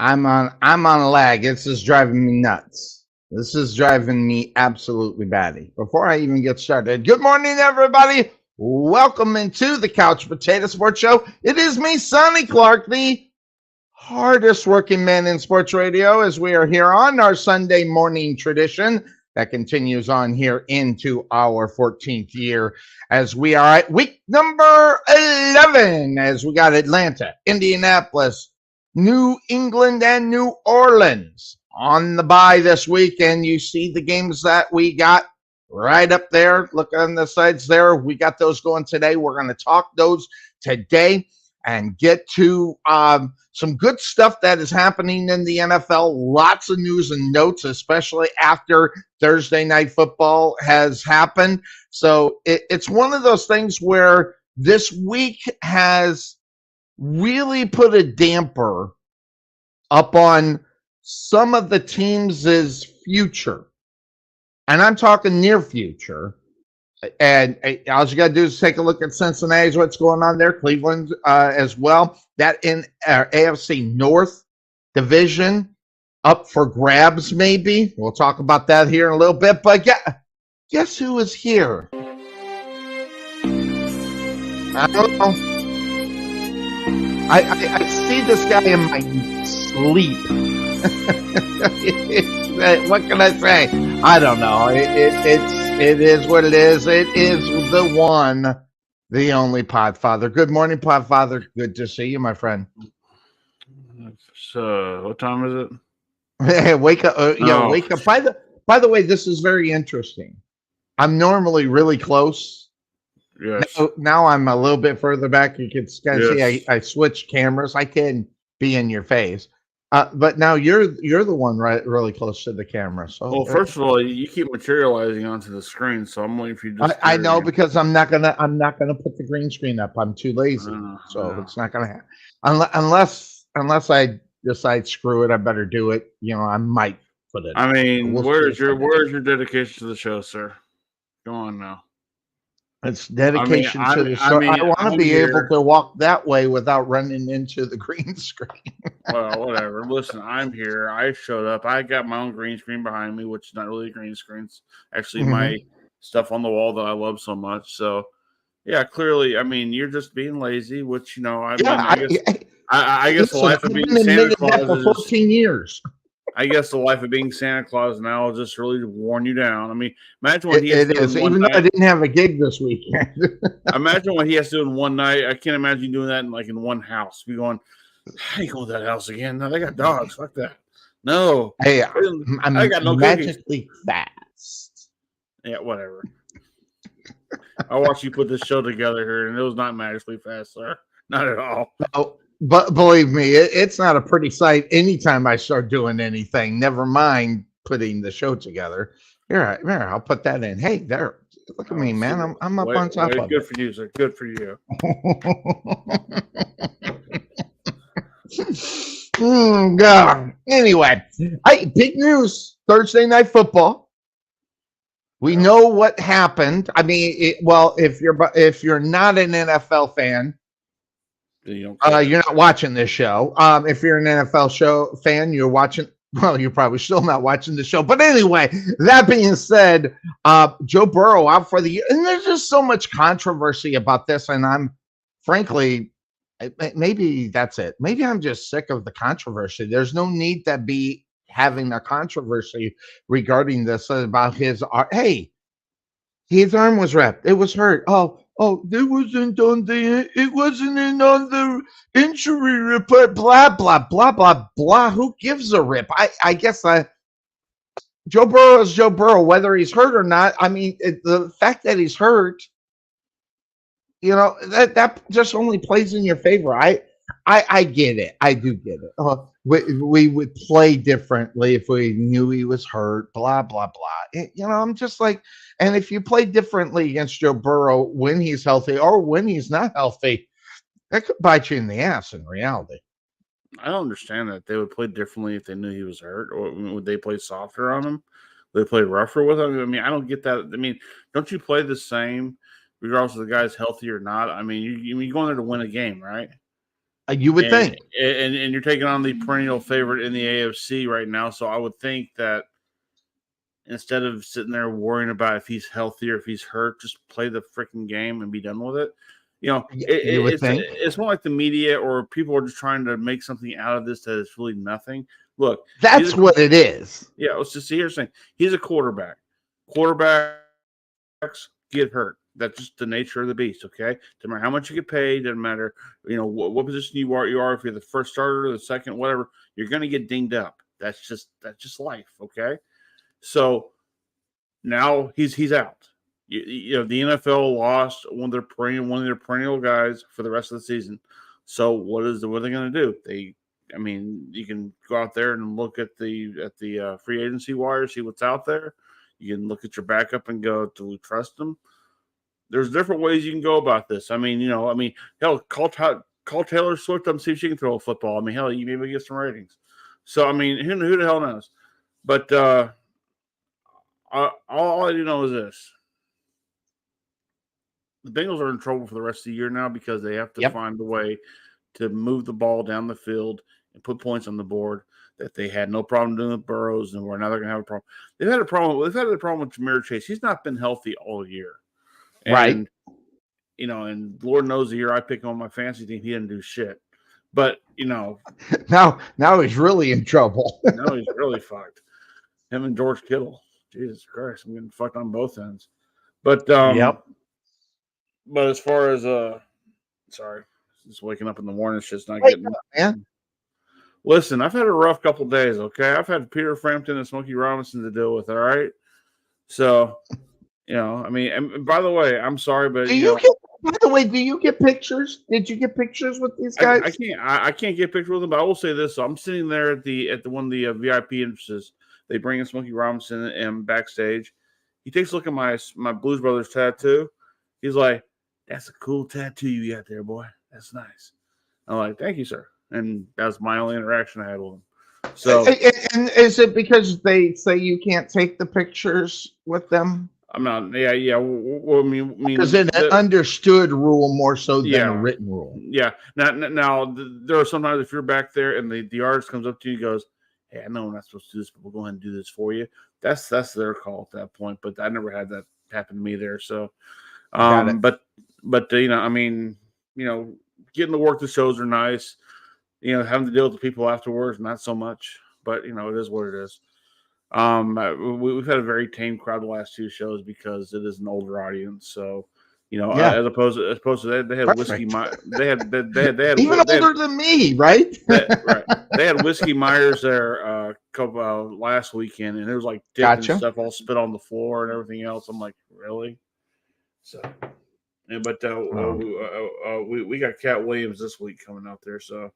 I'm on a lag. This is driving me nuts. This is driving me absolutely batty. Before I even get started, good morning, everybody. Welcome into the Couch Potato Sports Show. It is me, Sonny Clark, the hardest working man in sports radio, as we are here on our Sunday morning tradition that continues on here into our 14th year, as we are at week number 11, as we got Atlanta, Indianapolis, New England, and New Orleans on the bye this week. And you see the games that we got right up there. Look on the sides there. We got those going today. We're going to talk those today and get to some good stuff that is happening in the NFL. Lots of news and notes, especially after Thursday Night Football has happened. So it's one of those things where this week has really put a damper up on some of the teams' future. And I'm talking near future. And all you got to do is take a look at Cincinnati, what's going on there, Cleveland as well. That in our AFC North division up for grabs, maybe. We'll talk about that here in a little bit. But guess who is here? I don't know. I see this guy in my sleep. What can I say? I don't know. It is what it is. It is the one, the only Podfather. Good morning, Podfather. Good to see you, my friend. So, what time is it? Hey, wake up! Wake up. By the way, this is very interesting. I'm normally really close. Yes. Now I'm a little bit further back. You can kind of see I switched cameras. I can be in your face, but now you're the one really close to the camera. So, well, first of all, you keep materializing onto the screen, so I'm waiting for you to. I know, because I'm not gonna put the green screen up. I'm too lazy, so it's not gonna happen unless I decide screw it. I better do it. I might put it. I mean, where's your dedication to the show, sir? Go on now. It's dedication to the show. I want to be able to walk that way without running into the green screen. Well, whatever. Listen, I'm here. I showed up. I got my own green screen behind me, which is not really a green screen. It's actually my stuff on the wall that I love so much. So, yeah, clearly, I mean, you're just being lazy, which, I guess the life of being Santa Claus for 14 years. I guess the life of being Santa Claus now will just really worn you down. I mean, imagine what he has to do in one night. Even though I didn't have a gig this weekend. Imagine what he has to do in one night. I can't imagine doing that in one house. Be going, I ain't going to that house again. No, they got dogs. Fuck that. No. Hey, I got no magically fast. Yeah, whatever. I watched you put this show together here, and it was not magically fast, sir. Not at all. No. But believe me, it's not a pretty sight anytime I start doing anything. Never mind putting the show together. Here, I'll put that in. Hey, there. Look at me, man. I'm up on top of it. Good for you, sir. Good for you. God. Anyway, big news. Thursday Night Football. We know what happened. I mean, if you're not an NFL fan, you're not watching this show. If you're an NFL fan, you're watching Well, you're probably still not watching the show. But anyway, that being said, Joe Burrow out for the year. And there's just so much controversy about this. And I'm frankly, maybe that's it. Maybe I'm just sick of the controversy. There's no need to be having a controversy regarding this about hey, his arm was wrapped. It was hurt. It wasn't on the. It wasn't on the injury report. Blah blah blah blah blah. Who gives a rip? I guess Joe Burrow is Joe Burrow, whether he's hurt or not. I mean, the fact that he's hurt, that just only plays in your favor. I get it. I do get it. We would play differently if we knew he was hurt. Blah blah blah. I'm just like, and if you play differently against Joe Burrow when he's healthy or when he's not healthy, that could bite you in the ass in reality. I don't understand that. They would play differently if they knew he was hurt, or would they play softer on him? Would they play rougher with him? I mean, I don't get that. I mean, don't you play the same regardless of the guy's healthy or not? I mean, you're going there to win a game, right? You would think. And you're taking on the perennial favorite in the AFC right now, so I would think that instead of sitting there worrying about if he's healthy or if he's hurt, just play the freaking game and be done with it. It's more like the media or people are just trying to make something out of this that is really nothing. Look, that's what it is. Yeah, let's just see here saying he's a quarterback. Quarterbacks get hurt. That's just the nature of the beast. Okay, doesn't matter how much you get paid. Doesn't matter, what position you are. If you're the first starter, the second, whatever, you're going to get dinged up. That's just life. Okay, so now he's out. The NFL lost one of their perennial guys for the rest of the season. So what are they going to do? You can go out there and look at the free agency wire, see what's out there. You can look at your backup and go, do we trust them? There's different ways you can go about this. Hell, call Taylor Swift up and see if she can throw a football. I mean, hell, you maybe get some ratings. So, I mean, who the hell knows? But all I do know is this. The Bengals are in trouble for the rest of the year now because they have to find a way to move the ball down the field and put points on the board that they had no problem doing with Burrows, and now they're going to have a problem. They've had a problem with Ja'Marr Chase. He's not been healthy all year. And, right. And Lord knows the year I picked him on my fantasy team, he didn't do shit. But, Now he's really in trouble. Now he's really fucked. Him and George Kittle. Jesus Christ, I'm getting fucked on both ends. But, But as far as sorry, just waking up in the morning, it's just not getting. Man. Listen, I've had a rough couple days. Okay, I've had Peter Frampton and Smokey Robinson to deal with. All right, so and by the way, I'm sorry, but do you get pictures? Did you get pictures with these guys? I can't get pictures with them, but I will say this: so I'm sitting there at the one of the VIP entrances. They bring in Smokey Robinson and backstage. He takes a look at my Blues Brothers tattoo. He's like, "That's a cool tattoo you got there, boy. That's nice." I'm like, "Thank you, sir." And that's my only interaction I had with him. So, and is it because they say you can't take the pictures with them? I'm not. Yeah. Well, I mean, because it's an understood rule more so than a written rule. Yeah. Now, there are sometimes if you're back there and the artist comes up to you and goes, "Hey, I know I'm not supposed to do this, but we'll go ahead and do this for you." That's their call at that point. But I never had that happen to me there. So. But getting to work the shows are nice. Having to deal with the people afterwards, not so much. But it is what it is. We've had a very tame crowd the last two shows because it is an older audience. So, as opposed to they had Whiskey Myers. They had even older than me, right? Right. They had Whiskey Myers there last weekend, and it was like dip and stuff all spit on the floor and everything else. I'm like, really? So, but we got Cat Williams this week coming out there. So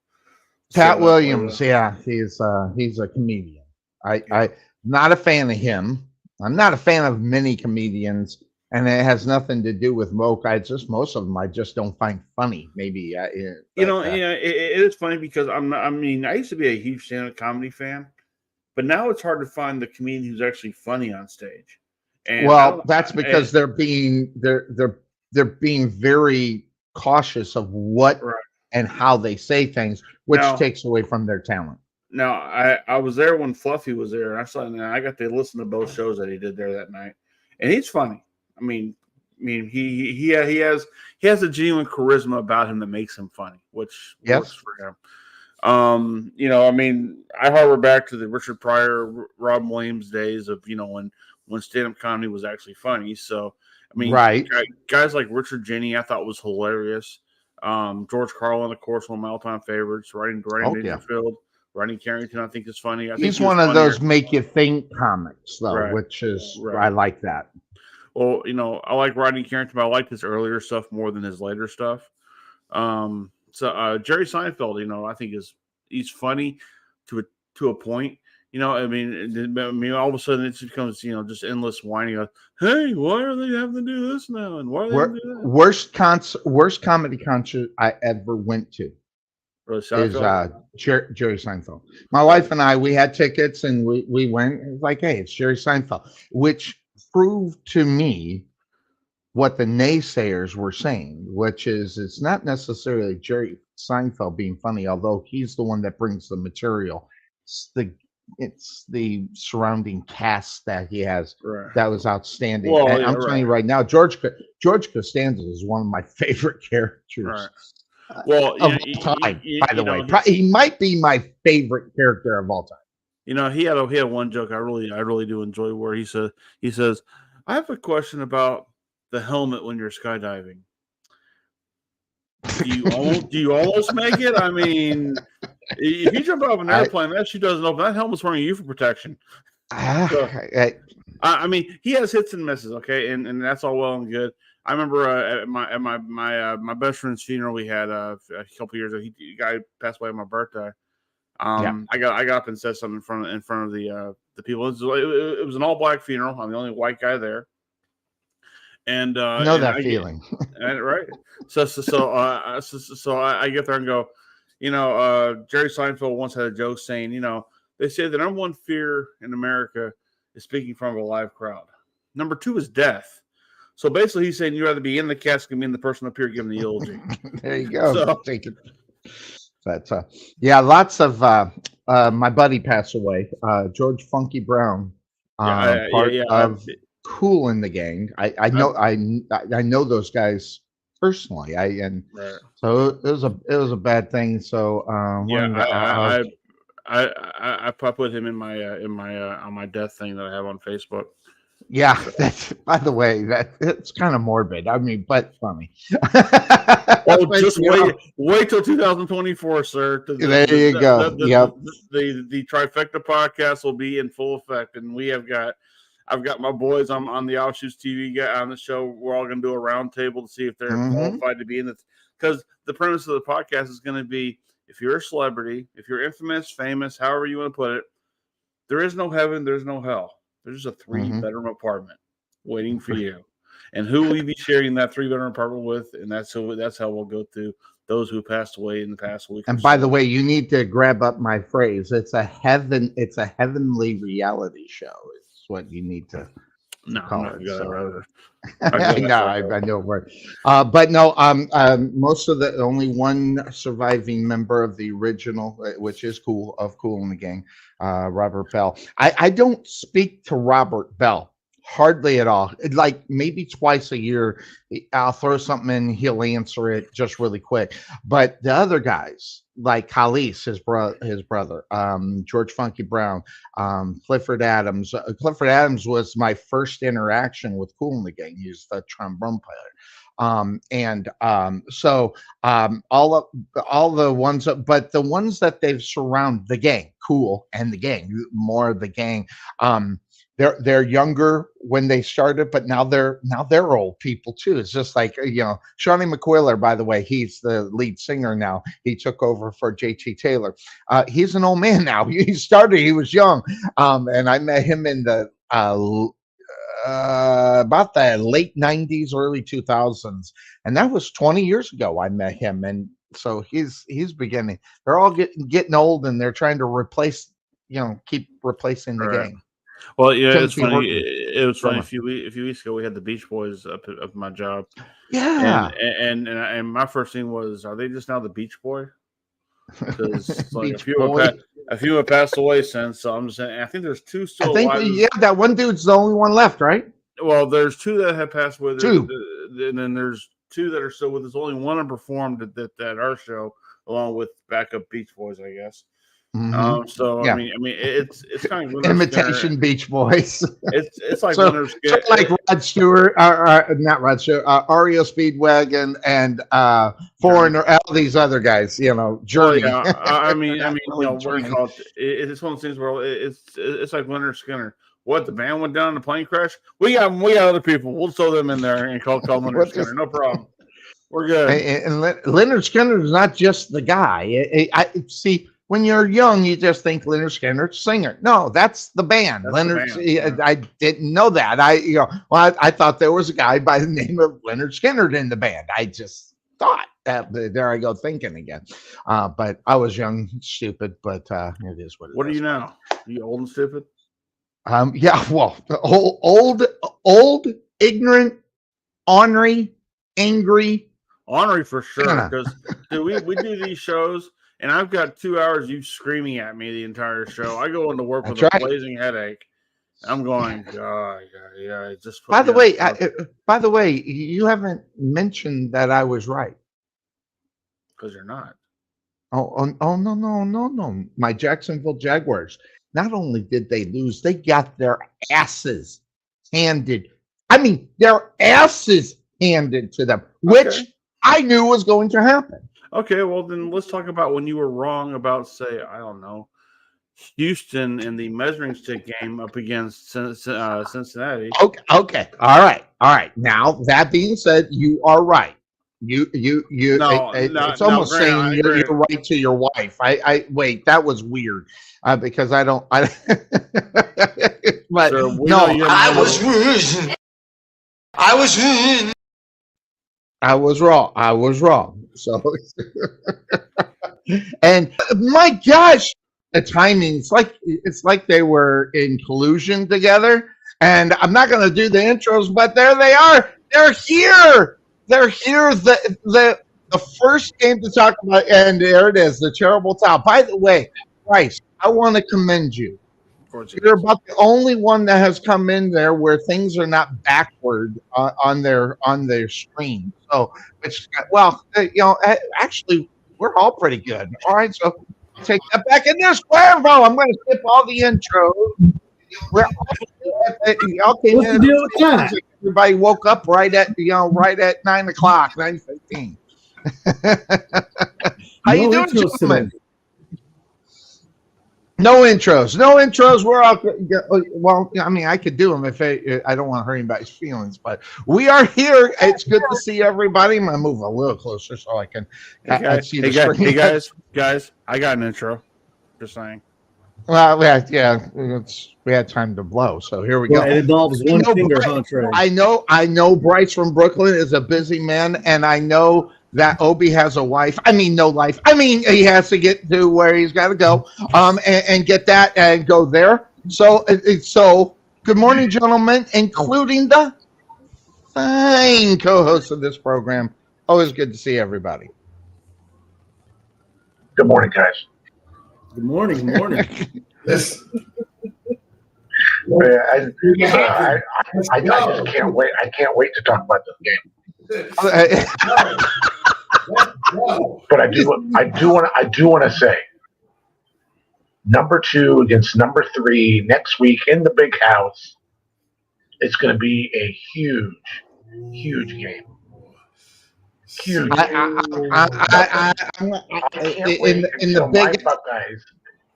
Cat Williams, he's a comedian. I'm not a fan of him. I'm not a fan of many comedians, and it has nothing to do with Moke. Most of them I just don't find funny. Maybe it is funny because I used to be a huge stand-up comedy fan, but now it's hard to find the comedian who's actually funny on stage. And that's because they're being very cautious of what and how they say things, which takes away from their talent. Now I was there when Fluffy was there, and I got to listen to both shows that he did there that night, and he's funny. I mean, he has a genuine charisma about him that makes him funny, which works Yes. for him. I mean, I harbor back to the Richard Pryor, Rob Williams days of when stand-up comedy was actually funny. So, I mean, Right. guys like Richard Jenny, I thought was hilarious. George Carlin, of course, one of my all-time favorites. Rodney Oh yeah. Dangerfield, Rodney Carrington, I think is funny. I think He's he was one of funnier. those make you think comics, though, Right, which is I right. like that. Well, I like Rodney Carrington, but I like his earlier stuff more than his later stuff. Jerry Seinfeld, I think he's funny to a point. All of a sudden it just becomes just endless whining. Of, hey, why are they having to do this now? And why are they having to do that? Worst comedy concert I ever went to Really, is Seinfeld? Jerry Seinfeld. My wife and I, we had tickets and we went. It was like, hey, it's Jerry Seinfeld, which proved to me what the naysayers were saying, which is it's not necessarily Jerry Seinfeld being funny, although he's the one that brings the material. It's the it's the surrounding cast that he has Right. that was outstanding. Well, And yeah, I'm telling right, you right now, George Costanza is one of my favorite right. characters Well, of all time. By the way, he might be my favorite character of all time. he had one joke I really do enjoy where he says, I have a question about the helmet when you're skydiving. Do you almost make it? I mean, if you jump out of an I, airplane, that shoe doesn't open. That helmet's wearing you for protection. So, I I mean, he has hits and misses, okay, and that's all well and good. I remember at my best friend's funeral we had a couple years ago. He guy passed away on my birthday. yeah, I got up and said something in front of the people. It was an all black funeral. I'm the only white guy there, and I know and that I get feeling. and right. So I get there and go, Jerry Seinfeld once had a joke saying, they say the number one fear in America is speaking in front of a live crowd. Number two is death. So basically, he's saying you'd rather be in the casket than being the person up here giving the eulogy. There you go. So Take it. But yeah, lots of my buddy passed away. George Funky Brown, yeah, part I, of Cool in the Gang. I I, know I know those guys personally. And right. so it was a bad thing. So Yeah, I'll I put him in my on my death thing that I have on Facebook. yeah. So, That's by the way that it's kind of morbid. I mean, but funny. But just wait till 2024, sir. there you go. Yep. The trifecta podcast will be in full effect, and I've got my boys on the Offshoots TV guy on the show. We're all going to do a round table to see if they're Hmm. qualified to be in it. Because the premise of the podcast is going to be if you're a celebrity, if you're infamous, famous, however you want to put it, there is no heaven, there's no hell. There's just a Hmm. 3-bedroom apartment waiting for you. And who will you be sharing that 3-bedroom apartment with? And that's how we'll go through those who passed away in the past week or And by the so. way, you need to grab up my phrase. It's a heavenly reality show. It's what you need to No, I'm call not it. gonna go that So road. I I go that know, far. I know where. But no, most of the only one surviving member of the original, which is Cool in the Gang, Robert Bell. I don't speak to Robert Bell hardly at all. Like maybe twice a year, I'll throw something in, he'll answer it just really quick. But the other guys, like Khalees, his brother, George Funky Brown, Clifford Adams. Clifford Adams was my first interaction with Cool in the Gang. He's the trombone player. All the ones, but the ones that they've surrounded the gang, Cool and the Gang, more of the gang. They're younger when they started, but now they're old people too. It's just like Shawnee McQuiller. By the way, he's the lead singer now. He took over for JT Taylor. He's an old man now. He started. He was young, and I met him in the about the late '90s, early 2000s, and that was 20 years ago. I met him, and so he's beginning. They're all getting old, and they're trying to keep replacing the Right. gang. Well, yeah, it's Timothy funny. Horton, It was funny. A drummer. few weeks ago, we had the Beach Boys up at my job, and Yeah, and my first thing was, are they just now the Beach Boy? Because like a Beach few of them, Boy. A few have passed away since, so I'm just saying. I think there's two still alive. Yeah, that one dude's the only one left, right? Well, there's two that have passed away. Two. And then there's two that are still with us. Only one performed at our show, along with backup Beach Boys, I guess. Mm-hmm. So yeah. I mean, it's kind of imitation Skinner. Beach Boys. It's like so like Rod Stewart, not Rod Stewart, REO Speedwagon, and Foreigner, all these other guys. Journey. Well, yeah, I mean, what do you call it? It's one of those things where it's like Leonard Skinner. What, the band went down in a plane crash? We got other people. We'll throw them in there and call Leonard Skinner. No problem. We're good. And Leonard Skinner is not just the guy. I see. When you're young, you just think Leonard Skinner's singer. No, that's the band. I didn't know that. I thought there was a guy by the name of Leonard Skinner in the band. I just thought that. There I go thinking again. But I was young, stupid. But it is what it is. What are you now? Are you old and stupid? Yeah. Well, old, ignorant, ornery, angry. Ornery for sure. Because we do these shows. And I've got 2 hours you screaming at me the entire show. I go into work with a blazing headache. I'm going, God, yeah. Just by the way, you haven't mentioned that I was right. Because you're not. Oh, no. My Jacksonville Jaguars. Not only did they lose, they got their asses handed. I mean, their asses handed to them, which I knew was going to happen. Okay, well then let's talk about when you were wrong about, say, I don't know, Houston in the measuring stick game up against Cincinnati. Okay. All right. Now that being said, you are right. It's almost saying you're right to your wife. I wait. That was weird because I don't. But so I was wrong. So, and my gosh, the timing, it's like they were in collusion together. And I'm not going to do the intros, but there they are. They're here. The first game to talk about, and there it is, the terrible towel. By the way, Bryce, I want to commend you. You're about the only one that has come in there where things are not backward on their screen. So, actually, we're all pretty good. All right, so take that back. And there's Cuervo. I'm going to skip all the intros. Y'all came in. Everybody woke up right at 9 o'clock, 9:15. How you doing, gentlemen? No intros. We're all well. I mean, I could do them if I don't want to hurt anybody's feelings, but we are here. It's good to see everybody. I'm gonna move a little closer so I can see the screen. Hey guys, I got an intro. Just saying. Well, we had time to blow, so here we go. It involves one finger, Trey. I know Bryce from Brooklyn is a busy man, and I know that Obi has a wife. I mean, no life. I mean, he has to get to where he's got to go, and get that and go there. So, good morning, gentlemen, including the fine co-host of this program. Always good to see everybody. Good morning, guys. Good morning. I just can't wait. I can't wait to talk about this game. But I do want to say, number 2 against number 3 next week in the big house. It's going to be a huge game. Huge. I can't wait until my Buckeyes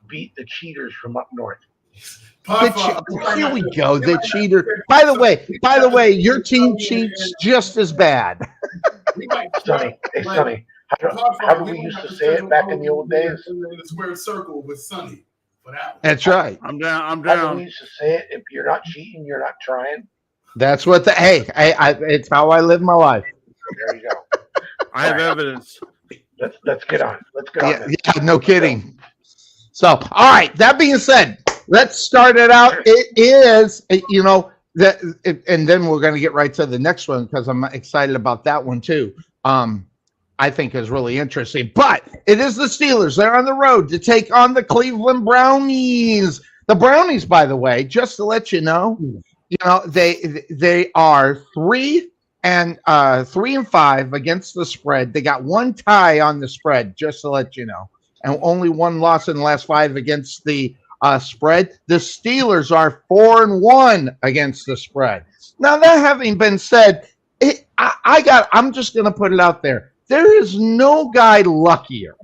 beat the cheaters from up north. Here we go. The cheater. By the way, your team cheats just as bad. Sonny, how do we used to say it back in the old days? The square circle with Sonny. That's right. I'm down. How do we used to say it? If you're not cheating, you're not trying. That's what it's how I live my life. There you go. I have evidence. Let's get on. Yeah, no kidding. So, all right. That being said, let's start it out. It is, and then we're going to get right to the next one because I'm excited about that one too. I think is really interesting. But it is the Steelers. They're on the road to take on the Cleveland Brownies. The Brownies, by the way, just to let you know, they are 3-5 against the spread. They got one tie on the spread, just to let you know, and only one loss in the last 5 against the spread. The Steelers are 4-1 against the spread. Now, that having been said, I'm just going to put it out there. There is no guy luckier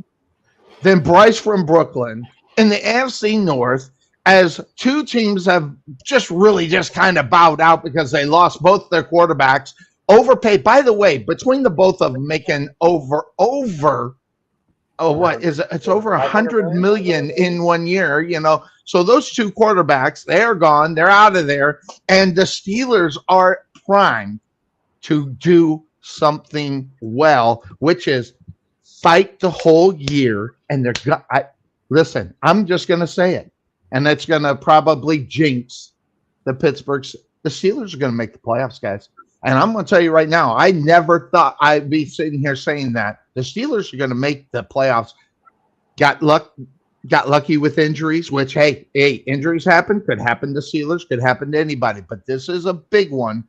than Bryce from Brooklyn in the AFC North, as two teams have just kind of bowed out because they lost both their quarterbacks, overpaid. By the way, between the both of them making over it's over 100 million in 1 year, So those two quarterbacks, they're gone, they're out of there, and the Steelers are primed to do something well, which is fight the whole year. And listen, I'm just going to say it, and it's going to probably jinx the Steelers are going to make the playoffs, guys. And I'm going to tell you right now, I never thought I'd be sitting here saying that. The Steelers are going to make the playoffs. Got lucky with injuries, which, hey, injuries happen. Could happen to Steelers, could happen to anybody. But this is a big one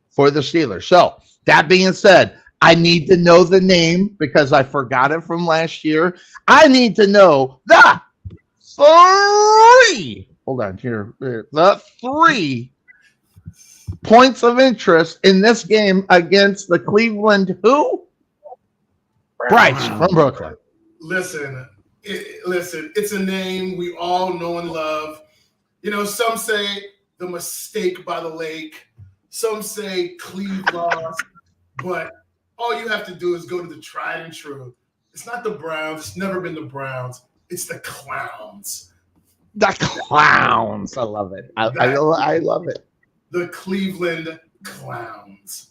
for the Steelers. So, that being said, I need to know the name because I forgot it from last year. I need to know the 3. Hold on here. The 3 points of interest in this game against the Cleveland who? Bryce from Brooklyn. Listen, it's a name we all know and love. Some say the mistake by the lake. Some say Cleve lost. But all you have to do is go to the tried and true. It's not the Browns. It's never been the Browns. It's the Clowns. The Clowns. I love it. I love it. The Cleveland Clowns.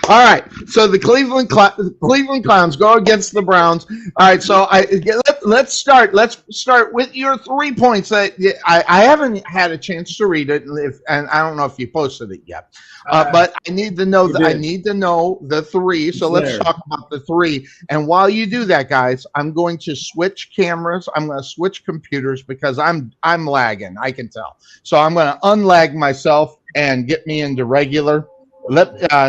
All right, so the Cleveland Clowns go against the Browns. All right, so let's start with your 3 points. I haven't had a chance to read it, and I don't know if you posted it yet. But I need to know the 3. So let's talk about the 3. And while you do that, guys, I'm going to switch cameras. I'm going to switch computers because I'm lagging. I can tell. So I'm going to unlag myself and get me into regular.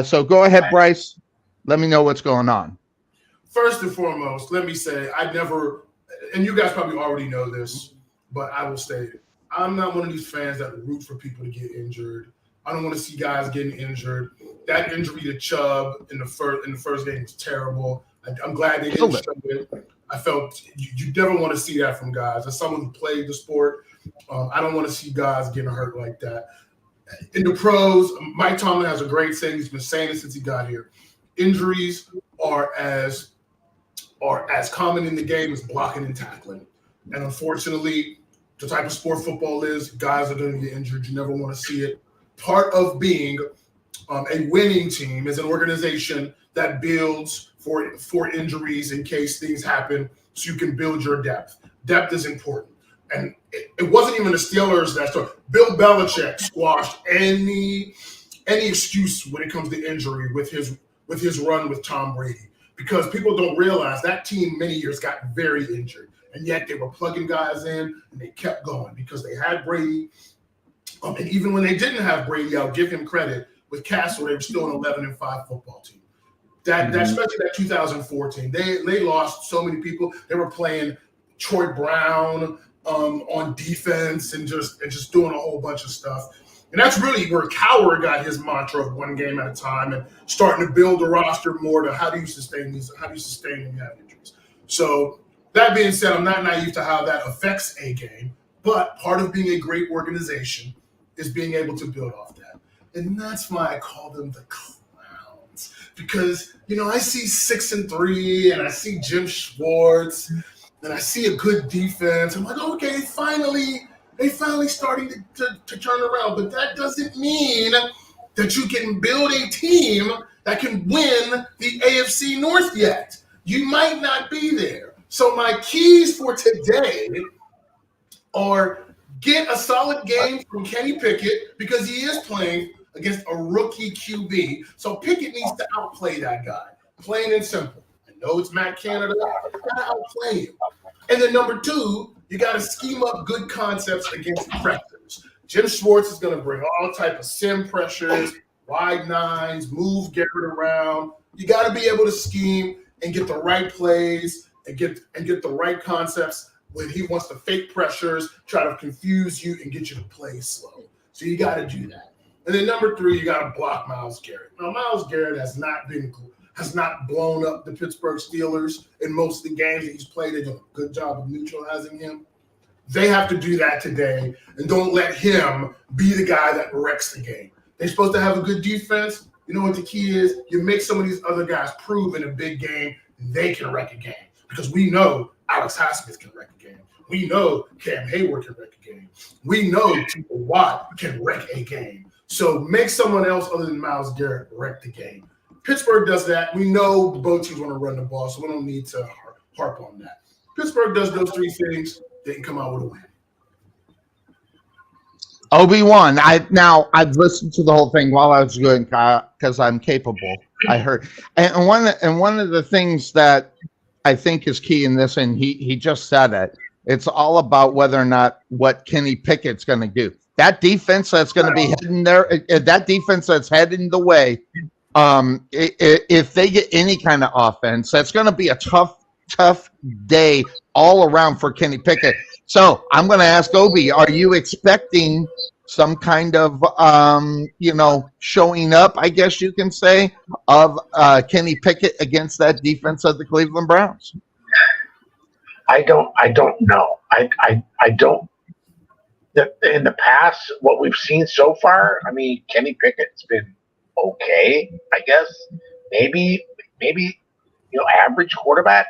So go ahead, Bryce. Let me know what's going on. First and foremost, let me say and you guys probably already know this, but I will state it. I'm not one of these fans that root for people to get injured. I don't want to see guys getting injured. That injury to Chubb in the first game was terrible. I'm glad they didn't show it. I felt you never want to see that from guys. As someone who played the sport, I don't want to see guys getting hurt like that. In the pros, Mike Tomlin has a great saying. He's been saying it since he got here. Injuries are as common in the game as blocking and tackling. And unfortunately, the type of sport football is, guys are going to get injured. You never want to see it. Part of being a winning team is an organization that builds for injuries in case things happen so you can build your depth. Depth is important. And it wasn't even the Steelers that started. Bill Belichick squashed any excuse when it comes to injury with his run with Tom Brady, because people don't realize that team many years got very injured, and yet they were plugging guys in and they kept going because they had Brady. And even when they didn't have Brady, I'll give him credit. With Castle, they were still an 11-5 football team. Especially that 2014, they lost so many people. They were playing Troy Brown on defense and just doing a whole bunch of stuff. And that's really where Cowher got his mantra of one game at a time and starting to build a roster more to how do you sustain when you have injuries. So that being said, I'm not naive to how that affects a game, but part of being a great organization is being able to build off that. And that's why I call them the Clowns, because, I see 6-3 and I see Jim Schwartz and I see a good defense. I'm like, okay, they finally starting to turn around. But that doesn't mean that you can build a team that can win the AFC North yet. You might not be there. So my keys for today are get a solid game from Kenny Pickett, because he is playing against a rookie QB. So Pickett needs to outplay that guy, plain and simple. I know it's Matt Canada, you gotta outplay him. And then number two, you gotta scheme up good concepts against pressures. Jim Schwartz is gonna bring all type of sim pressures, wide nines, move Garrett around. You gotta be able to scheme and get the right plays and get the right concepts when he wants to fake pressures, try to confuse you and get you to play slow. So you got to do that. And then number three, you got to block Myles Garrett. Now, Myles Garrett has not blown up the Pittsburgh Steelers in most of the games that he's played. They've done a good job of neutralizing him. They have to do that today, and don't let him be the guy that wrecks the game. They're supposed to have a good defense. You know what the key is? You make some of these other guys prove in a big game they can wreck a game. Because we know Alex Highsmith can wreck a game. We know Cam Hayward can wreck a game. We know T.J. Watt can wreck a game. So make someone else other than Myles Garrett wreck the game. Pittsburgh does that. We know both teams want to run the ball, so we don't need to harp on that. Pittsburgh does those three things. They can come out with a win. Obi-Wan, I've listened to the whole thing while I was doing because I'm capable. I heard, and one of the things that I think is key in this, and he just said it. It's all about whether or not what Kenny Pickett's going to do. That defense that's going to be heading there, that defense that's heading the way. If they get any kind of offense, that's going to be a tough day all around for Kenny Pickett. So I'm going to ask Obi, are you expecting some kind of, showing up, I guess you can say, of Kenny Pickett against that defense of the Cleveland Browns? I don't know. I don't. In the past, what we've seen so far, I mean, Kenny Pickett's been okay, I guess. Maybe average quarterback.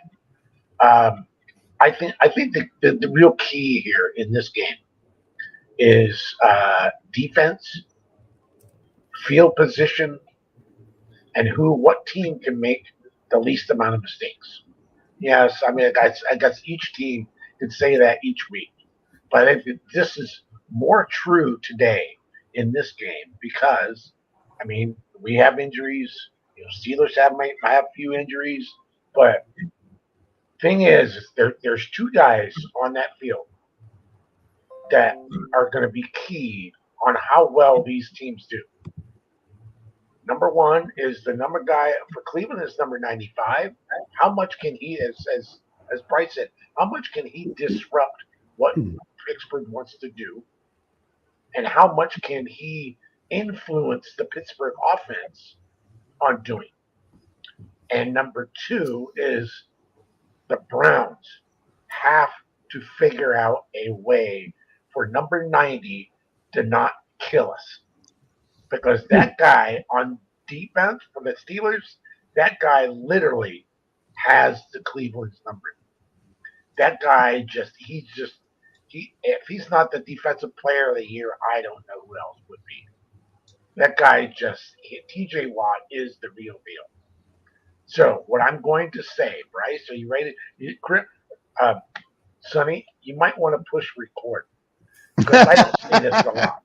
I think the real key here in this game is defense, field position, and what team can make the least amount of mistakes. Yes, I mean, I guess each team can say that each week, but I think this is more true today in this game because, I mean, we have injuries. Steelers might have a few injuries, but thing is there's two guys on that field that are going to be key on how well these teams do. Number one is the number guy for Cleveland is number 95. How much can he, as Bryce said, how much can he disrupt what Pittsburgh wants to do? And how much can he influence the Pittsburgh offense on doing? And number two is the Browns have to figure out a way for number 90 to not kill us. Because that guy on defense for the Steelers, that guy literally has the Cleveland's number. That guy if he's not the defensive player of the year, I don't know who else would be. That guy TJ Watt is the real deal. So what I'm going to say, Bryce, are you ready? Sonny, you might want to push record because I don't see this a lot.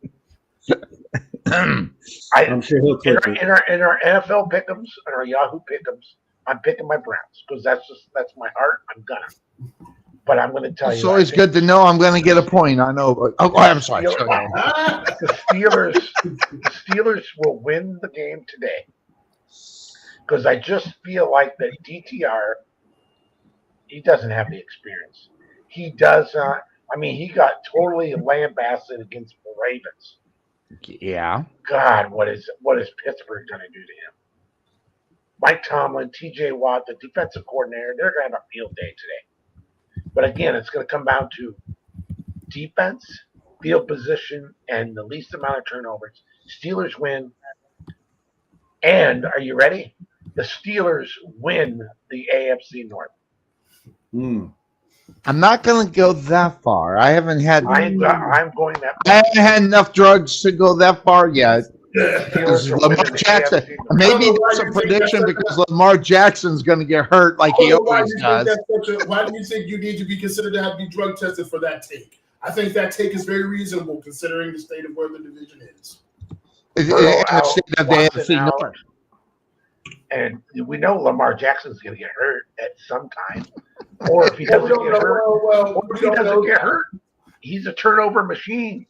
I'm sure he'll click it. In our NFL pick'ems and our Yahoo pick'ems, I'm picking my Browns because that's my heart. I'm gonna, but I'm going to tell you. It's always good to know I'm going to get a point. I know. I'm sorry. The Steelers will win the game today because I just feel like that DTR. He doesn't have the experience. He does not. I mean, he got totally lambasted against the Ravens. Yeah. God, what is Pittsburgh going to do to him? Mike Tomlin, TJ Watt, the defensive coordinator, they're going to have a field day today. But again, it's going to come down to defense, field position, and the least amount of turnovers. Steelers win. And are you ready? The Steelers win the AFC North. I'm not going to go that far. I haven't had. I'm going that far. I haven't had enough drugs to go that far yet. Lamar Jackson. Maybe that's a prediction because Lamar Jackson's going to get hurt like he always does. Why do you think you need to be considered to have to be drug tested for that take? I think that take is very reasonable considering the state of where the division is. Burrow out, State of the Watson AFC out, North. and we know Lamar Jackson's going to get hurt at some time. Or if he doesn't get hurt, he's a turnover machine.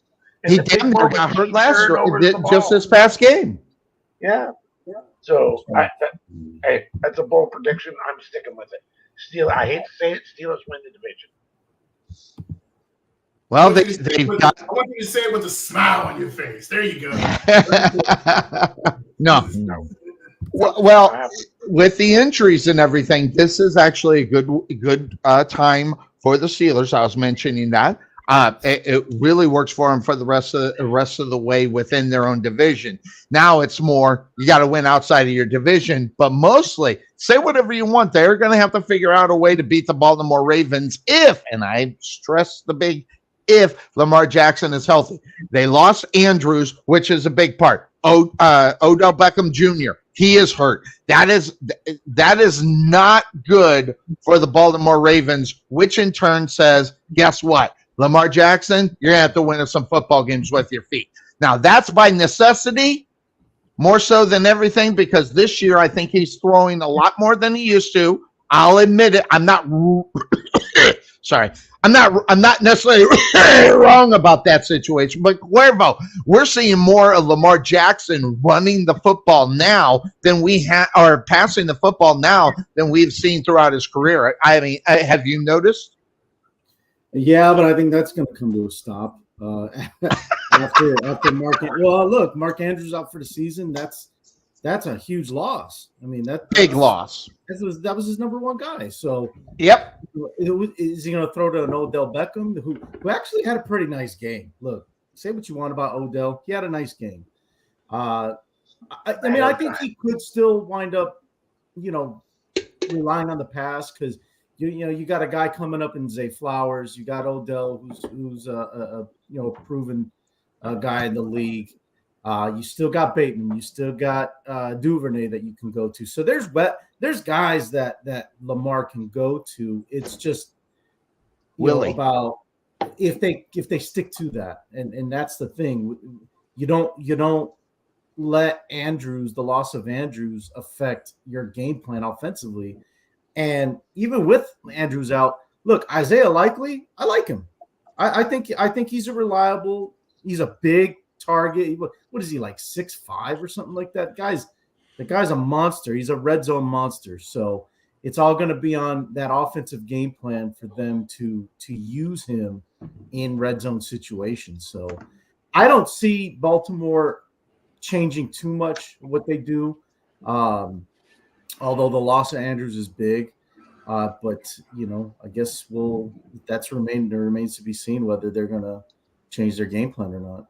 He damn near got hurt just this past game. Yeah. So that's a bold prediction. I'm sticking with it. I hate to say it, Steelers win the division. Well, I want you to say it with a smile on your face. There you go. No. Well, with the injuries and everything, this is actually a good time for the Steelers. I was mentioning that. It really works for them for the rest of the way within their own division. Now it's more you got to win outside of your division, but mostly say whatever you want. They're going to have to figure out a way to beat the Baltimore Ravens if, and I stress the big if, Lamar Jackson is healthy. They lost Andrews, which is a big part. Odell Beckham Jr. He is hurt. That is not good for the Baltimore Ravens, which in turn says, guess what? Lamar Jackson, you're going to have to win some football games with your feet. Now, that's by necessity, more so than everything, because this year I think he's throwing a lot more than he used to. I'll admit it. I'm not sorry. I'm not necessarily wrong about that situation, but Cuervo, we're seeing more of Lamar Jackson running the football now than we or passing the football now than we've seen throughout his career. I mean, have you noticed? Yeah, but I think that's going to come to a stop after Mark. Well, look, Mark Andrews out for the season. That's a huge loss. I mean, big loss. That was his number one guy. So, yep. Is he going to throw to an Odell Beckham who actually had a pretty nice game? Look, say what you want about Odell, he had a nice game. I mean, I think he could still wind up, relying on the pass because you got a guy coming up in Zay Flowers. You got Odell, who's a proven guy in the league. You still got Bateman. You still got Duvernay that you can go to. So there's guys that Lamar can go to. It's just about if they stick to that, and that's the thing. You don't let the loss of Andrews affect your game plan offensively. And even with Andrews out, look, Isaiah Likely, I like him. I think he's a reliable. He's a big target. What is he, like 6'5" or something like that? The guy's a monster. He's a red zone monster. So it's all going to be on that offensive game plan for them to use him in red zone situations. So I don't see Baltimore changing too much what they do. Although the loss of Andrews is big, but I guess remains to be seen whether they're going to change their game plan or not.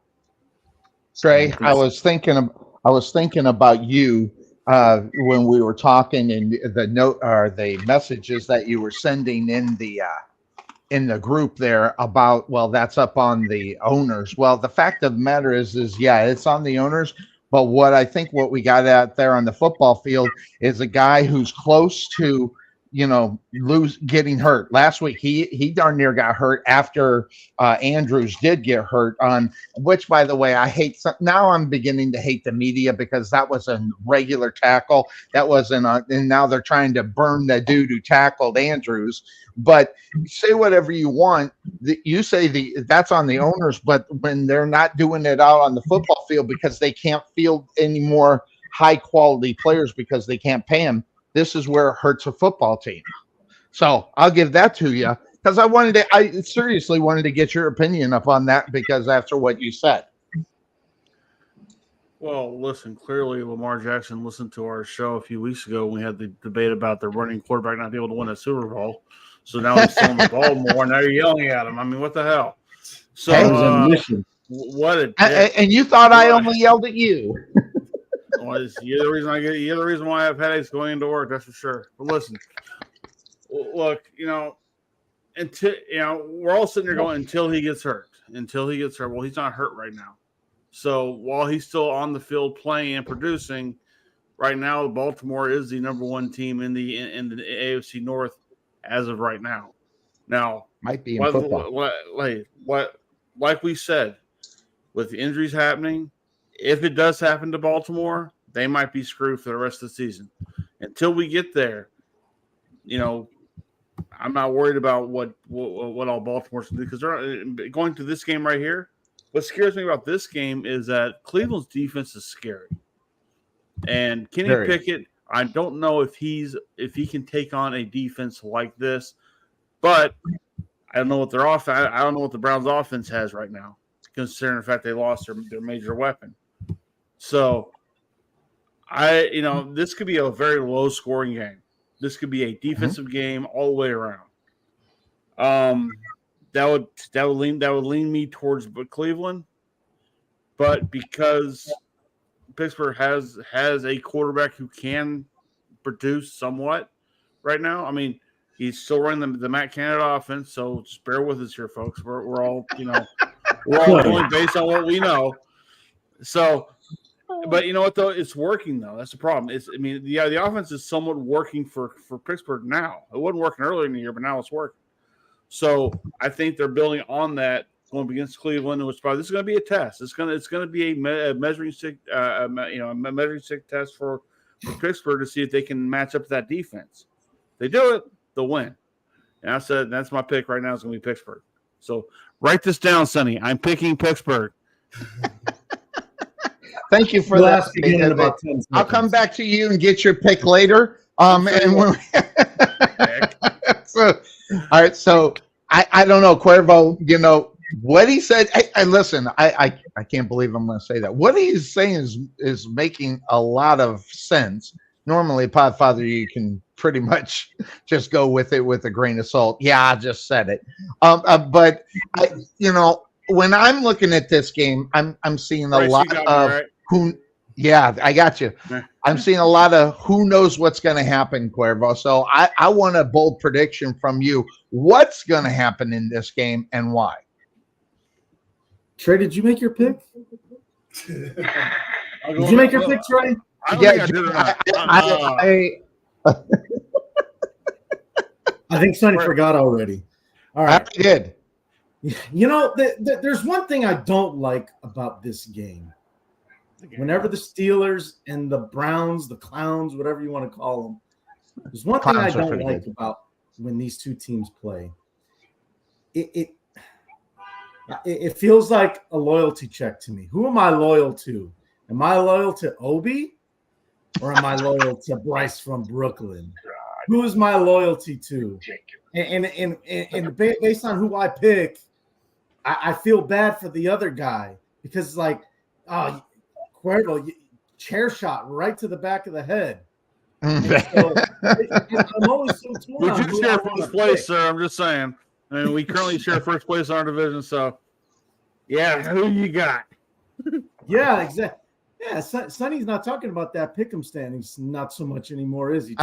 Trey, I was thinking about you when we were talking, and the note or the messages that you were sending in the group there about, well, that's up on the owners. Well, the fact of the matter is yeah, it's on the owners. But what we got out there on the football field is a guy who's close to, getting hurt. Last week, he darn near got hurt after Andrews did get hurt on, which, by the way, I hate. Now I'm beginning to hate the media because that was a regular tackle. That wasn't, and now they're trying to burn the dude who tackled Andrews. But say whatever you want. You say that's on the owners, but when they're not doing it out on the football field because they can't field any more high quality players because they can't pay them, this is where it hurts a football team. So I'll give that to you because I seriously wanted to get your opinion up on that because after what you said. Well, listen, clearly Lamar Jackson listened to our show a few weeks ago when we had the debate about the running quarterback not being able to win a Super Bowl. So now he's throwing the ball more. Now you're yelling at him. I mean, what the hell? So what a dick. And you thought I only yelled at you. Well, you're the reason why I have headaches going into work. That's for sure. But listen, look, we're all sitting there going until he gets hurt. Well, he's not hurt right now. So while he's still on the field playing and producing, right now Baltimore is the number one team in the AFC North as of right now. Now, might be in football. Like we said, with the injuries happening, if it does happen to Baltimore, they might be screwed for the rest of the season. Until we get there, I'm not worried about what all Baltimore's going to do because they're going to this game right here. What scares me about this game is that Cleveland's defense is scary, and Kenny Pickett. I don't know if he can take on a defense like this, but I don't know what their offense. I don't know what the Browns' offense has right now, considering the fact they lost their major weapon. So, this could be a very low-scoring game. This could be a defensive game all the way around. That would lean me towards Cleveland, but because Pittsburgh has a quarterback who can produce somewhat right now. I mean, he's still running the Matt Canada offense, so just bear with us here, folks. We're all going based on what we know. So, but you know what though? It's working though. That's the problem. The offense is somewhat working for Pittsburgh now. It wasn't working earlier in the year, but now it's working. So I think they're building on that going against Cleveland, which probably this is going to be a test. It's going to be a measuring stick, a measuring stick test for Pittsburgh to see if they can match up to that defense. If they do it, they'll win. And I said that's my pick right now. Is going to be Pittsburgh. So write this down, Sonny. I'm picking Pittsburgh. Thank you for that. I'll come back to you and get your pick later. And when so, all right. So I don't know, Cuervo. What he said. Hey, listen. I can't believe I'm going to say that. What he's saying is making a lot of sense. Normally, Podfather, you can pretty much just go with it with a grain of salt. Yeah, I just said it. But when I'm looking at this game, I'm seeing a lot of who. Yeah, I got you. I'm seeing a lot of who knows what's going to happen, Cuervo. So I want a bold prediction from you. What's going to happen in this game and why? Trey, did you make your pick? Did you make your pick, Trey? I think Sonny forgot already. All right. I did. There's one thing I don't like about this game. Whenever the Steelers and the Browns, the Clowns, whatever you want to call them, there's one thing I don't like about when these two teams play. It feels like a loyalty check to me. Who am I loyal to? Am I loyal to Obi or am I loyal to Bryce from Brooklyn? Who is my loyalty to? And based on who I pick, I feel bad for the other guy because Cuervo, chair shot right to the back of the head. So, I'm always so torn. We do share first place, sir. I'm just saying. I mean, we currently share first place in our division, so yeah, who you got? Yeah, exactly. Yeah, Sonny's not talking about that pick'em standings not so much anymore, is he?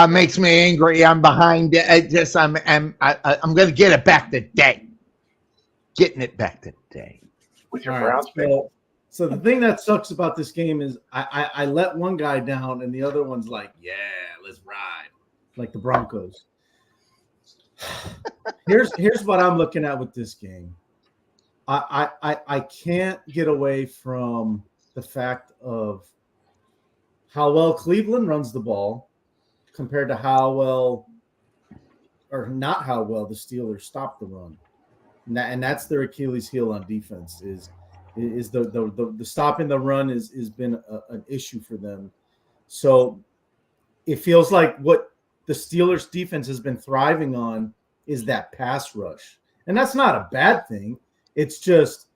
Makes me angry. I'm behind it. I'm going to get it back today. Getting it back today. With your Browns pick. So the thing that sucks about this game is I let one guy down and the other one's like, yeah, let's ride, like the Broncos. Here's what I'm looking at with this game. I can't get away from the fact of how well Cleveland runs the ball compared to how well or not how well the Steelers stop the run. And that's their Achilles heel on defense is the stopping the run has been an issue for them. So it feels like what the Steelers defense has been thriving on is that pass rush. And that's not a bad thing. It's just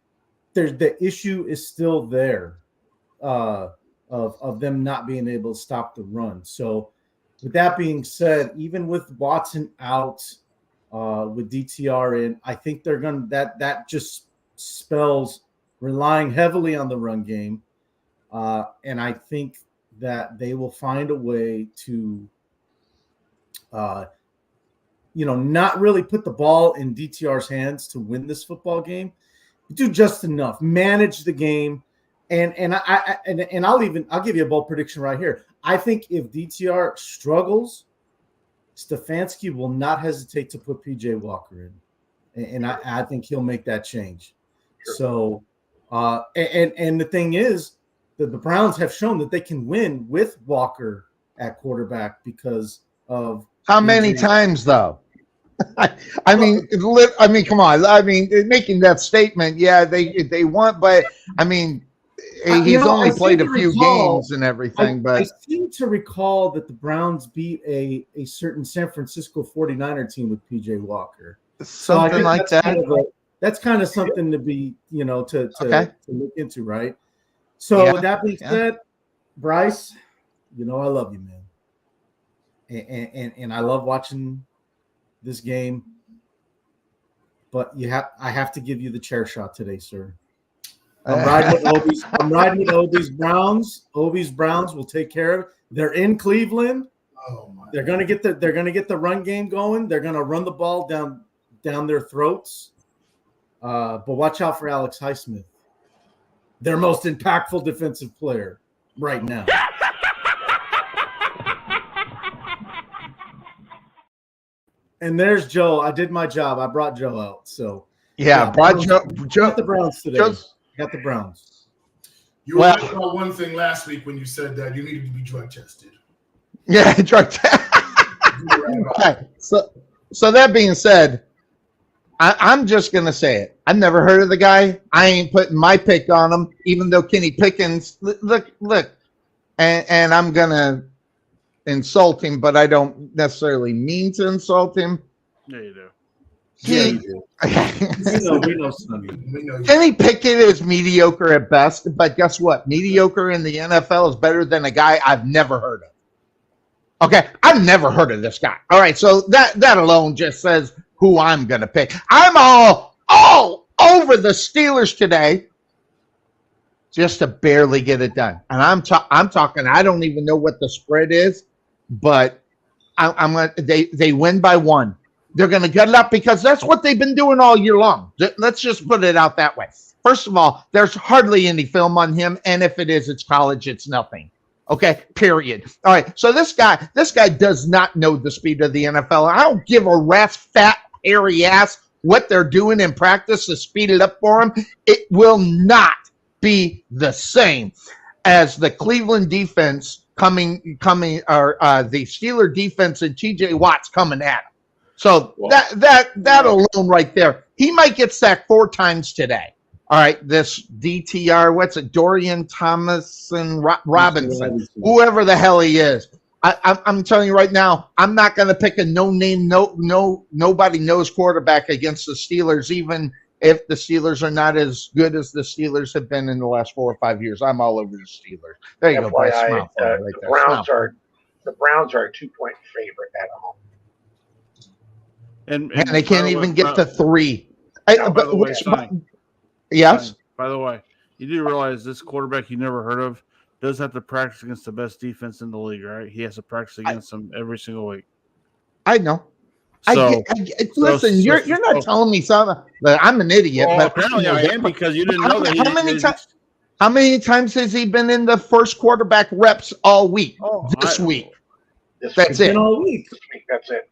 the issue is still there of them not being able to stop the run. So with that being said, even with Watson out, with DTR in, I think they're going to that just spells relying heavily on the run game. And I think that they will find a way to not really put the ball in DTR's hands to win this football game. Do just enough, manage the game, and I'll give you a bold prediction right here. I think if DTR struggles, Stefanski will not hesitate to put PJ Walker in, and I think he'll make that change. Sure. So, and the thing is, the Browns have shown that they can win with Walker at quarterback because of How many injuries. times though? I mean, come on. I mean, making that statement, yeah, they want, but I mean, he's only played a few games and everything. But I seem to recall that the Browns beat a certain San Francisco 49er team with PJ Walker. Something like that. That's kind of something to be, to look into, right? So that being said, Bryce, I love you, man, and I love watching this game, but I have to give you the chair shot today, sir. I'm riding with Obi's. I'm riding with Obi's Browns. Obi's Browns will take care of it. They're in Cleveland. Oh my! They're gonna get the run game going. They're gonna run the ball down their throats. But watch out for Alex Highsmith, their most impactful defensive player right now. And there's Joe. I did my job. I brought Joe out. So brought Joe. Got the Browns today. Got the Browns. You were right about one thing last week when you said that you needed to be drug tested. Yeah, drug tested. Okay. So that being said, I'm just gonna say it. I've never heard of the guy. I ain't putting my pick on him, even though Kenny Pickens. Look, and I'm gonna insult him, but I don't necessarily mean to insult him. Yeah, you do. You do. We know Sonny. Kenny Pickett is mediocre at best, but guess what? Mediocre in the NFL is better than a guy I've never heard of. Okay, I've never heard of this guy. All right, so that alone just says who I'm gonna pick. I'm all over the Steelers today, just to barely get it done. And I'm talking. I don't even know what the spread is, but I'm gonna. They win by 1. They're going to gut it up because that's what they've been doing all year long. Let's just put it out that way. First of all, there's hardly any film on him, and if it is, it's college. It's nothing. Okay, period. All right, so this guy does not know the speed of the NFL. I don't give a rat's fat, hairy ass what they're doing in practice to speed it up for him. It will not be the same as the Cleveland defense coming, or the Steeler defense and T.J. Watt's coming at him. So that alone right there, he might get sacked 4 times today. All right, this DTR, what's it, Dorian Thomason Robinson, whoever the hell he is. I'm telling you right now, I'm not going to pick a no-name, nobody knows quarterback against the Steelers, even if the Steelers are not as good as the Steelers have been in the last 4 or 5 years. I'm all over the Steelers. There you go, Bryce. Smile for me right there. The Browns are a 2-point favorite at home. And they can't even get to 3. Yes. By the way, you do realize this quarterback you never heard of does have to practice against the best defense in the league, right? He has to practice against them every single week. I know. Listen, you're not telling me something that I'm an idiot. Well, but apparently I am, because you didn't know that. How many times has he been in the first quarterback reps all week? This week. That's it. All week. This week. That's it.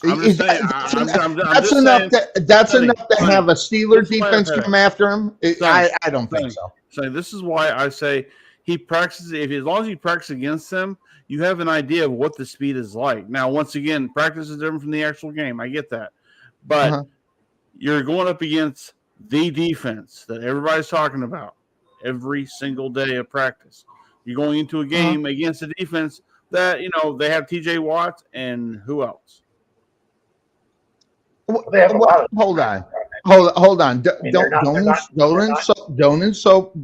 That's enough to have a Steeler defense come after him. I don't think so. So this is why I say he practices. As long as he practices against them, you have an idea of what the speed is like. Now, once again, practice is different from the actual game. I get that, but you're going up against the defense that everybody's talking about every single day of practice. You're going into a game against a defense that they have T.J. Watt and who else? Hold on. Don't insult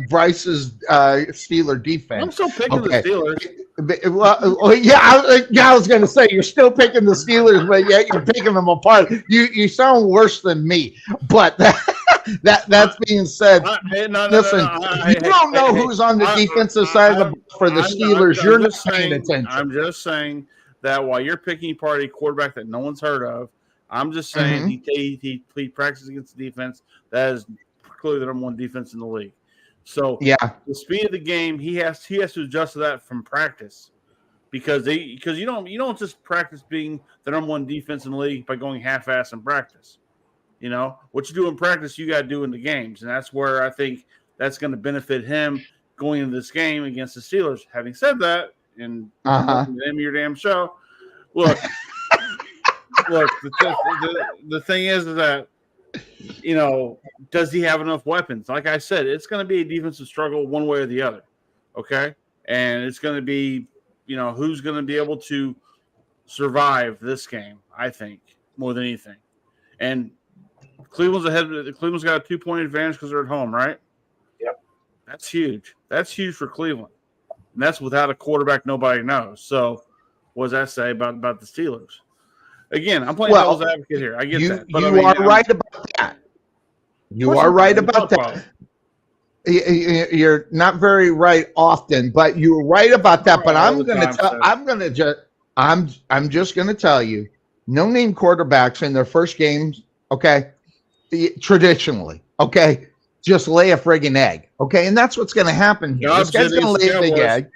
Bryce's Steeler defense. I'm still picking the Steelers. I was going to say you're still picking the Steelers, but yet you're picking them apart. You sound worse than me. But that's being said, listen, you don't know who's on the defensive side of the ball for the Steelers. You're not paying attention. I'm just saying that while you're picking apart a quarterback that no one's heard of, I'm just saying he practices against the defense that is clearly the number 1 defense in the league. So the speed of the game, he has to adjust to that from practice, because you don't just practice being the number 1 defense in the league by going half-ass in practice. What you do in practice, you got to do in the games, and that's where I think that's going to benefit him going into this game against the Steelers. Having said that, and Uh-huh. the name of your damn show, look, the thing is that, you know, does he have enough weapons? Like I said, it's going to be a defensive struggle one way or the other. Okay. And it's going to be, you know, who's going to be able to survive this game, I think, more than anything. And Cleveland's ahead. Cleveland's got a 2-point advantage because they're at home, right? Yep. That's huge. That's huge for Cleveland. And that's without a quarterback nobody knows. So what does that say about the Steelers? Again, I'm playing devil's advocate here. I get that. But you are right about that. You are right about that. You're not very right often, but you're right about that. But I'm just going to tell you, no-name quarterbacks in their first games, okay, traditionally, okay, just lay a friggin' egg, okay, and that's what's going to happen here. This guy's going to lay a big egg.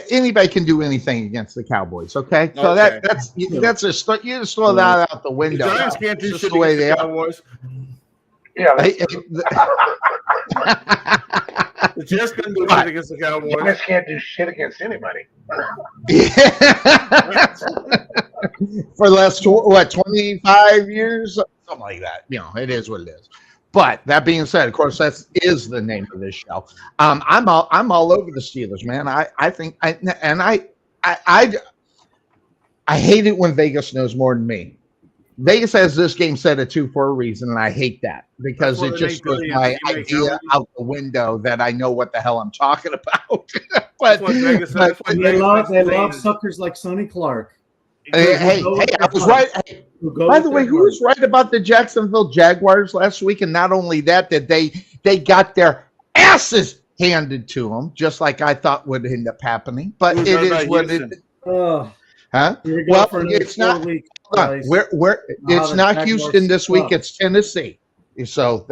Anybody can do anything against the Cowboys, okay? So that's just you just throw that out the window. The Giants can't do just shit the way against they the are. Cowboys. Yeah. The Jets couldn't do shit against the Cowboys. You guys can't do shit against anybody. For the last 25 years, something like that. You know, it is what it is. But that being said, of course, that is the name of this show. I'm all over the Steelers, man. I think I hate it when Vegas knows more than me. Vegas has this game set at 2 for a reason, and I hate that because it just throws my idea out the window that I know what the hell I'm talking about. but they love suckers like Sonny Clark. Hey, I was right. Hey, by the way, who was right about the Jacksonville Jaguars last week? And not only that, that they got their asses handed to them, just like I thought would end up happening. But it is what it is. Huh? Well, it's not. It's not Houston this week. It's Tennessee. So,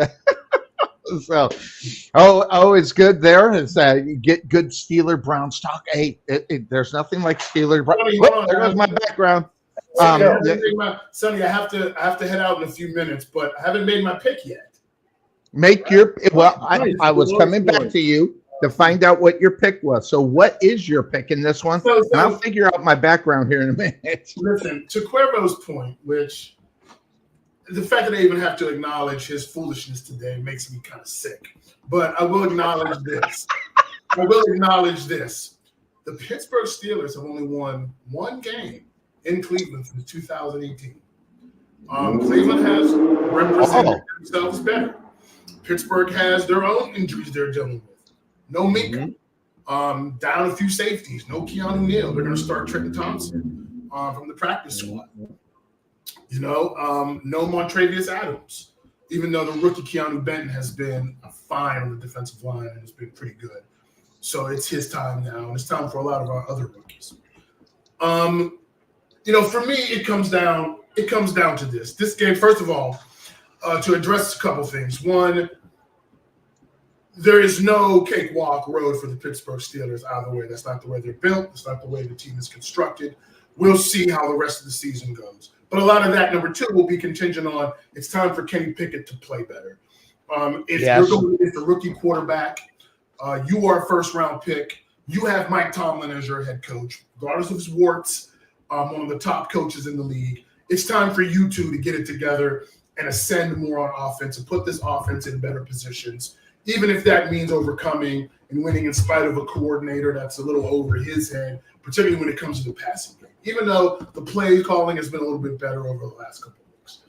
it's good there. It's you get good Steeler Brown stock. Hey, there's nothing like Steeler Brown. There goes my background. Sonny, I have to head out in a few minutes, but I haven't made my pick yet. Make your I was coming back to you to find out what your pick was. So what is your pick in this one? And I'll figure out my background here in a minute. Listen, to Cuervo's point, which the fact that they even have to acknowledge his foolishness today makes me kind of sick. But I will acknowledge this. The Pittsburgh Steelers have only won one game in Cleveland since 2018. Cleveland has represented themselves better. Pittsburgh has their own injuries they're dealing with. No Minka. Down a few safeties. No Keanu Neal. They're going to start Trenton Thompson from the practice squad. No Montravius Adams, even though the rookie Keanu Benton has been fine on the defensive line and has been pretty good. So it's his time now, and it's time for a lot of our other rookies. For me, it comes down to this. This game, first of all, to address a couple things. One, there is no cakewalk road for the Pittsburgh Steelers either way. That's not the way they're built. That's not the way the team is constructed. We'll see how the rest of the season goes. But a lot of that, number two, will be contingent on it's time for Kenny Pickett to play better. If you're going against a rookie quarterback, you are a first-round pick. You have Mike Tomlin as your head coach, regardless of his warts, one of the top coaches in the league. It's time for you two to get it together and ascend more on offense and put this offense in better positions, even if that means overcoming and winning in spite of a coordinator that's a little over his head, particularly when it comes to the passing game, even though the play calling has been a little bit better over the last couple of weeks.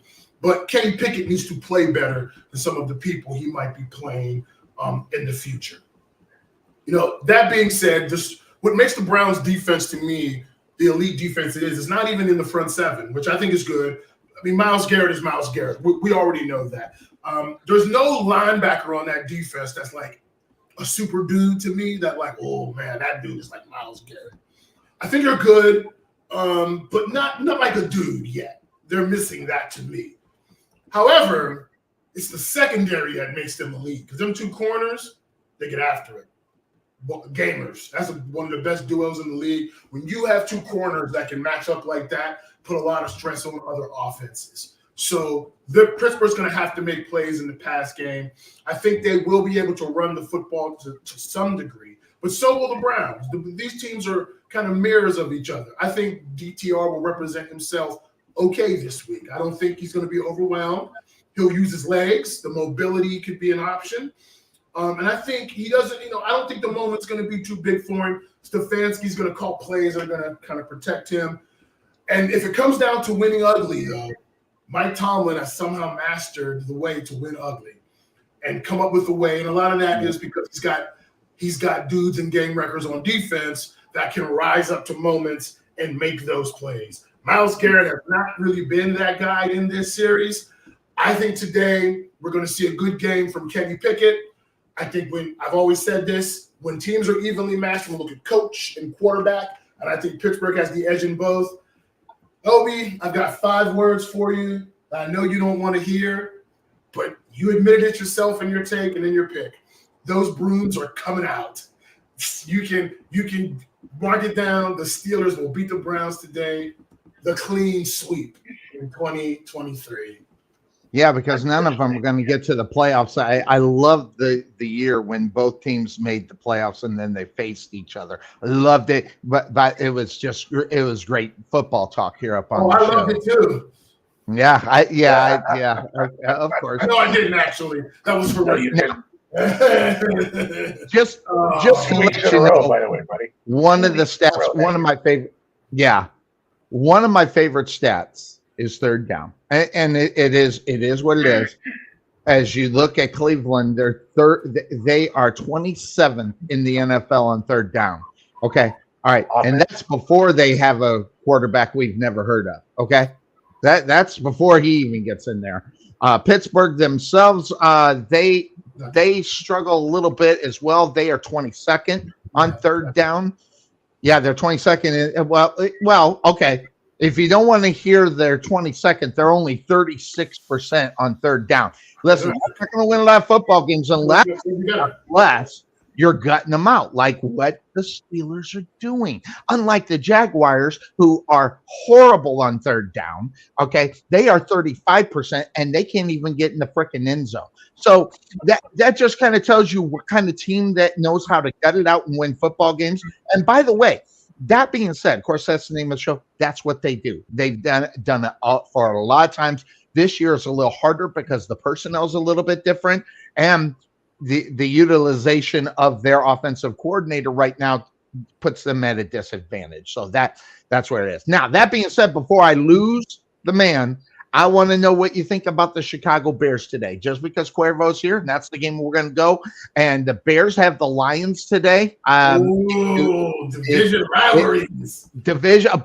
But Kenny Pickett needs to play better than some of the people he might be playing in the future. That being said, what makes the Browns defense to me the elite defense it is not even in the front seven, which I think is good. I mean, Myles Garrett is Myles Garrett. We already know that. There's no linebacker on that defense that's like a super dude to me that like, oh, man, that dude is like Myles Garrett. I think they're good, but not like a dude yet. They're missing that to me. However, it's the secondary that makes them elite because them two corners, they get after it. Gamers. That's one of the best duos in the league. When you have two corners that can match up like that, put a lot of stress on other offenses. So Pittsburgh's going to have to make plays in the pass game. I think they will be able to run the football to some degree, but so will the Browns. These teams are kind of mirrors of each other. I think DTR will represent himself okay this week. I don't think he's going to be overwhelmed. He'll use his legs. The mobility could be an option. And I think he doesn't, I don't think the moment's going to be too big for him. Stefanski's going to call plays that are going to kind of protect him. And if it comes down to winning ugly, though, Mike Tomlin has somehow mastered the way to win ugly and come up with a way. And a lot of that is because he's got dudes and game records on defense that can rise up to moments and make those plays. Myles Garrett has not really been that guy in this series. I think today we're going to see a good game from Kenny Pickett. I think I've always said this, when teams are evenly matched, we'll look at coach and quarterback, and I think Pittsburgh has the edge in both. Obi, I've got 5 words for you that I know you don't want to hear, but you admitted it yourself in your take and in your pick. Those brooms are coming out. You can mark it down. The Steelers will beat the Browns today. The clean sweep in 2023. Yeah, because none of them are going to get to the playoffs. I love the year when both teams made the playoffs and then they faced each other. I loved it, but it was great football talk here up on the show. I loved it too. Yeah, of course. No, I didn't actually. That was for me. just to let you know, by the way, buddy. One of the stats, one of my favorite stats is third down, and it is what it is. As you look at Cleveland, they are 27th in the NFL on third down. Okay, all right, and that's before they have a quarterback we've never heard of. Okay, that's before he even gets in there. Pittsburgh themselves, they struggle a little bit as well. They are 22nd on third down. Yeah, they're 22nd. Well, okay. If you don't want to hear their 22nd, they're only 36% on third down. Listen, you're not going to win a lot of football games unless you're gutting them out, like what the Steelers are doing. Unlike the Jaguars, who are horrible on third down, okay, they are 35%, and they can't even get in the freaking end zone. So that just kind of tells you what kind of team that knows how to gut it out and win football games. And by the way, that being said, of course, that's the name of the show. That's what they do. They've done it all for a lot of times. This year is a little harder because the personnel is a little bit different, and the utilization of their offensive coordinator right now puts them at a disadvantage. So that's where it is. Now, that being said, before I lose the man, I want to know what you think about the Chicago Bears today. Just because Cuervo's here, and that's the game we're going to go. And the Bears have the Lions today. Division rivalries.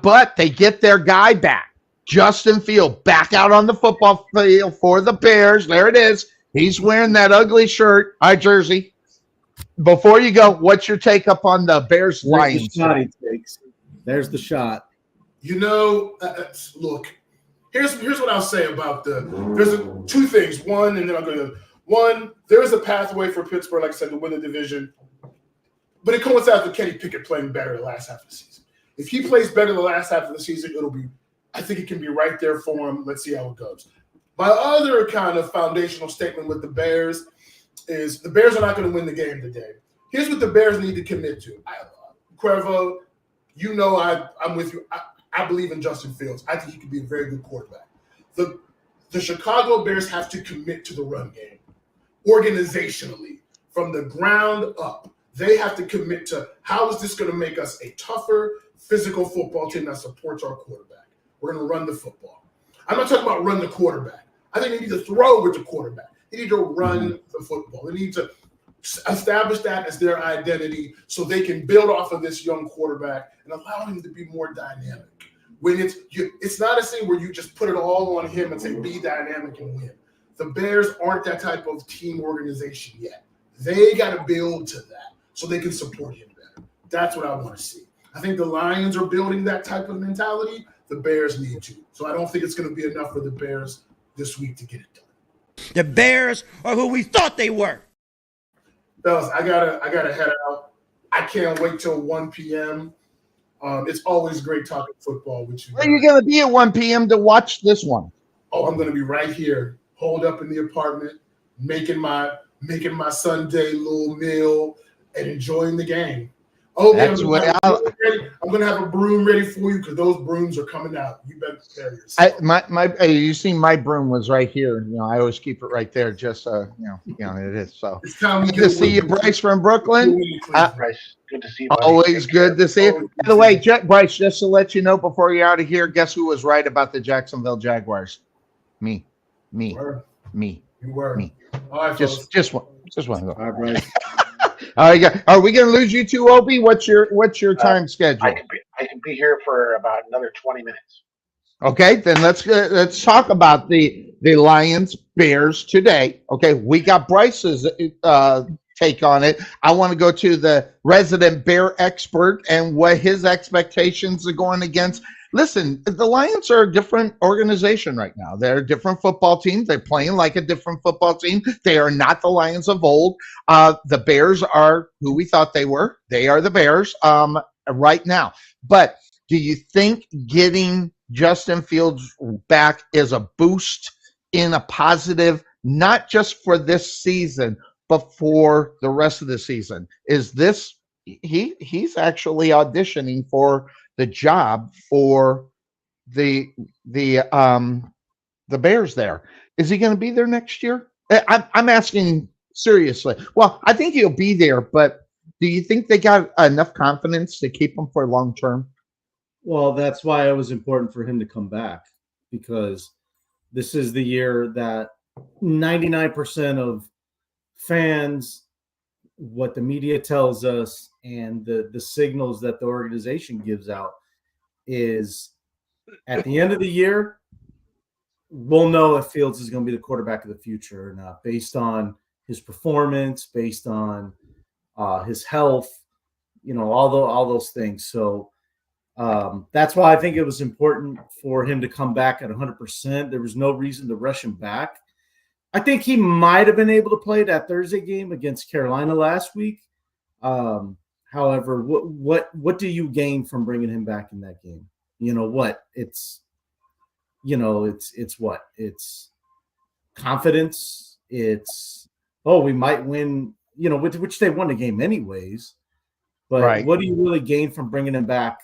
But they get their guy back. Justin Field back out on the football field for the Bears. There it is. He's wearing that ugly shirt. Hi, jersey. Before you go, what's your take up on the Bears Lions? There's the shot. Look. Here's what I'll say about there's 2 things. One, and then I'm going to there is a pathway for Pittsburgh, like I said, to win the division. But it coincides with Kenny Pickett playing better the last half of the season. If he plays better the last half of the season, I think it can be right there for him. Let's see how it goes. My other kind of foundational statement with the Bears is the Bears are not going to win the game today. Here's what the Bears need to commit to. Cuervo, I'm with you. I believe in Justin Fields. I think he could be a very good quarterback. The Chicago Bears have to commit to the run game organizationally from the ground up. They have to commit to how is this going to make us a tougher, physical football team that supports our quarterback. We're going to run the football. I'm not talking about run the quarterback. I think they need to throw with the quarterback. They need to run the football. They need to establish that as their identity so they can build off of this young quarterback and allow him to be more dynamic. When it's not a thing where you just put it all on him and say, be dynamic and win. The Bears aren't that type of team organization yet. They got to build to that so they can support him better. That's what I want to see. I think the Lions are building that type of mentality. The Bears need to. So I don't think it's going to be enough for the Bears this week to get it done. The Bears are who we thought they were. Fellas, I gotta head out. I can't wait till 1 p.m. It's always great talking football with you. Where are you going to be at 1 p.m. to watch this one? Oh, I'm going to be right here, holed up in the apartment, making my Sunday little meal and enjoying the game. Oh, yeah, That's what I'm going to have a broom ready for you because those brooms are coming out. You better prepare yourself. you see, my broom was right here. You know, I always keep it right there, just it is. So It's time we good to see you, Bryce from Brooklyn. Bryce, good to see you, buddy. Always Take care. good to see you. By the way, Bryce, just to let you know before you're out of here, guess who was right about the Jacksonville Jaguars? Me. You were. Me. All right, Just one. All right, Bryce. All right, are we going to lose you too, Obi? What's your time schedule? I can be here for about another 20 minutes. Okay, then let's talk about the Lions Bears today. Okay, we got Bryce's take on it. I want to go to the resident Bear expert and what his expectations are going against. Listen, the Lions are a different organization right now. They're a different football team. They're playing like a different football team. They are not the Lions of old. The Bears are who we thought they were. They are the Bears right now. But do you think getting Justin Fields back is a boost in a positive, not just for this season, but for the rest of the season? Is this he's actually auditioning for the job for the Bears there? Is he going to be there next year? I'm asking seriously. Well, I think he'll be there, but do you think they got enough confidence to keep him for long term? Well, that's why it was important for him to come back, because this is the year that 99% of fans, what the media tells us, and the signals that the organization gives out is at the end of the year, we'll know if Fields is going to be the quarterback of the future or not, based on his performance, based on his health, all those things. So that's why I think it was important for him to come back at 100%. There was no reason to rush him back. I think he might have been able to play that Thursday game against Carolina last week. However, what do you gain from bringing him back in that game? You know what? It's what? It's confidence. It's, we might win, which they won the game anyways. But Right. What do you really gain from bringing him back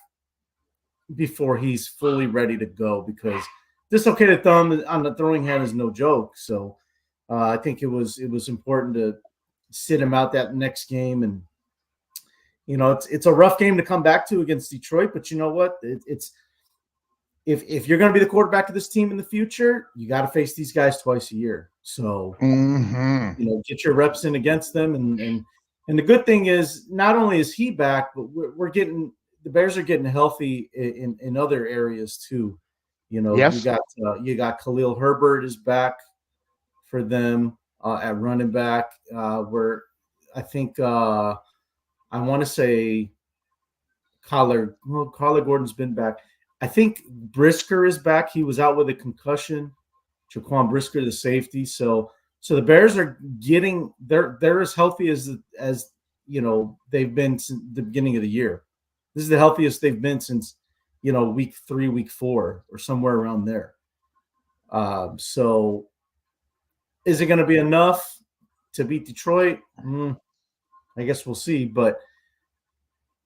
before he's fully ready to go? Because dislocated thumb on the throwing hand is no joke. So I think it was important to sit him out that next game. And it's a rough game to come back to against Detroit, but you know what? It's if you're going to be the quarterback of this team in the future, you got to face these guys twice a year. So get your reps in against them. And the good thing is, not only is he back, but we're getting the Bears are getting healthy in other areas too. Yes. You got Khalil Herbert is back for them at running back. Where I think I want to say Collar Gordon's been back. I think Brisker is back. He was out with a concussion. Jaquan Brisker, the safety. So the Bears are getting they're as healthy as they've been since the beginning of the year. This is the healthiest they've been since week 3, week 4, or somewhere around there. So is it going to be enough to beat Detroit? I guess we'll see. But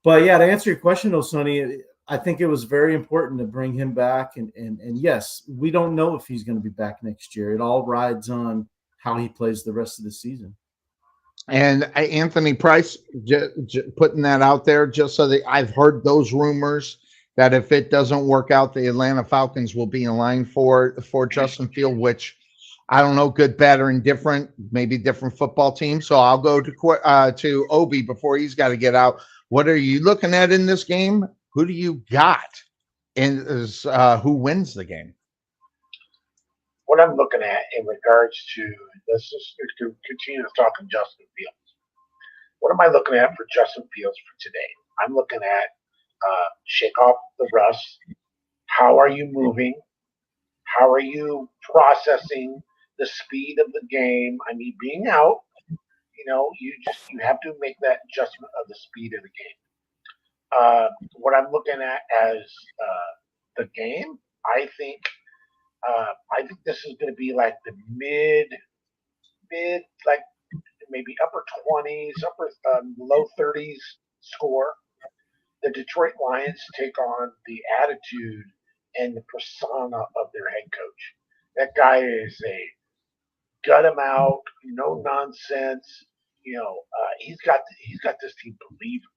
yeah, to answer your question, though, Sonny, I think it was very important to bring him back. And yes, we don't know if he's going to be back next year. It all rides on how he plays the rest of the season. And Anthony Price putting that out there, just so that I've heard those rumors that if it doesn't work out, the Atlanta Falcons will be in line for Justin Field, which I don't know, good, bad, or indifferent, maybe different football team. So I'll go to Obi before he's got to get out. What are you looking at in this game? Who do you got? And who wins the game? What I'm looking at in regards to, let's just continue to talk on Justin Fields. What am I looking at for Justin Fields for today? I'm looking at shake off the rust. How are you moving? How are you processing the speed of the game? I mean, being out, you have to make that adjustment of the speed of the game. What I'm looking at as the game, I think I think this is going to be like the mid, like maybe upper 20s, low 30s score. The Detroit Lions take on the attitude and the persona of their head coach. That guy is a gut him out, no nonsense. He's got this team believing,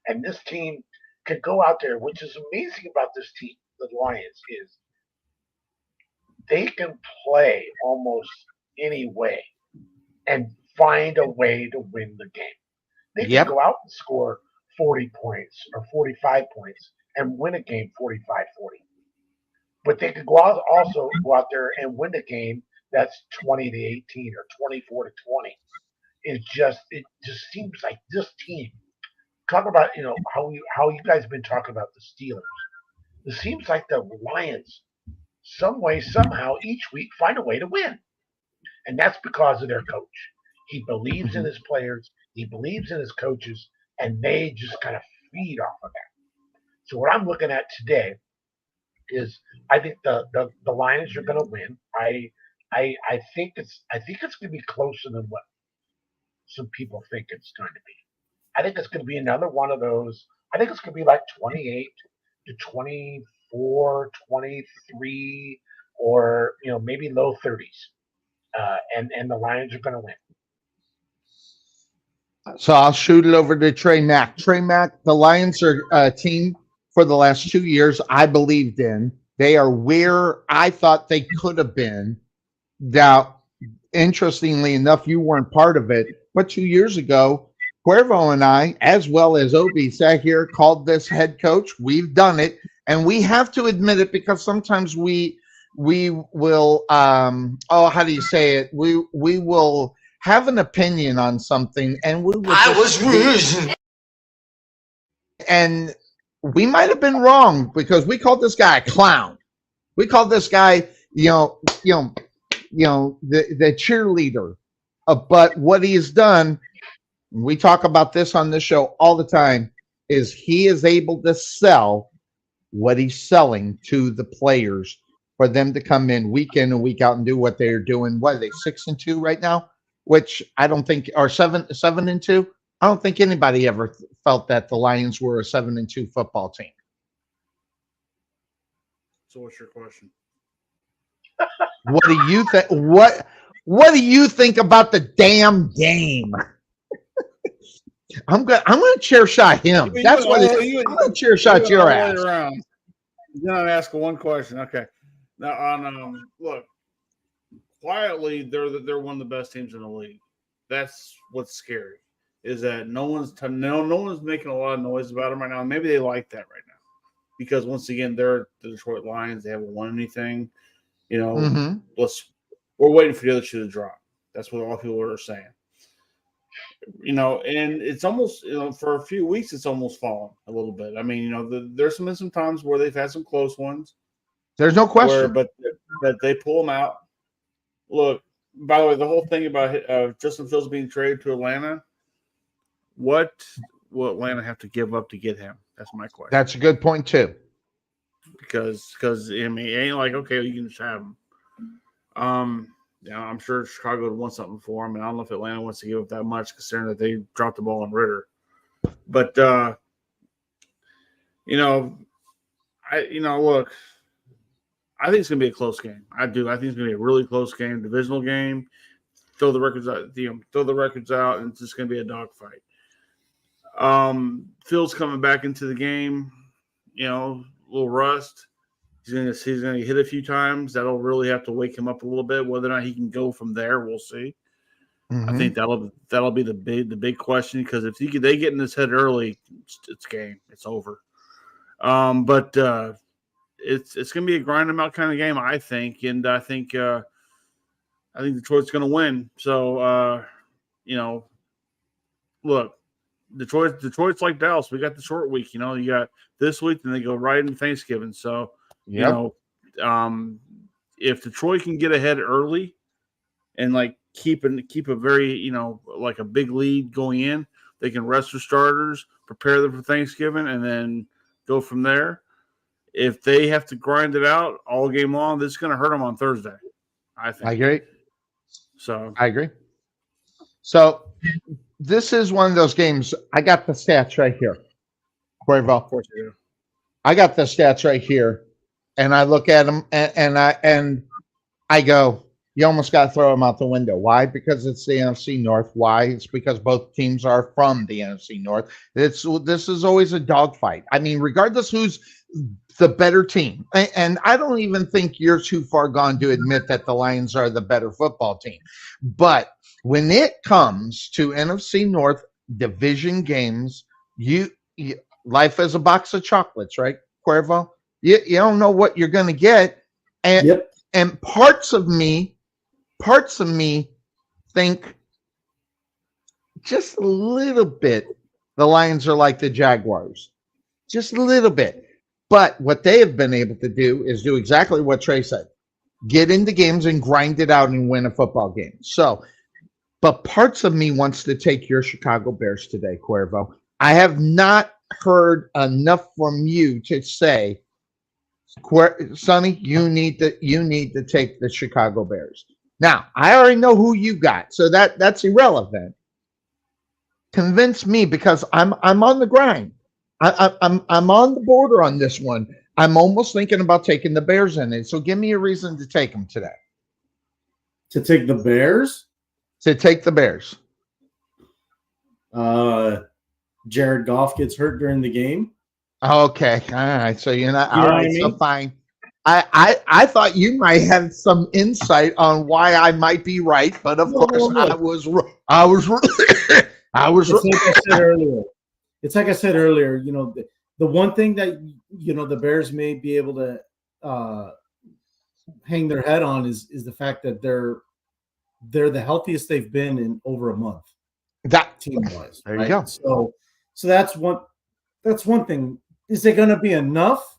and this team could go out there. Which is amazing about this team, the Lions, is they can play almost any way and find a way to win the game. They can Yep. go out and score 40 points or 45 points and win a game 45-40. But they could also go out there and win a game that's 20-18 or 24-20. It just seems like this team. Talk about how you guys have been talking about the Steelers. It seems like the Lions, some way somehow each week find a way to win, and that's because of their coach. He believes in his players. He believes in his coaches, and they just kind of feed off of that. So what I'm looking at today is I think the Lions are going to win. I think it's going to be closer than what some people think it's going to be. I think it's going to be another one of those. I think it's going to be like 28-24, 23, or maybe low 30s. And the Lions are going to win. So I'll shoot it over to Trey Mack. Trey Mack, the Lions are a team for the last 2 years I believed in. They are where I thought they could have been. Now, interestingly enough, you weren't part of it, but 2 years ago, Cuervo and I, as well as Obi, sat here, called this head coach. We've done it, and we have to admit it because sometimes we will how do you say it? We will have an opinion on something, and we will and we might have been wrong because we called this guy a clown. We called this guy, the cheerleader. But what he has done, we talk about this on this show all the time, is he is able to sell what he's selling to the players for them to come in and week out and do what they're doing. What are they, 6-2 right now? Which I don't think, or 7-2. I don't think anybody ever felt that the Lions were a 7-2 football team. So what's your question? What do you think? What do you think about the damn game? I'm gonna chair shot him. That's what I'm gonna chair shot your ass. Around. Then I'm asking one question. Okay. Now look, quietly they're one of the best teams in the league. That's what's scary. Is that no one's making a lot of noise about them right now. Maybe they like that right now. Because once again, they're the Detroit Lions. They haven't won anything. We're waiting for the other shoe to drop. That's what all people are saying. And it's almost, for a few weeks, it's almost fallen a little bit. I mean, there's been some times where they've had some close ones. There's no question. But they pull them out. Look, by the way, the whole thing about Justin Fields being traded to Atlanta, what will Atlanta have to give up to get him? That's my question. That's a good point too. Because I mean, it ain't like, okay, you can just have him. I'm sure Chicago would want something for him, and I don't know if Atlanta wants to give up that much, considering that they dropped the ball on Ritter. But look, I think it's gonna be a close game. I do. I think it's gonna be a really close game, divisional game. Throw the records out, and it's just gonna be a dogfight. Phil's coming back into the game, a little rust. He's gonna hit a few times. That'll really have to wake him up a little bit. Whether or not he can go from there, we'll see. I think that'll be the big question, because if they get in his head early, it's game. It's over. But it's gonna be a grind them out kind of game, I think, and I think Detroit's gonna win. So look. Detroit's like Dallas. We got the short week. You got this week, then they go right into Thanksgiving. So, if Detroit can get ahead early and keep a very like a big lead going in, they can rest their starters, prepare them for Thanksgiving, and then go from there. if they have to grind it out all game long, this is going to hurt them on Thursday, I think. I agree. So I agree. So this is one of those games. I got the stats right here, Cuervo. of course you do. I got the stats right here, and I look at them and I go, you almost got to throw them out the window. Why? Because it's the NFC North. Why? It's because both teams are from the NFC North. This is always a dogfight. I mean, regardless who's the better team, and I don't even think you're too far gone to admit that the Lions are the better football team. But when it comes to NFC North division games, life is a box of chocolates, right, Cuervo? You don't know what you're going to get, and parts of me think just a little bit the Lions are like the Jaguars, just a little bit. But what they have been able to do is do exactly what Trey said: get into games and grind it out and win a football game. So, but parts of me wants to take your Chicago Bears today, Cuervo. I have not heard enough from you to say, Sonny, you need to take the Chicago Bears. Now, I already know who you got, so that's irrelevant. Convince me, because I'm on the grind. I'm on the border on this one. I'm almost thinking about taking the Bears in it. So give me a reason to take them today. To take the Bears? To take the Bears. Jared Goff gets hurt during the game. Okay. All right. So you're not You all know right. what I So mean? fine. I thought you might have some insight on why I might be right, but of course I was I was It's like I said earlier, you know, the one thing that, you know, the Bears may be able to hang their head on is the fact that they're the healthiest they've been in over a month. That team wise. There you go. So that's one thing. Is it going to be enough?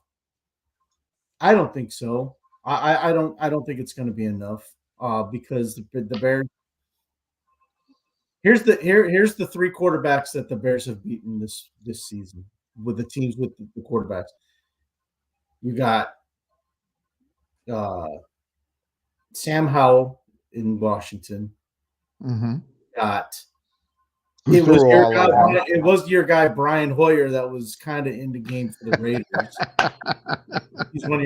I don't think so. I don't think it's going to be enough because the Bears. Here's the three quarterbacks that the Bears have beaten this season with the teams with the quarterbacks. You got Sam Howell in Washington. Mm-hmm. Got it was your guy Brian Hoyer that was kind of in the game for the Raiders. He's one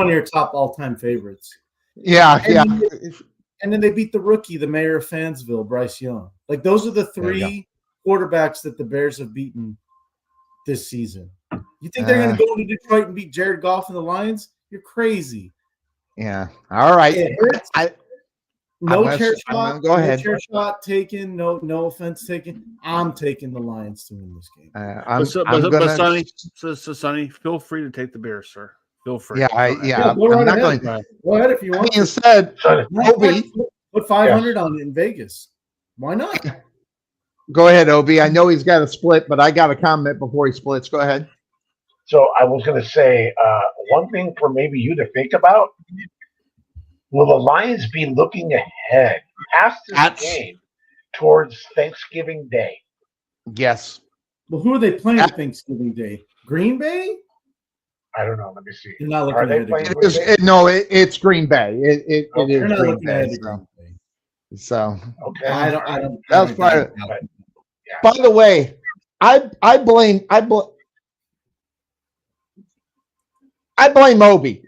of your top all-time favorites. Yeah. And then they beat the rookie, the mayor of Fansville, Bryce Young. Like those are the three quarterbacks that the Bears have beaten this season. You think they're going to go to Detroit and beat Jared Goff and the Lions? You're crazy. Yeah. All right. No chair shot taken. No offense taken. I'm taking the Lions to win this game. But Sonny, feel free to take the Bears, sir. Feel free. Yeah. Go right ahead. Go ahead if you want. Being said, Obi, put 500 on it in Vegas. Why not? Go ahead, Obi. I know he's got a split, but I got a comment before he splits. Go ahead. So I was going to say one thing for maybe you to think about. Will the Lions be looking ahead past this game towards Thanksgiving Day? Yes. Well, who are they playing Thanksgiving Day? Green Bay? I don't know. Let me see. You're not looking ahead. It's Green Bay. It is Green Bay. So okay. I don't. That's part. By the way, I blame Obi.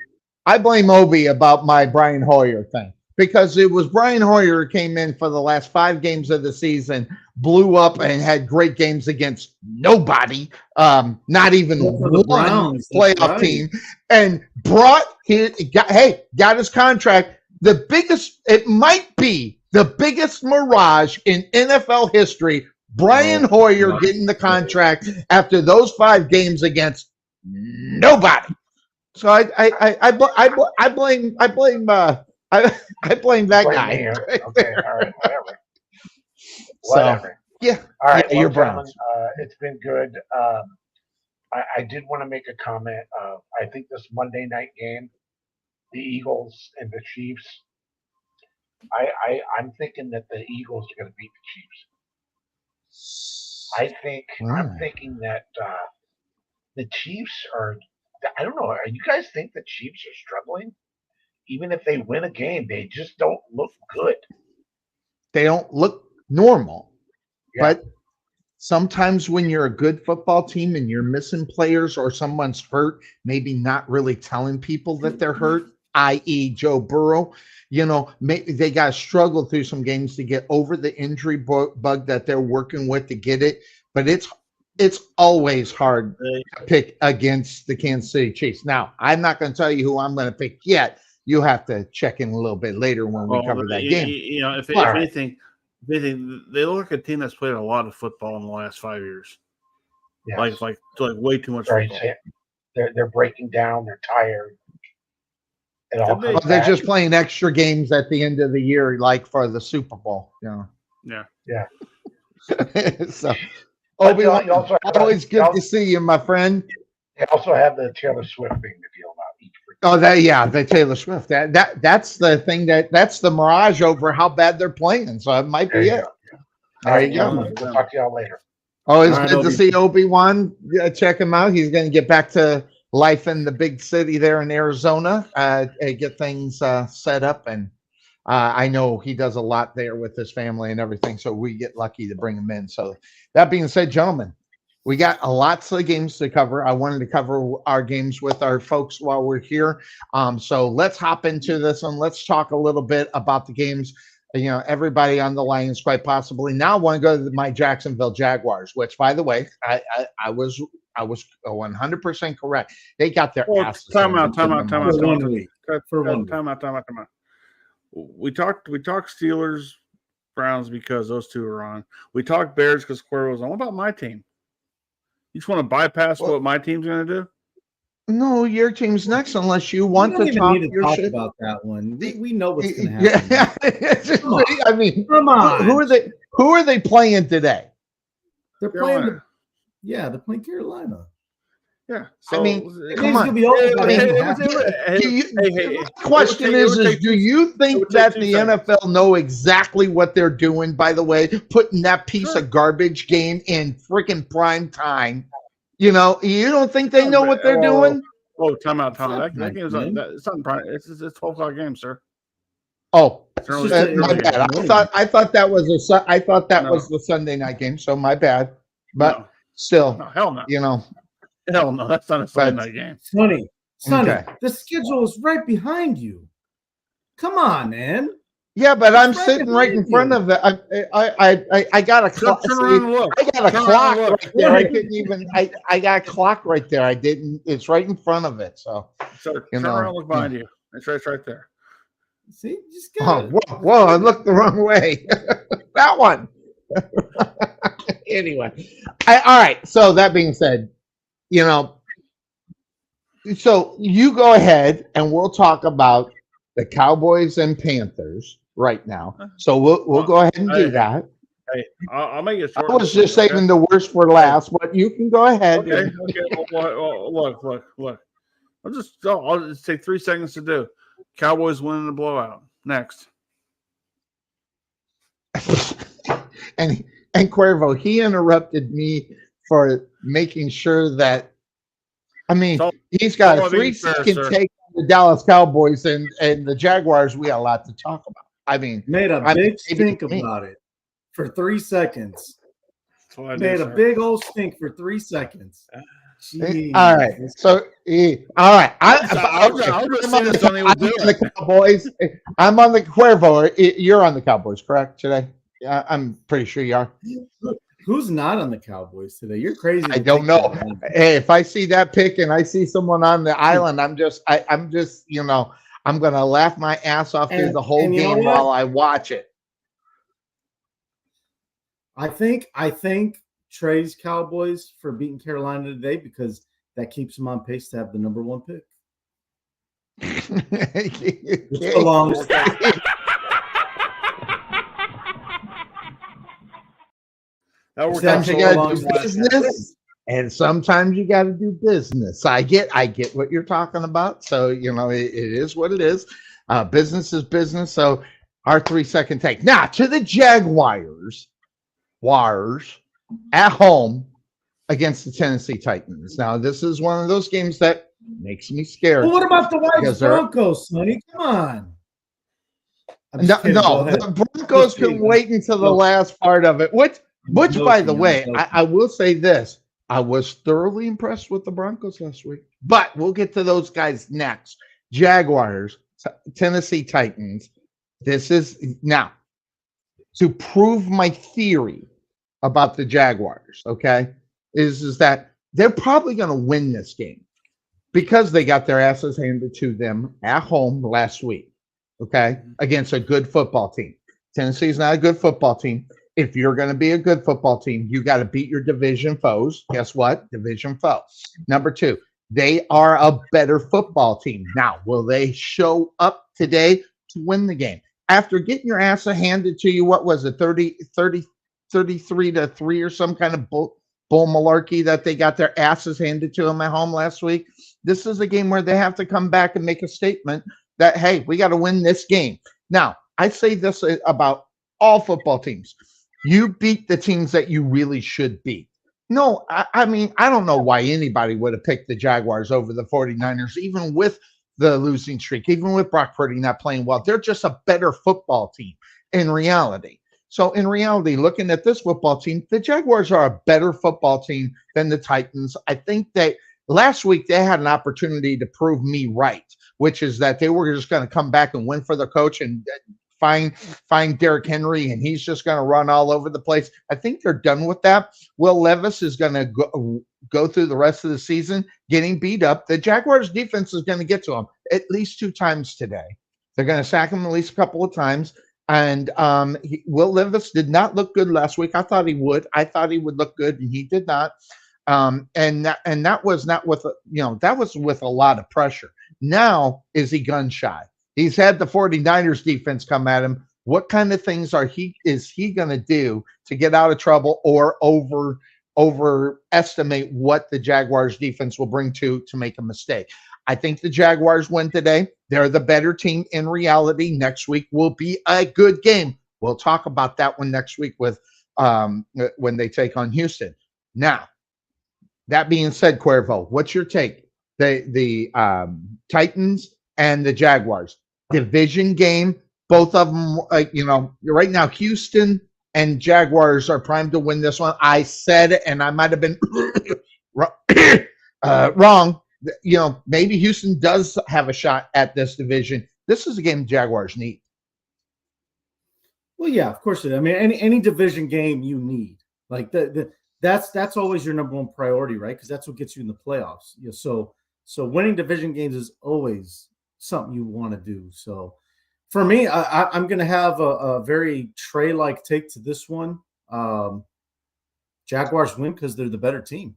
I blame Obi about my Brian Hoyer thing, because it was Brian Hoyer who came in for the last 5 games of the season, blew up and had great games against nobody, not even one playoff team, and got his contract. It might be the biggest mirage in NFL history. Brian Hoyer getting the contract after those 5 games against nobody. So I blame that guy. Okay, all right, whatever. So yeah, all right. You're Browns. It's been good. I did want to make a comment. I think this Monday night game, the Eagles and the Chiefs. I'm thinking that the Eagles are going to beat the Chiefs. I'm thinking that the Chiefs are I don't know. You guys think the Chiefs are struggling? Even if they win a game, they just don't look good. They don't look normal. Yeah. But sometimes when you're a good football team and you're missing players or someone's hurt, maybe not really telling people that they're hurt, i.e. Joe Burrow, they got to struggle through some games to get over the injury bug that they're working with to get it. But it's always hard to pick against the Kansas City Chiefs. Now, I'm not going to tell you who I'm going to pick yet. You have to check in a little bit later when we cover that game. If anything, they look like a team that's played a lot of football in the last 5 years. Yes. Like way too much football. They're breaking down. They're tired. They're just playing extra games at the end of the year, like for the Super Bowl. Yeah. So, Obi-Wan, always good to see you, my friend. They also have the Taylor Swift thing to deal about. The Taylor Swift. That's the thing that's the mirage over how bad they're playing. So it might be it. There you go. We'll talk to y'all later. Always good to see Obi-Wan. Check him out. He's going to get back to life in the big city there in Arizona. Get things set up, and I know he does a lot there with his family and everything. So we get lucky to bring him in. So that being said, gentlemen, we got lots of games to cover. I wanted to cover our games with our folks while we're here. So let's hop into this and let's talk a little bit about the games. Everybody on the line is quite possibly now want to go to my Jacksonville Jaguars, which, by the way, I was 100% correct. They got their asses. Time out. We talked Steelers, Browns because those two are on. We talked Bears because Cuervo's on. What about my team? You just want to bypass what my team's going to do? No, your team's next unless you want to talk shit about that one. We know what's going to happen. Yeah. I mean, come on. Who are they playing today? They're playing. They're playing Carolina. Yeah. So, I mean, come on. The question is, do you think that the NFL know exactly what they're doing, by the way, putting that piece of garbage game in freaking prime time? You don't think they know what they're doing? Oh, time out. That game is it's not prime. It's a 12 o'clock game, sir. Oh, my bad. I thought that was the Sunday night game, so my bad. But still, hell no. Hell no, that's not a Sunday night game. Sonny, the schedule is right behind you. Come on, man. Yeah, but I'm sitting right in front of it. I got a clock. I got a clock right there. I couldn't even. I got a clock right there. I didn't. It's right in front of it. So turn around, look behind you. It's right there. See, just got whoa! I looked the wrong way. That one. Anyway, all right. So that being said, so you go ahead and we'll talk about the Cowboys and Panthers right now. So we'll go ahead and do that. Hey, I'll make it short. I was just saving the worst for last, but you can go ahead. Okay. Well, look. I'll just take 3 seconds to do. Cowboys winning the blowout. Next. And Cuervo, he interrupted me for making sure that. I mean, he's got a 3-second take on the Dallas Cowboys and the Jaguars. We got a lot to talk about. I mean, made a big stink about it for 3 seconds. Made a big old stink for 3 seconds. Jeez. All right. So, all right. I'm on the Cowboys. I'm on the Cuervo. You're on the Cowboys, correct, today? Yeah, I'm pretty sure you are. Who's not on the Cowboys today? You're crazy. I don't know. Hey, if I see that pick and I see someone on the island, I'm just, I'm going to laugh my ass off through the whole game while I watch it. I think Trey's Cowboys for beating Carolina today because that keeps them on pace to have the number 1 pick. Which belongs. Sometimes you got to do business, and sometimes you got to do business. I get what you're talking about. So it is what it is. Business is business. So our 3-second take now to the Jaguars at home against the Tennessee Titans. Now this is one of those games that Makes me scared. Well, what about the White Because they're- Broncos, Sonny? Come on. I'm No, just kidding. Go no, ahead. the Broncos Just kidding. can wait until the Joking. last part of it. Which by the I'm way, joking. I will say this. I was thoroughly impressed with the Broncos last week, but we'll get to those guys next. Jaguars, Tennessee Titans. This is now to prove my theory about the Jaguars, okay, is that they're probably going to win this game because they got their asses handed to them at home last week, okay, against a good football team. Tennessee's not a good football team. If you're going to be a good football team, you got to beat your division foes. Guess what? Division foe. Number two, they are a better football team. Now, will they show up today to win the game? After getting your ass handed to you, what was it, 33-3 or some kind of bull malarkey that they got their asses handed to them at home last week? This is a game where they have to come back and make a statement that, hey, we got to win this game. Now, I say this about all football teams. You beat the teams that you really should beat. No, I mean, I don't know why anybody would have picked the Jaguars over the 49ers, even with the losing streak, even with Brock Purdy not playing well. They're just a better football team in reality. So in reality, looking at this football team, the Jaguars are a better football team than the Titans. I think that last week they had an opportunity to prove me right, which is that they were just going to come back and win for the coach and find Derrick Henry, and he's just going to run all over the place. I think they're done with that. Will Levis is going to go through the rest of the season getting beat up. The Jaguars defense is going to get to him at least 2 times today. They're going to sack him at least a couple of times. And Will Levis did not look good last week. I thought he would. I thought he would look good, and he did not. And that was not with that was with a lot of pressure. Now is he gun shy? He's had the 49ers defense come at him. What kind of things is he going to do to get out of trouble or overestimate what the Jaguars defense will bring to make a mistake? I think the Jaguars win today. They're the better team in reality. Next week will be a good game. We'll talk about that one next week with when they take on Houston. Now, that being said, Cuervo, what's your take? The Titans and the Jaguars. Division game, both of them, right now, Houston and Jaguars are primed to win this one. I said it, and I might have been wrong. Maybe Houston does have a shot at this division. This is a game the Jaguars need. Well, yeah, of course. I mean, any division game you need. Like that's always your number one priority, right? Because that's what gets you in the playoffs. So winning division games is always something you want to do. So for me, I'm going to have a very Trey-like take to this one. Jaguars win because they're the better team.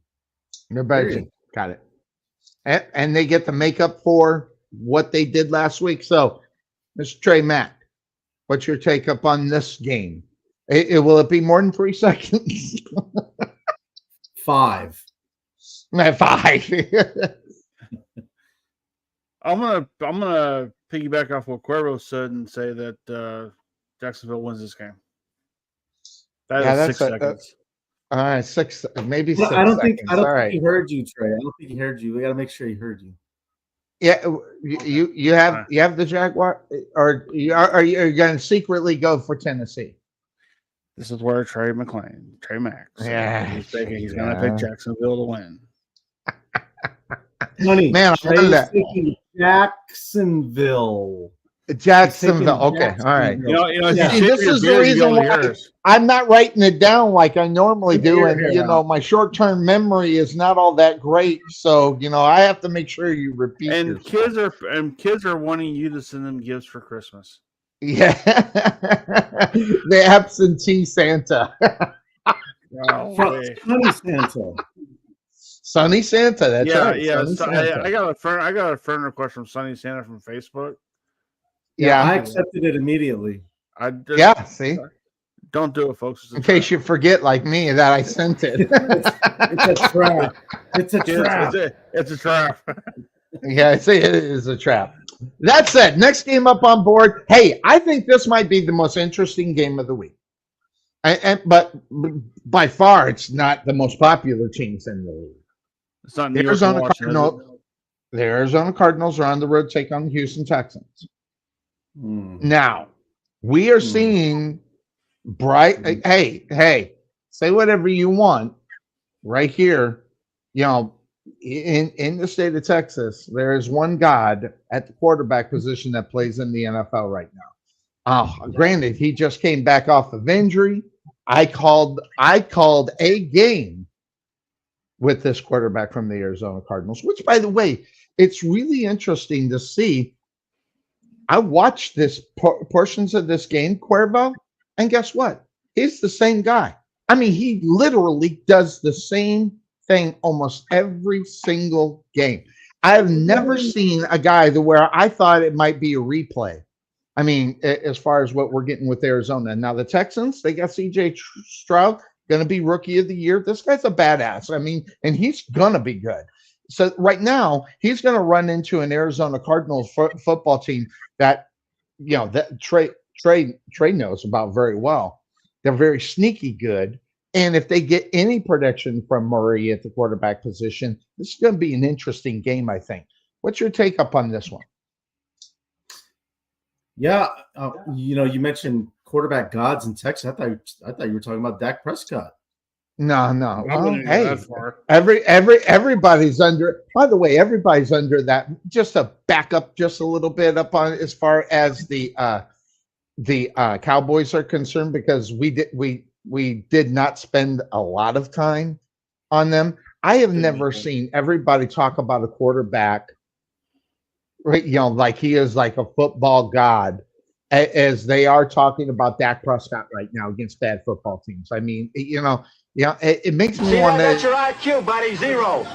They're better team. Got it. And they get to make up for what they did last week. So, Mr. Trey Mack, what's your take up on this game? Will it be more than 3 seconds? 5. 5. I'm gonna piggyback off what Cuervo said and say that Jacksonville wins this game. That's 6 seconds. All right, 6, maybe 6 I don't seconds. think he heard you, Trey. I don't think he heard you. We got to make sure he heard you. Yeah, you have the Jaguar, or are you going to secretly go for Tennessee? This is where Trey Mack. Yeah, he's going to pick Jacksonville to win. Money, man, Trey's picking Jacksonville. Jacksonville. Okay, all right. This is the reason why I'm not writing it down like I normally do, and my short-term memory is not all that great. So I have to make sure you repeat. And kids are wanting you to send them gifts for Christmas. Yeah, the absentee Santa. Sunny Santa. Sunny Santa. That's right. Yeah. I got a friend request from Sunny Santa from Facebook. Yeah, I accepted it immediately. See, don't do it, folks. In case you forget, like me, that I sent it. It's a trap. It's a trap. It's a trap. Yeah, I say it is a trap. That said, next game up on board. Hey, I think this might be the most interesting game of the week. But by far, it's not the most popular teams in the league. It's not New York and Washington. The Arizona Cardinals are on the road to take on the Houston Texans. Now, we are seeing bright. Hey, say whatever you want. Right here, in the state of Texas, there is one God at the quarterback position that plays in the NFL right now. Granted, he just came back off of injury. I called a game with this quarterback from the Arizona Cardinals, which, by the way, it's really interesting to see. I watched this portions of this game, Cuervo, and guess what? He's the same guy. I mean, he literally does the same thing almost every single game. I've never seen a guy where I thought it might be a replay. I mean, as far as what we're getting with Arizona. Now, the Texans, they got CJ Stroud, going to be rookie of the year. This guy's a badass. I mean, and he's going to be good. So right now, he's going to run into an Arizona Cardinals football team that, that Trey knows about very well. They're very sneaky good. And if they get any production from Murray at the quarterback position, this is going to be an interesting game, I think. What's your take up on this one? Yeah, you mentioned quarterback gods in Texas. I thought you were talking about Dak Prescott. No. I wouldn't go that far. Everybody's under. By the way, everybody's under that. Just to back up just a little bit up on as far as the Cowboys are concerned, because we did not spend a lot of time on them. I have never seen everybody talk about a quarterback, right? Like he is like a football god, as they are talking about Dak Prescott right now against bad football teams. I mean, it makes me want to. That's your IQ, buddy. 0.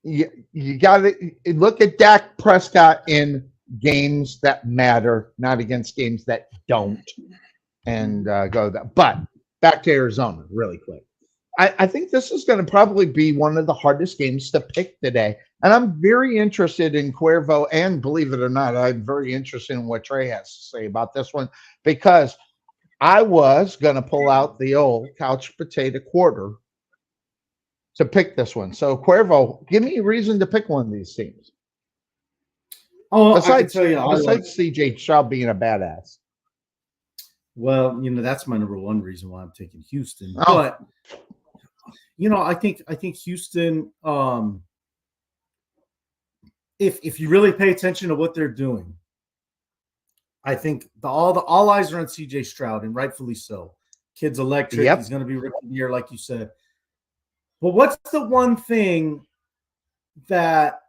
You got to look at Dak Prescott in games that matter, not against games that don't, and go that. But back to Arizona really quick. I think this is going to probably be one of the hardest games to pick today. And I'm very interested in Cuervo, and believe it or not, I'm very interested in what Trey has to say about this one, because I was going to pull out the old couch potato quarter to pick this one. So, Cuervo, give me a reason to pick one of these teams. Oh, besides CJ Stroud being a badass. Well, that's my number one reason why I'm taking Houston. Oh. But I think Houston. If you really pay attention to what they're doing, I think all eyes are on CJ Stroud, and rightfully so. Kid's electric. Yep. He's going to be rookie of the year, like you said. But what's the one thing that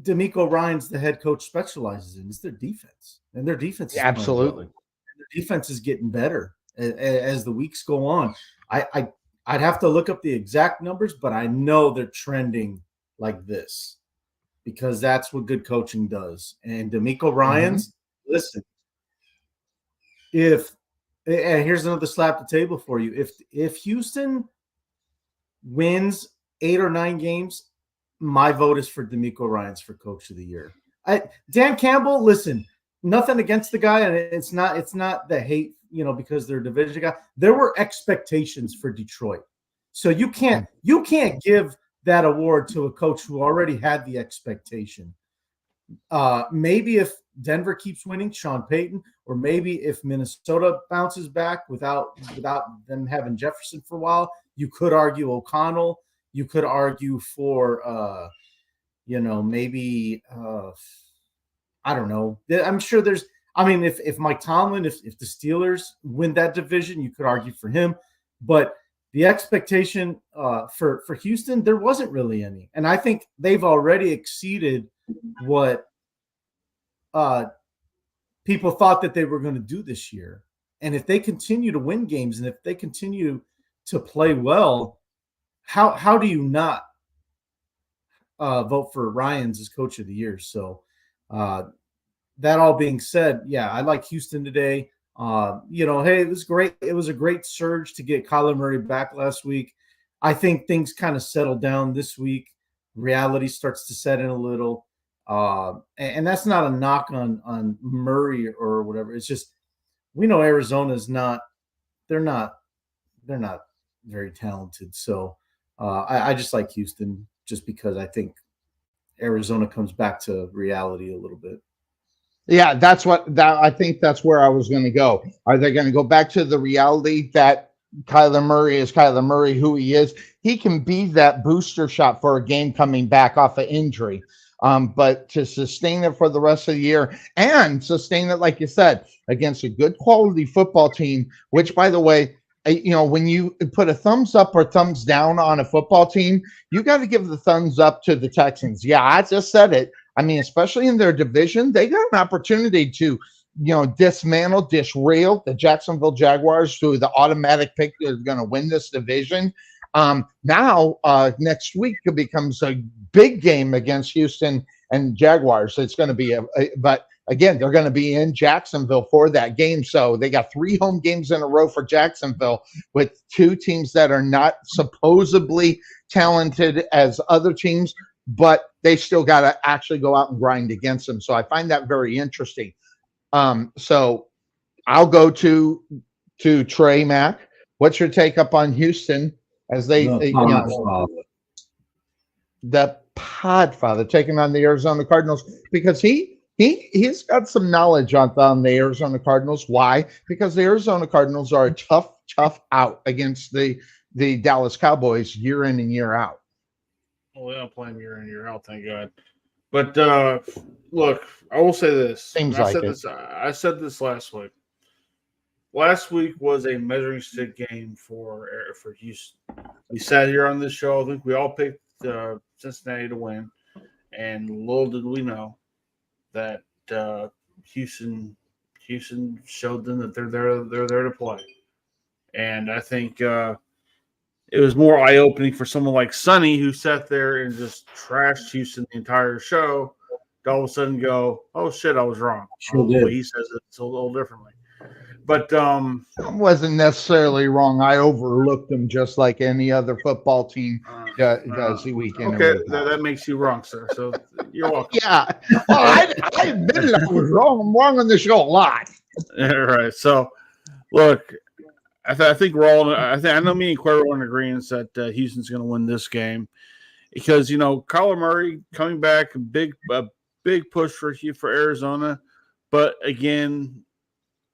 DeMeco Ryans, the head coach, specializes in? Is their defense, and their defense is absolutely. Their defense is getting better as the weeks go on. I'd have to look up the exact numbers, but I know they're trending like this because that's what good coaching does. And DeMeco Ryans, listen, and here's another slap the table for you. If Houston wins 8 or 9 games, my vote is for DeMeco Ryans for Coach of the Year. Dan Campbell, listen, nothing against the guy, and it's not the hate, because they're a division guy. There were expectations for Detroit, so you can't give that award to a coach who already had the expectation. Maybe if Denver keeps winning, Sean Payton, or maybe if Minnesota bounces back without them having Jefferson for a while, you could argue O'Connell. You could argue for, maybe I don't know. I'm sure there's. I mean, if Mike Tomlin, if the Steelers win that division, you could argue for him. But the expectation for Houston, there wasn't really any, and I think they've already exceeded what people thought that they were going to do this year. And if they continue to win games, and if they continue to play well, how do you not vote for Ryans as Coach of the Year? So that all being said, yeah, I like Houston today. Hey, it was great. It was a great surge to get Kyler Murray back last week. I think things kind of settled down this week. Reality starts to set in a little. And that's not a knock on Murray or whatever. It's just, we know Arizona's they're not very talented. So I just like Houston just because I think Arizona comes back to reality a little bit. Yeah, I think that's where I was going to go. Are they going to go back to the reality that Kyler Murray is Kyler Murray, who he is? He can be that booster shot for a game coming back off of injury. But to sustain it for the rest of the year and sustain it, like you said, against a good quality football team, which, by the way, when you put a thumbs up or thumbs down on a football team, you got to give the thumbs up to the Texans. Yeah, I just said it. I mean, especially in their division, they got an opportunity to, dismantle, disrail the Jacksonville Jaguars, who the automatic pick is going to win this division. Now, next week it becomes a big game against Houston and Jaguars. It's going to be but again, they're going to be in Jacksonville for that game. So they got 3 home games in a row for Jacksonville with 2 teams that are not supposedly talented as other teams, but they still got to actually go out and grind against them. So I find that very interesting. So I'll go to Trey Mack. What's your take up on Houston as the Podfather taking on the Arizona Cardinals, because he's got some knowledge on the Arizona Cardinals. Why? Because the Arizona Cardinals are a tough out against the Dallas Cowboys year in and year out. Well, they don't play them year in, year out, thank God. But look, I will say this. Seems like it. I said this last week. Last week was a measuring stick game for Houston. We sat here on this show. I think we all picked Cincinnati to win, and little did we know that Houston showed them that they're there to play. And I think it was more eye-opening for someone like Sonny, who sat there and just trashed Houston the entire show, to all of a sudden go, "Oh shit, I was wrong." Sure did. He says it a little differently. But I wasn't necessarily wrong. I overlooked them just like any other football team does week in. Okay, that makes you wrong, sir. So you're welcome. Yeah. Well, I admitted I was wrong. I'm wrong on the show a lot. All right. So, look, I think we're all. I know me and Cuervo are in agreement that Houston's going to win this game because Kyler Murray coming back, a big push for Arizona, but again,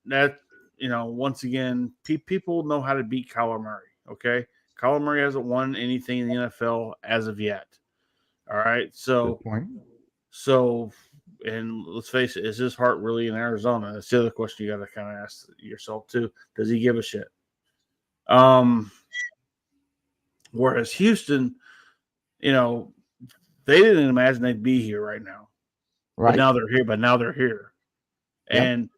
that. Once again, people know how to beat Kyler Murray, okay? Kyler Murray hasn't won anything in the NFL as of yet. All right? So, and let's face it, is his heart really in Arizona? That's the other question you got to kind of ask yourself, too. Does he give a shit? Whereas Houston, they didn't imagine they'd be here right now. Right. But now they're here. Yep. And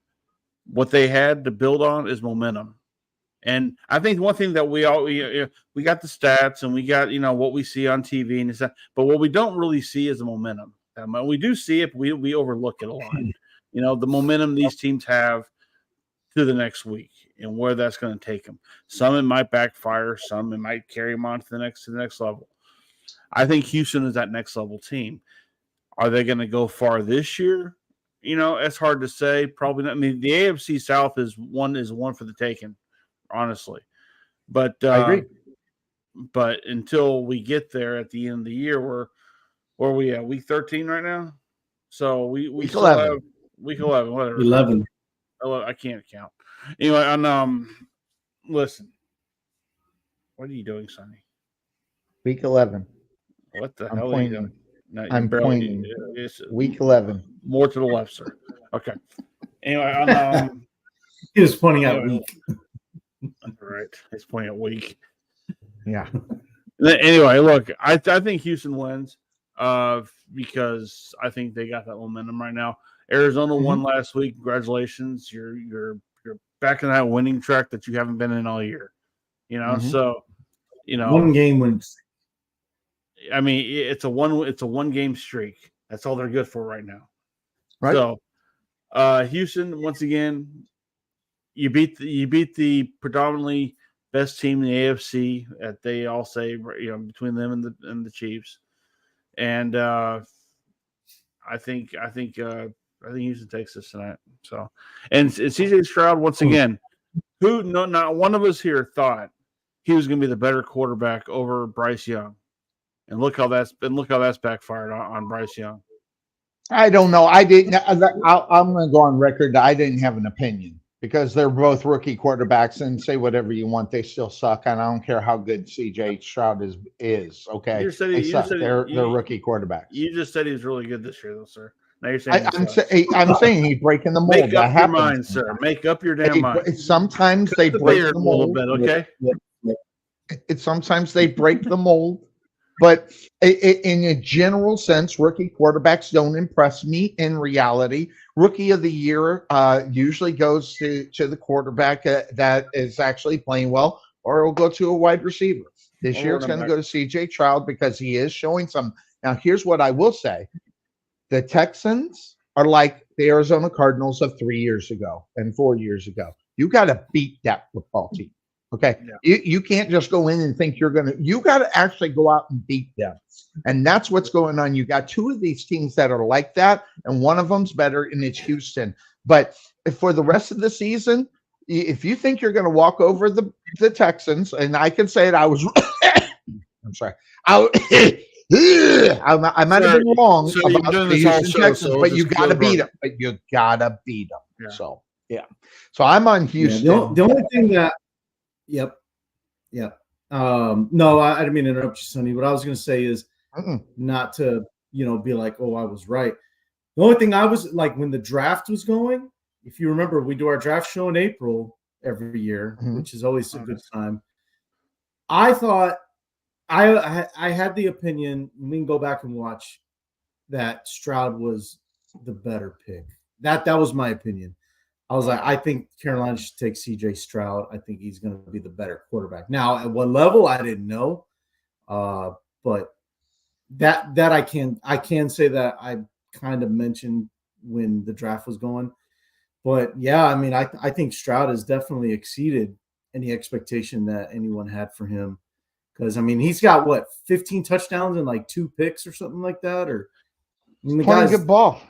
what they had to build on is momentum. And I think one thing that we got the stats and we got, what we see on TV and stuff, but what we don't really see is the momentum. We do see it, but we overlook it a lot. The momentum these teams have to the next week and where that's going to take them. Some it might backfire, some it might carry them on to the next level. I think Houston is that next level team. Are they going to go far this year? It's hard to say. Probably not. I mean, the AFC South is one for the taking, honestly. But I agree. But until we get there at the end of the year, where are we at? Week 13 right now. So we still 11. Have week 11, whatever. 11. I can't count. Anyway, and listen. What are you doing, Sonny? Week 11. What the hell are you doing? No, I'm pointing. Week 11. More to the left, sir. Okay. Anyway, he was pointing out week. All right. He's pointing out week. Yeah. Anyway, look, I think Houston wins because I think they got that momentum right now. Arizona won last week. Congratulations. You're back in that winning track that you haven't been in all year. So one game wins. I mean, it's a one game streak. That's all they're good for right now. Right. So, Houston, once again, you beat the predominantly best team in the AFC. They all say, between them and the Chiefs, and I think Houston takes this tonight. So, and CJ Stroud once again, not one of us here thought he was going to be the better quarterback over Bryce Young. and look how that's backfired on Bryce Young. I don't know. I didn't. I'm going to go on record that I didn't have an opinion because they're both rookie quarterbacks, and say whatever you want, they still suck, and I don't care how good C.J. Stroud is. Okay, they suck. They're rookie quarterbacks. You just said he was really good this year, though, sir. Now you're saying I'm saying he's breaking the mold. Make up your mind, sir. Make up your damn mind. Sometimes they break the mold. A little bit, okay. Sometimes they break the mold. But in a general sense, rookie quarterbacks don't impress me in reality. Rookie of the year usually goes to the quarterback that is actually playing well, or it'll go to a wide receiver. This year it's going to go to C.J. Stroud because he is showing some. Now, here's what I will say. The Texans are like the Arizona Cardinals of 3 years ago and 4 years ago. You got to beat that football team. Okay, yeah. You can't just go in and think you got to actually go out and beat them. And that's what's going on. You got two of these teams that are like that, and one of them's better, and it's Houston. But for the rest of the season, if you think you're going to walk over the Texans, and I can say it, I was I'm sorry. I might have been wrong about the Houston Texans, but you got to beat them. But you got to beat them. Yeah. So, yeah. So I'm on Houston. Yeah, the only thing that Yep. No, I didn't mean to interrupt you, Sonny. What I was going to say is not to, be like, oh, I was right. The only thing I was like when the draft was going, if you remember, we do our draft show in April every year, which is always a good time. I thought I had the opinion, we can go back and watch, that Stroud was the better pick. That was my opinion. I was like, I think Carolina should take C.J. Stroud. I think he's going to be the better quarterback. Now, at what level, I didn't know, but that I can say that I kind of mentioned when the draft was going. But yeah, I mean, I think Stroud has definitely exceeded any expectation that anyone had for him. Because I mean, he's got 15 touchdowns and like 2 picks or something like that, or playing good ball.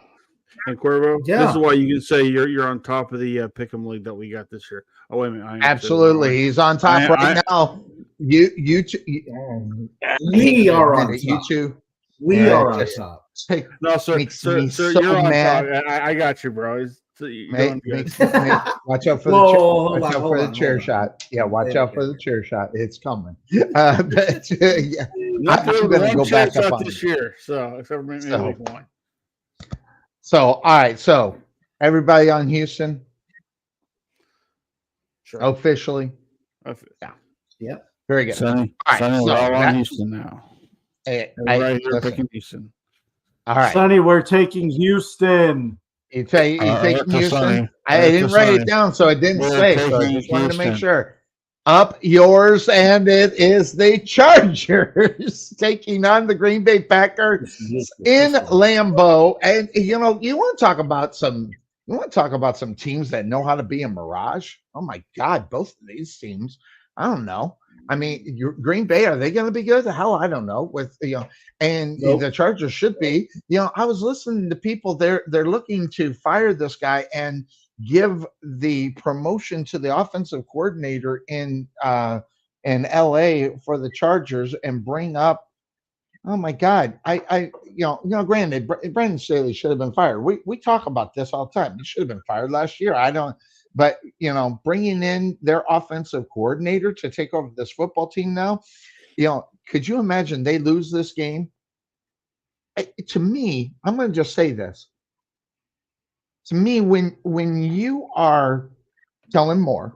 And Cuervo, this is why you can say you're on top of the Pick'em league that we got this year. Oh wait a minute! Absolutely, he's on top right now. You two, we are on top. You two, we are on top. No, sir, you're on top. I got you, bro. Watch out for the chair shot. Yeah, watch out for the chair shot. It's coming. But yeah, I'm going to go back up on this year. So except maybe one. So, all right. So, everybody on Houston? Sure. Officially? Yeah. Very good. Sonny, we're all on Houston now. Right here picking Houston. All right. Sonny, we're taking Houston. You taking Houston? Sonny. I didn't write it down, so I didn't say. So I just wanted to make sure. Up yours, and it is the Chargers taking on the Green Bay Packers in Lambeau. And you want to talk about some teams that know how to be a mirage. Oh my God, both of these teams. I don't know. I mean, Green Bay, are they going to be good? Hell, I don't know. The Chargers should be. I was listening to people. They're looking to fire this guy and give the promotion to the offensive coordinator in LA for the Chargers and bring up. Oh my God! Granted, Brandon Staley should have been fired. We talk about this all the time. He should have been fired last year. But bringing in their offensive coordinator to take over this football team now, could you imagine they lose this game? To me, I'm going to just say this. To me, when you are Kellen Moore,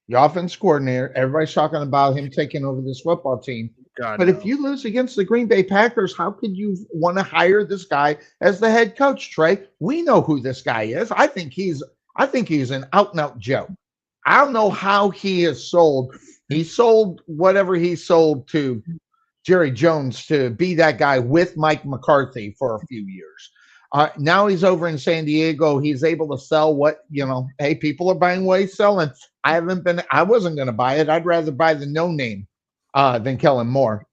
the offense coordinator, everybody's talking about him taking over this football team. But if you lose against the Green Bay Packers, how could you want to hire this guy as the head coach, Trey? We know who this guy is. I think he's an out-and-out joke. I don't know how he is sold. He sold whatever he sold to Jerry Jones to be that guy with Mike McCarthy for a few years. Now he's over in San Diego. He's able to sell what, hey, people are buying what he's selling. I wasn't going to buy it. I'd rather buy the no-name than Kellen Moore.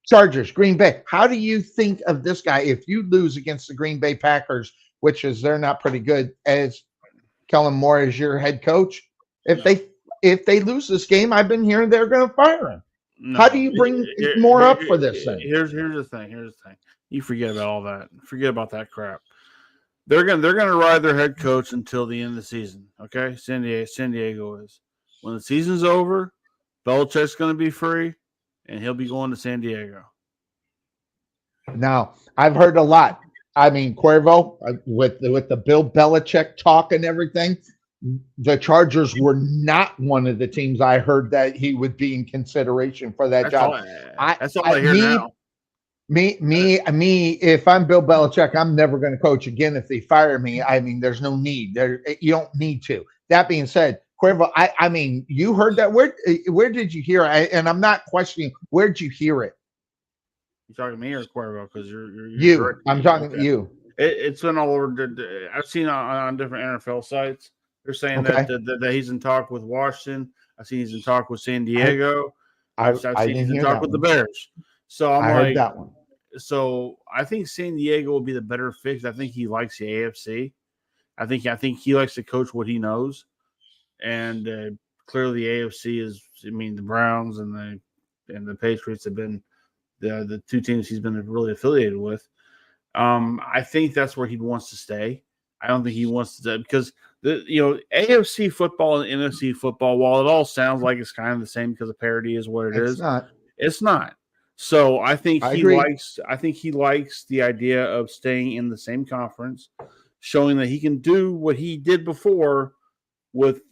Chargers, Green Bay. How do you think of this guy if you lose against the Green Bay Packers, which is they're not pretty good, as Kellen Moore as your head coach? If they lose this game, I've been hearing they're going to fire him. No. How do you bring more up for this thing? Here's the thing. You forget about all that. Forget about that crap. They're gonna ride their head coach until the end of the season. Okay, San Diego is. When the season's over, Belichick's gonna be free, and he'll be going to San Diego. Now, I've heard a lot. I mean, Cuervo, with the Bill Belichick talk and everything, the Chargers were not one of the teams I heard that he would be in consideration for that job. That's all I hear now. Me, if I'm Bill Belichick, I'm never going to coach again if they fire me. I mean, there's no need. You don't need to. That being said, Cuervo, I mean, you heard that. Where did you hear it? And I'm not questioning, where did you hear it? You talking to me or Cuervo? Because you're I'm talking to you. It's been all over. I've seen on different NFL sites. They're saying that he's in talk with Washington. I've seen he's in talk with San Diego. I've seen he's in talk with the Bears. So I heard that one. So I think San Diego will be the better fit. I think he likes the AFC. I think he likes to coach what he knows, and clearly the AFC is. I mean, the Browns and the Patriots have been the two teams he's been really affiliated with. I think that's where he wants to stay. I don't think he wants to because AFC football and NFC football, while it all sounds like it's kind of the same because the parity is what it's not. It's not. So I think he likes the idea of staying in the same conference, showing that he can do what he did before with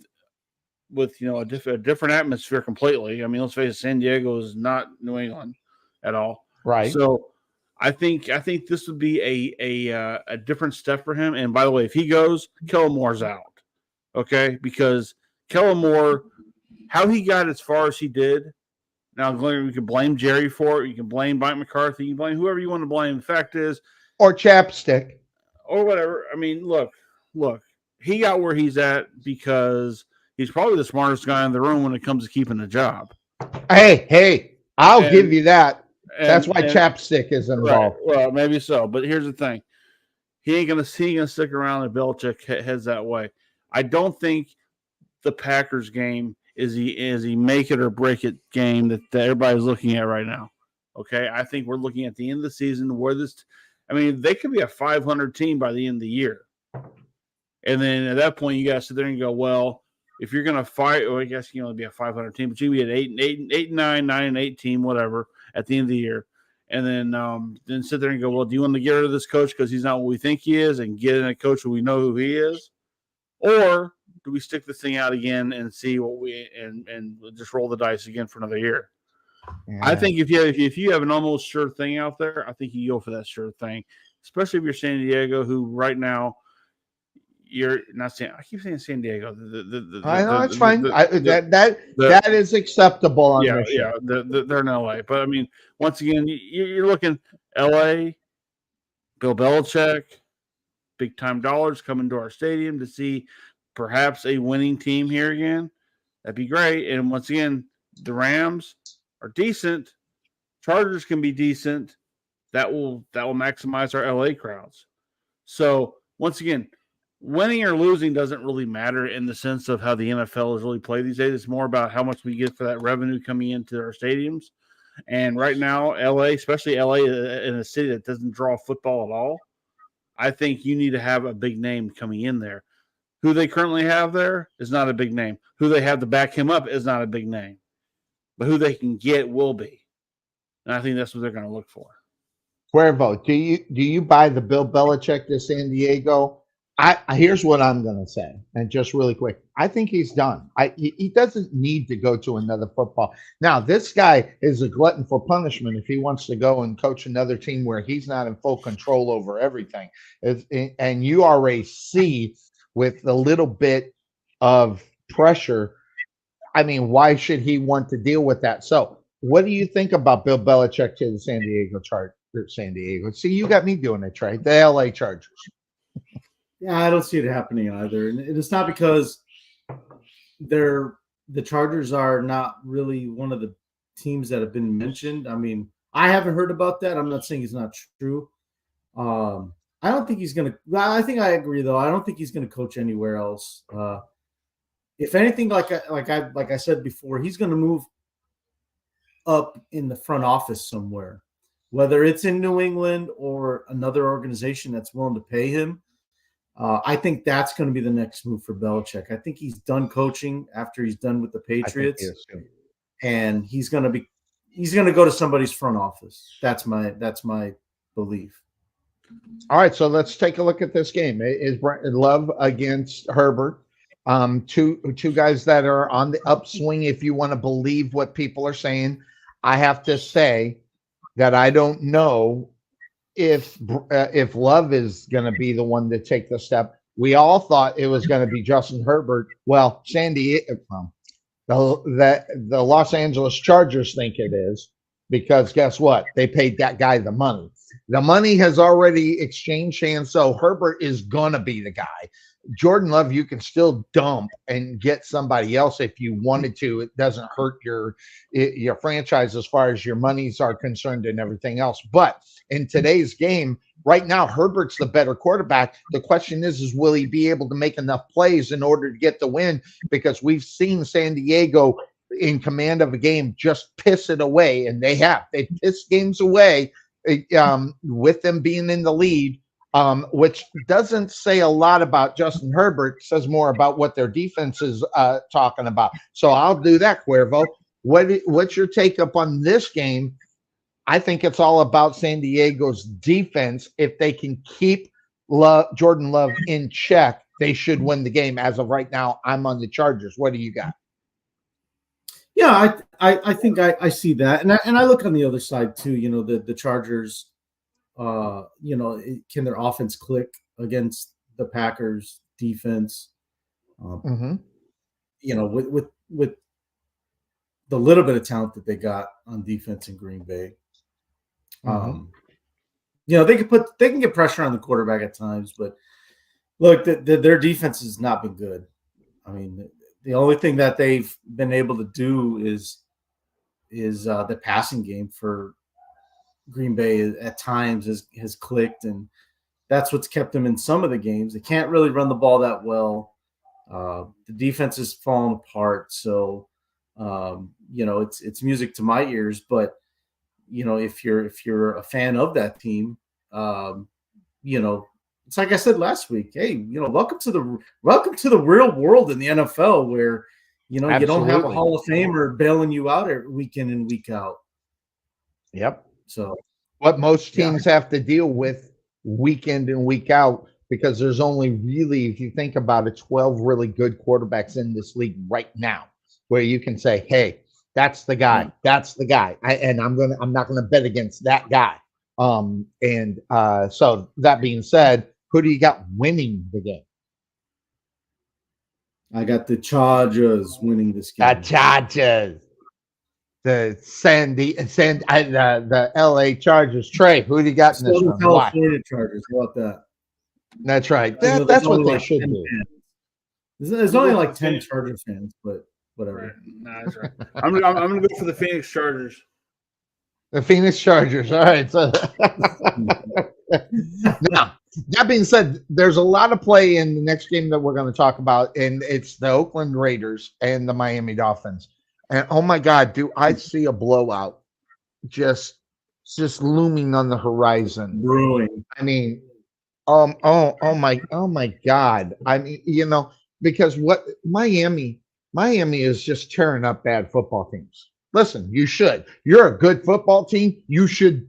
a different atmosphere completely. I mean, let's face it, San Diego is not New England at all. Right. So I think this would be a different step for him. And by the way, if he goes, Kellen Moore's out. Okay? Because Kellen Moore, how he got as far as he did. Now, we can blame Jerry for it. You can blame Mike McCarthy. You can blame whoever you want to blame. The fact is, or Chapstick, or whatever. I mean, look. He got where he's at because he's probably the smartest guy in the room when it comes to keeping a job. Hey, I'll give you that. That's why Chapstick is involved. Right. Well, maybe so. But here's the thing: he ain't gonna stick around if Belichick heads that way. I don't think the Packers game is he make it or break it game that everybody's looking at right now. Okay, I think we're looking at the end of the season where they could be a 500 team by the end of the year, and then at that point you guys sit there and go, well, if you're gonna fight, I guess you can only be a 500 team, but you can be an 8 and 9, 9 and 8 team, whatever, at the end of the year, and then sit there and go, well, do you want to get rid of this coach because he's not what we think he is, and get in a coach who we know who he is, or do we stick this thing out again and see what and just roll the dice again for another year? Yeah. I think if you have an almost sure thing out there, I think you go for that sure thing, especially if you're San Diego, who right now you're not saying. I keep saying San Diego. I know it's fine. That is acceptable on this show. They're in LA, but I mean, once again, you're looking LA, Bill Belichick, big time dollars coming to our stadium to see perhaps a winning team here again. That'd be great. And once again, the Rams are decent. Chargers can be decent. That will maximize our LA crowds. So once again, winning or losing doesn't really matter in the sense of how the NFL is really played these days. It's more about how much we get for that revenue coming into our stadiums. And right now, LA, especially LA in a city that doesn't draw football at all, I think you need to have a big name coming in there. Who they currently have there is not a big name. Who they have to back him up is not a big name. But who they can get will be. And I think that's what they're going to look for. Cuervo, do you buy the Bill Belichick to San Diego? Here's what I'm going to say, and just really quick. I think he's done. He doesn't need to go to another football. Now, this guy is a glutton for punishment if he wants to go and coach another team where he's not in full control over everything. And you are a C with a little bit of pressure. I mean, why should he want to deal with that? So what do you think about Bill Belichick to the San Diego Chargers? San Diego. See, you got me doing it, Trey. The LA Chargers. Yeah, I don't see it happening either. And it's not because the Chargers are not really one of the teams that have been mentioned. I mean, I haven't heard about that. I'm not saying it's not true. I don't think he's going to – I think I agree, though. I don't think he's going to coach anywhere else. If anything, like I said before, he's going to move up in the front office somewhere, whether it's in New England or another organization that's willing to pay him. I think that's going to be the next move for Belichick. I think he's done coaching after he's done with the Patriots, and he's going to go to somebody's front office. That's my belief. All right, so let's take a look at this game. It is Love against Herbert. Two guys that are on the upswing, if you want to believe what people are saying. I have to say that I don't know if Love is going to be the one to take the step. We all thought it was going to be Justin Herbert. Well, the Los Angeles Chargers think it is, because guess what? They paid that guy the money. The money has already exchanged hands, so Herbert is going to be the guy. Jordan Love, you can still dump and get somebody else if you wanted to. It doesn't hurt your franchise as far as your monies are concerned and everything else. But in today's game, right now, Herbert's the better quarterback. The question is will he be able to make enough plays in order to get the win? Because we've seen San Diego in command of a game just piss it away, and they have. They piss games away with them being in the lead. Which doesn't say a lot about Justin Herbert, says more about what their defense is talking about. So I'll do that, Cuervo. What's your take up on this game? I think it's all about San Diego's defense. If they can keep Jordan Love in check, they should win the game. As of right now, I'm on the Chargers. What do you got? Yeah, I think I see that. And I look on the other side too, the Chargers. Can their offense click against the Packers defense? With the little bit of talent that they got on defense in Green Bay, they can get pressure on the quarterback at times. But look, their defense has not been good. I mean, the only thing that they've been able to do is the passing game for Green Bay at times has clicked, and that's what's kept them in some of the games. They can't really run the ball that well. The defense is falling apart. So, it's music to my ears. But if you're a fan of that team, it's like I said last week. Hey, welcome to the real world in the NFL, where you don't have a Hall of Famer bailing you out week in and week out. Yep. So what most teams have to deal with week in and week out, because there's only really, if you think about it, 12 really good quarterbacks in this league right now, where you can say, hey, that's the guy. That's the guy. I'm not gonna bet against that guy. So that being said, who do you got winning the game? I got the Chargers winning this game. The Chargers. The LA Chargers. Trey, who do you got in this one? California Chargers. How about that? That's right. That's what they should do. There's only like 10 Charger fans, but whatever. Right. No, that's right. I'm gonna go for the Phoenix Chargers. The Phoenix Chargers. All right. So now, that being said, there's a lot of play in the next game that we're going to talk about, and it's the Oakland Raiders and the Miami Dolphins. And oh my God, do I see a blowout just looming on the horizon? Brewing. I mean, oh my God. I mean, because what Miami is just tearing up bad football teams. Listen, you should. You're a good football team. You should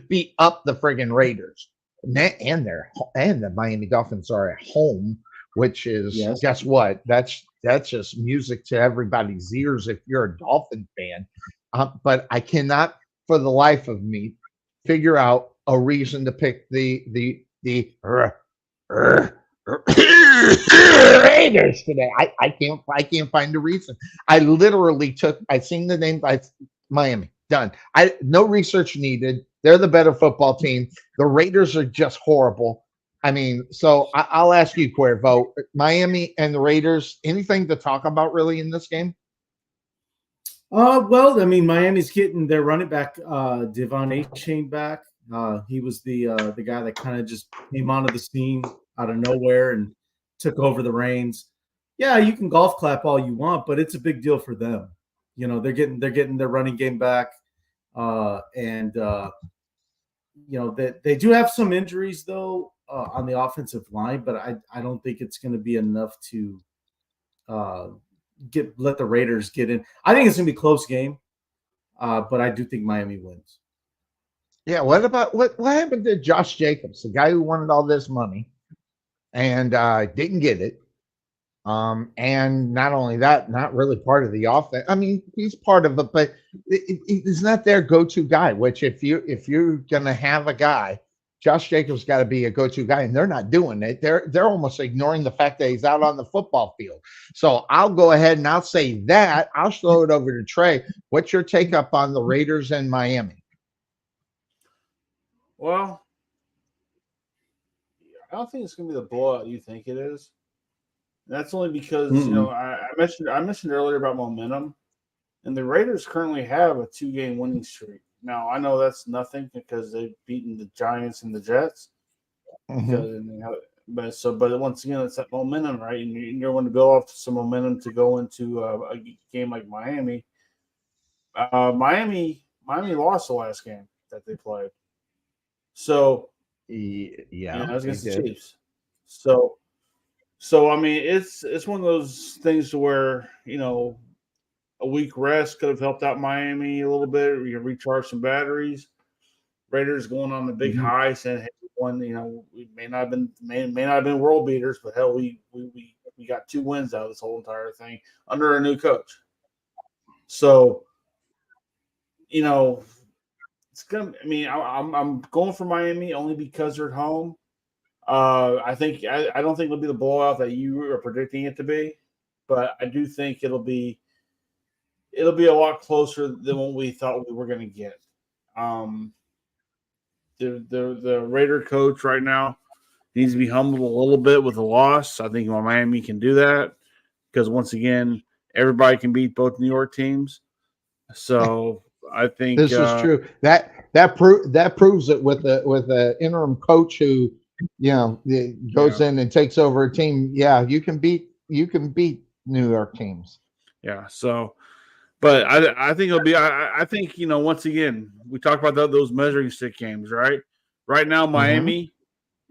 beat up the friggin' Raiders. And the Miami Dolphins are at home, which is guess what? That's just music to everybody's ears if you're a Dolphin fan. But I cannot, for the life of me, figure out a reason to pick the Raiders today. I can't find a reason. I seen the name by Miami. Done. No research needed. They're the better football team. The Raiders are just horrible. I mean, so I'll ask you, Cuervo, Miami and the Raiders, anything to talk about really in this game? Well, I mean, Miami's getting their running back, Devon Achane back. He was the guy that kind of just came onto the scene out of nowhere and took over the reins. Yeah, you can golf clap all you want, but it's a big deal for them. You know, they're getting their running game back, and you know that they do have some injuries though on the offensive line, but I don't think it's going to be enough to let the Raiders get in. I think it's going to be a close game, but I do think Miami wins. Yeah, what about what happened to Josh Jacobs, the guy who wanted all this money and didn't get it? And not only that, not really part of the offense. I mean, he's part of it, but he's not their go-to guy. Which if you're gonna have a guy, Josh Jacobs got to be a go-to guy, and they're not doing it. They're almost ignoring the fact that he's out on the football field. So I'll go ahead and I'll say that. I'll throw it over to Trey. What's your take up on the Raiders and Miami? Well, I don't think it's going to be the blowout you think it is. That's only because you know I mentioned earlier about momentum, and the Raiders currently have a 2-game winning streak. Now I know that's nothing because they've beaten the Giants and the Jets. But once again, it's that momentum, right? And you're going to build off some momentum to go into a game like Miami. Miami lost the last game that they played. So Yeah, I was against the Chiefs. So I mean, it's one of those things to where a week rest could have helped out Miami a little bit. You recharge some batteries. Raiders going on the big high, saying, "Hey, we may not have been world beaters, but hell, we got 2 wins out of this whole entire thing under a new coach." So, it's gonna. I mean, I'm going for Miami only because they're at home. I don't think it'll be the blowout that you are predicting it to be, but I do think it'll be a lot closer than what we thought we were going to get. The Raider coach right now needs to be humbled a little bit with the loss. I think Miami can do that because once again, everybody can beat both New York teams. So I think this is true. That proves it with the interim coach who goes in and takes over a team. Yeah, you can beat New York teams. Yeah. So, but I think it'll be. I think once again we talk about those measuring stick games, right? Right now, Miami,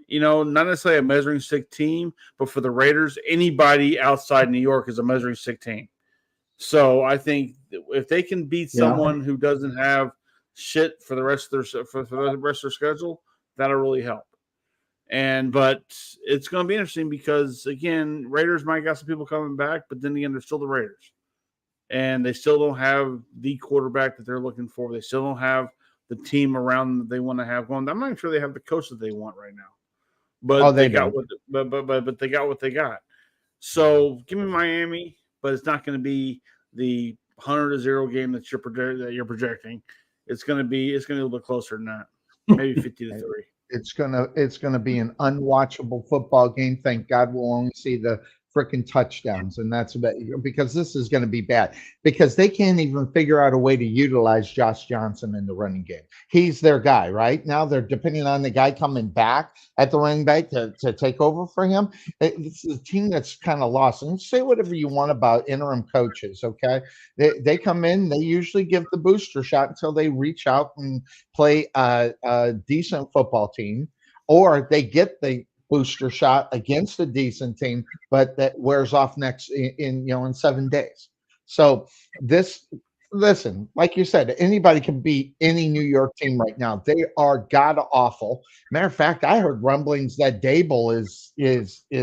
not necessarily a measuring stick team, but for the Raiders, anybody outside New York is a measuring stick team. So I think if they can beat someone who doesn't have shit for the rest of their schedule, that'll really help. But it's going to be interesting because again, Raiders might got some people coming back, but then again, they're still the Raiders, and they still don't have the quarterback that they're looking for. They still don't have the team around them that they want to have going. I'm not even sure they have the coach that they want right now, but they got what they got. So give me Miami, but it's not going to be the 100-0 game that you're projecting. It's going to be a little bit closer than that, maybe 50-3. It's gonna be an unwatchable football game. Thank God we'll only see the freaking touchdowns, and that's about because this is going to be bad because they can't even figure out a way to utilize Josh Johnson in the running game. He's their guy right now. They're depending on the guy coming back at the running back to take over for him. It's a team that's kind of lost. And say whatever you want about interim coaches, okay? They come in, they usually give the booster shot until they reach out and play a decent football team, or they get the booster shot against a decent team, but that wears off in 7 days. So listen, like you said, anybody can beat any New York team right now. They are god awful. Matter of fact, I heard rumblings that Dable is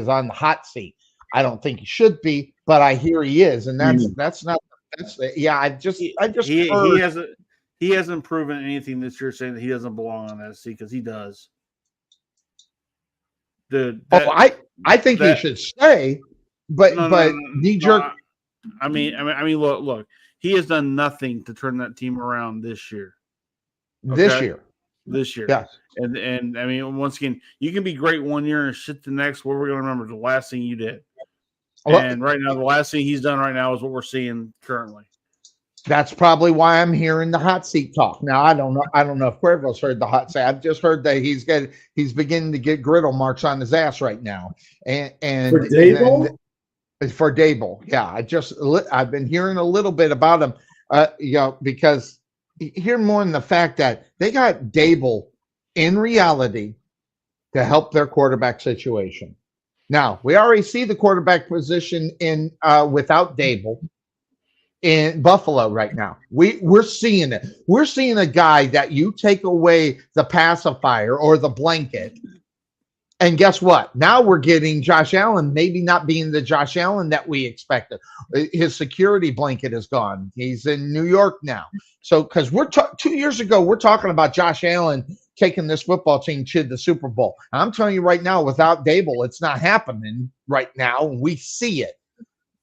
on the hot seat. I don't think he should be, but I hear he is, and that's not. I just heard he hasn't proven anything this year saying that he doesn't belong on that seat because he does. I think he should stay, but knee jerk. I mean, look. He has done nothing to turn that team around this year. Okay? This year, yes. And I mean, once again, you can be great one year and shit the next. What we're going to remember the last thing you did. And right now, the last thing he's done right now is what we're seeing currently. That's probably why I'm hearing the hot seat talk. Now I don't know if Cuervo's heard the hot seat. I've just heard that he's beginning to get griddle marks on his ass right now. And for Dable? for Dable. Yeah, I've been hearing a little bit about him. Because hear more in the fact that they got Dable in reality to help their quarterback situation. Now we already see the quarterback position in without Dable in Buffalo right now. We're seeing it. We're seeing a guy that you take away the pacifier or the blanket, and guess what? Now we're getting Josh Allen, maybe not being the Josh Allen that we expected. His security blanket is gone. He's in New York now. So, because 2 years ago, we're talking about Josh Allen taking this football team to the Super Bowl. I'm telling you right now, without Dable, it's not happening right now. We see it.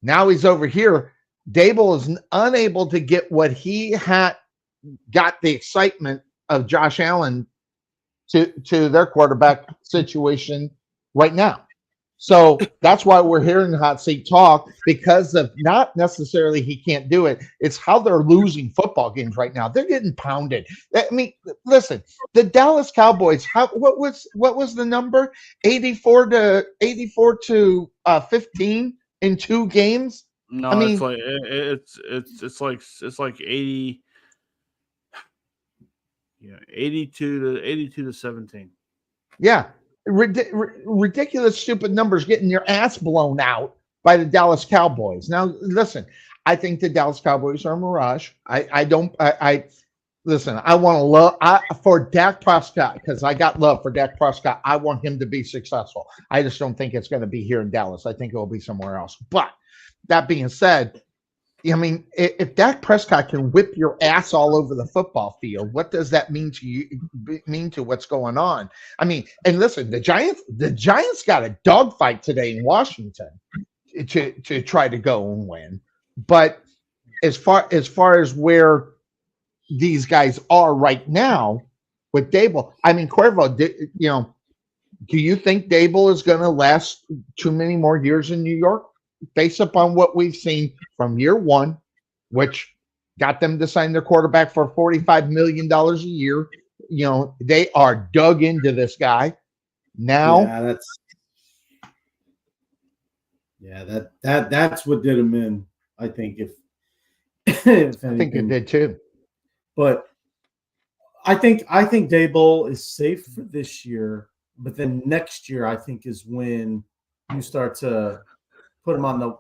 Now he's over here. Dable is unable to get what he had got the excitement of Josh Allen to their quarterback situation right now. So that's why we're hearing hot seat talk, because of not necessarily he can't do it. It's how they're losing football games right now. They're getting pounded. I mean, listen, the Dallas Cowboys, what was the number? 84 to 15 in 2 games. No, I mean, it's like 80. Yeah, 82 to 17. Yeah, ridiculous, stupid numbers, getting your ass blown out by the Dallas Cowboys. Now, listen, I think the Dallas Cowboys are a mirage. Listen. I want to love for Dak Prescott, because I got love for Dak Prescott. I want him to be successful. I just don't think it's going to be here in Dallas. I think it will be somewhere else. But that being said, I mean, if Dak Prescott can whip your ass all over the football field, what does that mean to you? Mean to what's going on? I mean, and listen, the Giants got a dogfight today in Washington to try to go and win. But as far as where these guys are right now with Dable, I mean, Cuervo, do you think Dable is going to last too many more years in New York? Based upon what we've seen from year one, which got them to sign their quarterback for $45 million a year. They are dug into this guy. Now, that's what did him in. I think if I think it did too. But I think Daboll is safe for this year, but then next year I think is when you start to put him on the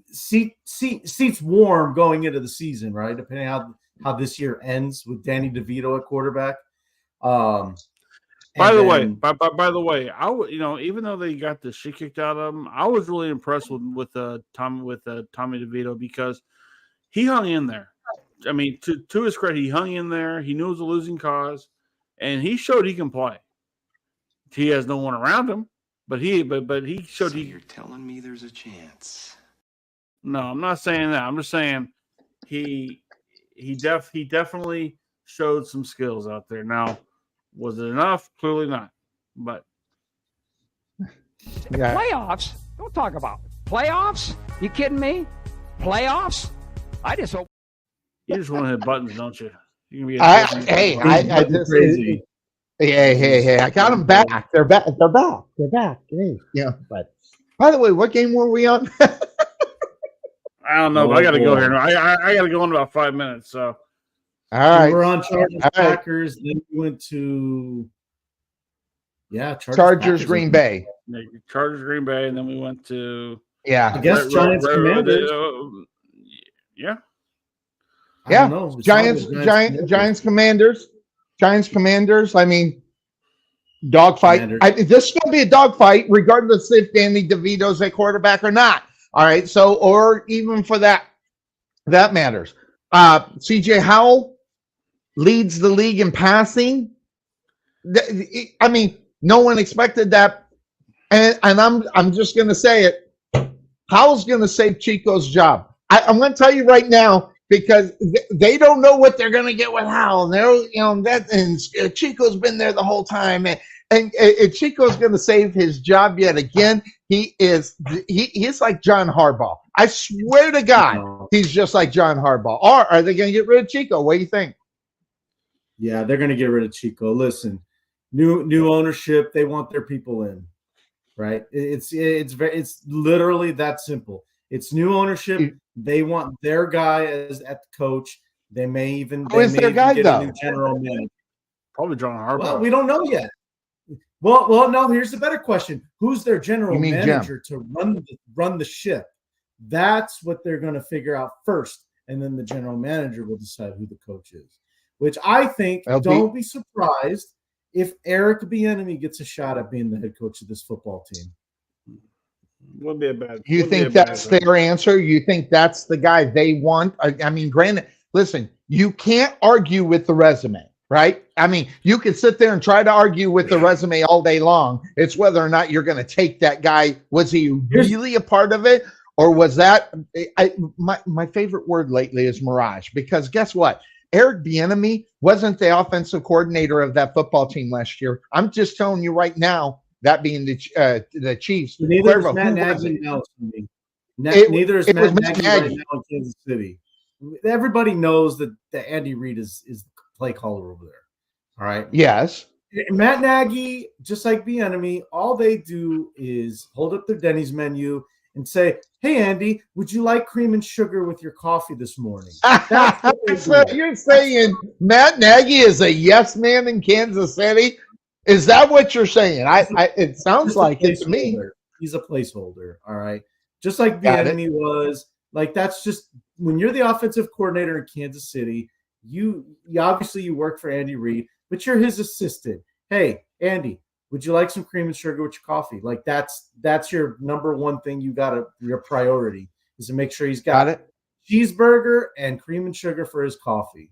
seats warm going into the season, right? Depending on how this year ends with Danny DeVito at quarterback. By the way, even though they got the shit kicked out of him, I was really impressed with Tommy DeVito, because he hung in there. I mean, to his credit, he hung in there. He knew it was a losing cause, and he showed he can play. He has no one around him. But he showed. So you're telling me there's a chance? No, I'm not saying that. I'm just saying he definitely showed some skills out there. Now, was it enough? Clearly not. But yeah. Playoffs? Don't talk about playoffs. You kidding me? Playoffs? I just hope you just want to hit buttons, don't you? You can be I just crazy. Hey! I got them back. They're back. Hey, but by the way, what game were we on? I don't know, but I got to go here. I got to go in about 5 minutes. So, all right, we're on Chargers Packers. Then we went to Chargers Green Bay. Chargers Green Bay, and then we went to I guess Giants Commanders. Giants Commanders. Giants Commanders. I mean, dogfight. This is going to be a dogfight, regardless if Danny DeVito's a quarterback or not. All right. So, or even for that matters. CJ Howell leads the league in passing. I mean, no one expected that, and I'm just going to say it. Howell's going to save Chico's job. I'm going to tell you right now, because they don't know what they're going to get with Howell. And Chico's been there the whole time, and Chico's going to save his job yet again. He's like John Harbaugh. I swear to God, he's just like John Harbaugh. Or are they going to get rid of Chico? What do you think? Yeah, they're going to get rid of Chico. Listen, new ownership. They want their people in. right? It's literally that simple. It's new ownership. They want their guy as at the coach. They may even get a new general manager. Probably John Harbaugh. Well, we don't know yet. Well, no. Here's the better question: who's their general manager to run the ship? That's what they're going to figure out first, and then the general manager will decide who the coach is. Which I think, don't be surprised if Eric Bieniemy gets a shot at being the head coach of this football team. Would be a bad. You think that's their answer? You think that's the guy they want? I mean, granted, listen, you can't argue with the resume, right? I mean, you can sit there and try to argue with the resume all day long. It's whether or not you're going to take that guy. Was he really a part of it? Or was that my favorite word lately is mirage? Because guess what? Eric Bieniemy wasn't the offensive coordinator of that football team last year. I'm just telling you right now, that being the Chiefs. Neither is Matt Nagy now. Neither is Matt Nagy right now in Kansas City. Everybody knows that Andy Reid is the play caller over there. All right. Yes. Matt Nagy, just like Bieniemy, all they do is hold up their Denny's menu and say, "Hey, Andy, would you like cream and sugar with your coffee this morning?" So you're saying Matt Nagy is a yes man in Kansas City? Is that what you're saying? It sounds like it to me. He's a placeholder. All right. Just like Bieniemy was. Like, that's just when you're the offensive coordinator in Kansas City, you obviously you work for Andy Reid, but you're his assistant. Hey, Andy, would you like some cream and sugar with your coffee? Like, that's your number one thing your priority is to make sure he's got it. Cheeseburger and cream and sugar for his coffee.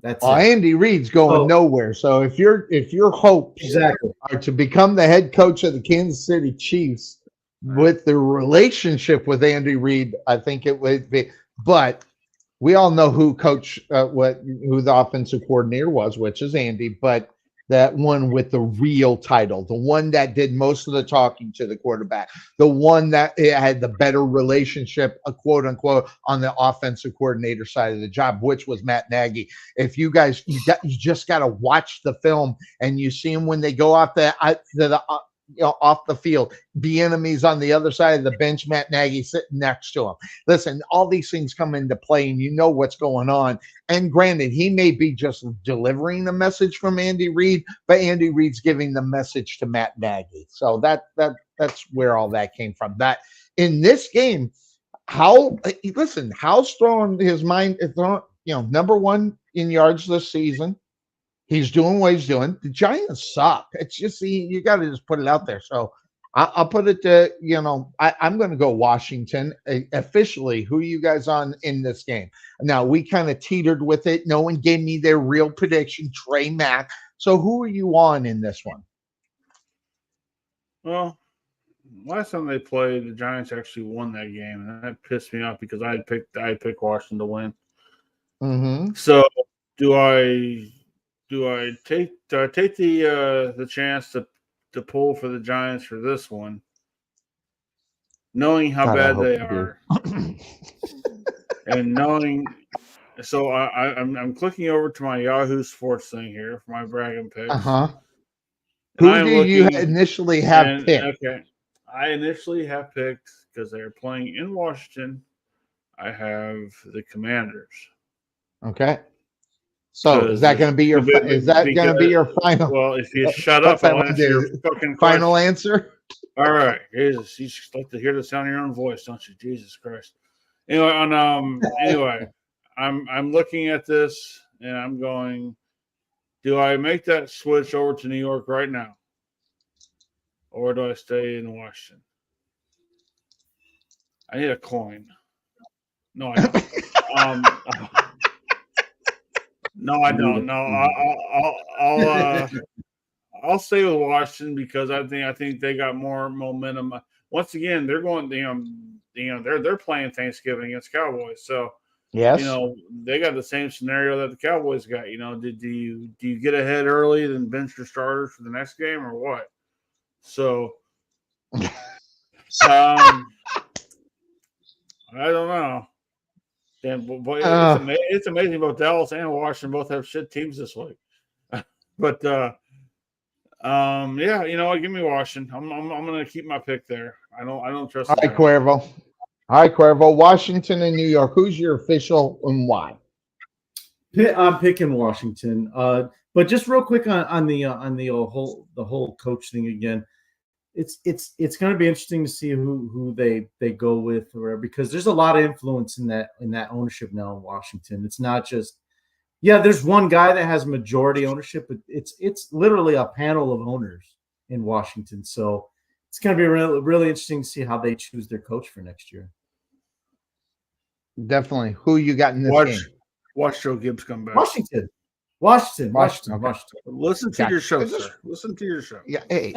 That's it. Andy Reid's going nowhere. So if your hopes are to become the head coach of the Kansas City Chiefs with the relationship with Andy Reid, I think it would be. But we all know who the offensive coordinator was, which is Andy. But that one with the real title, the one that did most of the talking to the quarterback, the one that had the better relationship, quote unquote, on the offensive coordinator side of the job, which was Matt Nagy. If you guys, you just got to watch the film, and you see him when they go off off the field. Bieniemy's on the other side of the bench. Matt Nagy sitting next to him. Listen, all these things come into play, and you know what's going on. And granted, he may be just delivering the message from Andy Reid, but Andy Reid's giving the message to Matt Nagy. So that's where all that came from. That in this game, how strong his mind is. Number one in yards this season. He's doing what he's doing. The Giants suck. It's just you got to just put it out there. So I'll put it to I'm going to go Washington officially. Who are you guys on in this game? Now we kind of teetered with it. No one gave me their real prediction. Trey Mack. So who are you on in this one? Well, last time they played, the Giants actually won that game, and that pissed me off because I had picked Washington to win. Mm-hmm. So do I take the chance to pull for the Giants for this one, knowing how bad they are, and knowing? So I'm clicking over to my Yahoo Sports thing here for my bragging picks. Who do you initially have picked? Okay, I initially have picked because they're playing in Washington. I have the Commanders. Okay. So is that going to be your final? Well, if you shut up, I'll answer your fucking final answer. All right, Jesus, you just like to hear the sound of your own voice, don't you? Jesus Christ. Anyway, I'm looking at this and I'm going, do I make that switch over to New York right now, or do I stay in Washington? I need a coin. No, I don't. No, I don't. No, I'll stay with Washington because I think they got more momentum. Once again, they're going. They're playing Thanksgiving against Cowboys, so yes, they got the same scenario that the Cowboys got. Do you get ahead early then bench your starters for the next game or what? So, I don't know. Damn, boy, it's amazing both Dallas and Washington both have shit teams this week. But Yeah, you know what? Give me Washington. I'm going to keep my pick there. I don't trust All the right, Jets. Cuervo. All right, Cuervo. Washington and New York. Who's your official and why? I'm picking Washington. But just real quick on the whole coach thing again. It's going to be interesting to see who they go with, or because there's a lot of influence in that ownership now in Washington. It's not just there's one guy that has majority ownership, but it's literally a panel of owners in Washington. So it's going to be really really interesting to see how they choose their coach for next year. Definitely. Who you got in this game? Watch Joe Gibbs come back. Washington. Okay. Listen to your show, sir. Listen to your show. Yeah. Hey.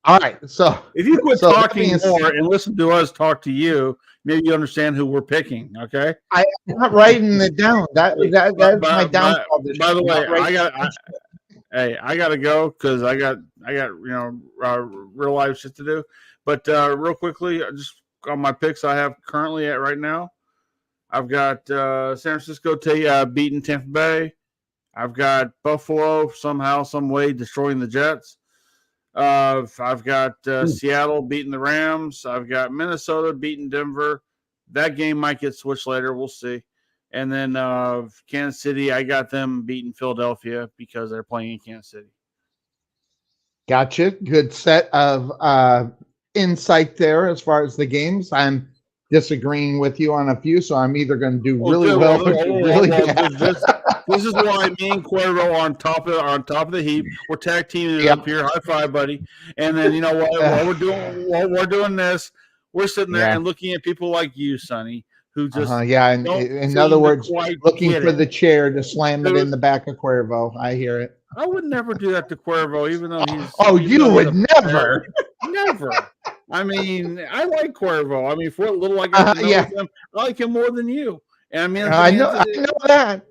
All right. So if you quit talking that more and listen to us talk to you, maybe you understand who we're picking. Okay. I'm not writing it down. That's my downfall. By the way, I gotta go because I got real life shit to do. But real quickly, just on my picks I have currently at right now, I've got San Francisco beating Tampa Bay. I've got Buffalo somehow, some way destroying the Jets. I've got Seattle beating the Rams. I've got Minnesota beating Denver. That game might get switched later. We'll see. And then Kansas City, I got them beating Philadelphia because they're playing in Kansas City. Gotcha. Good set of insight there as far as the games. I'm disagreeing with you on a few, so I'm either going to do really well or really bad. This is why me and Cuervo are on top of the heap. We're tag teaming it up here. High five, buddy. And then you know what? While we're doing this, we're sitting there and looking at people like you, Sonny, who just in other words, looking for the chair to slam it in the back of Cuervo. I hear it. I would never do that to Cuervo, even though he's. You would never. Never. I mean, I like Cuervo. I mean, for a little I got to know him, I like him more than you. And I mean, I know that.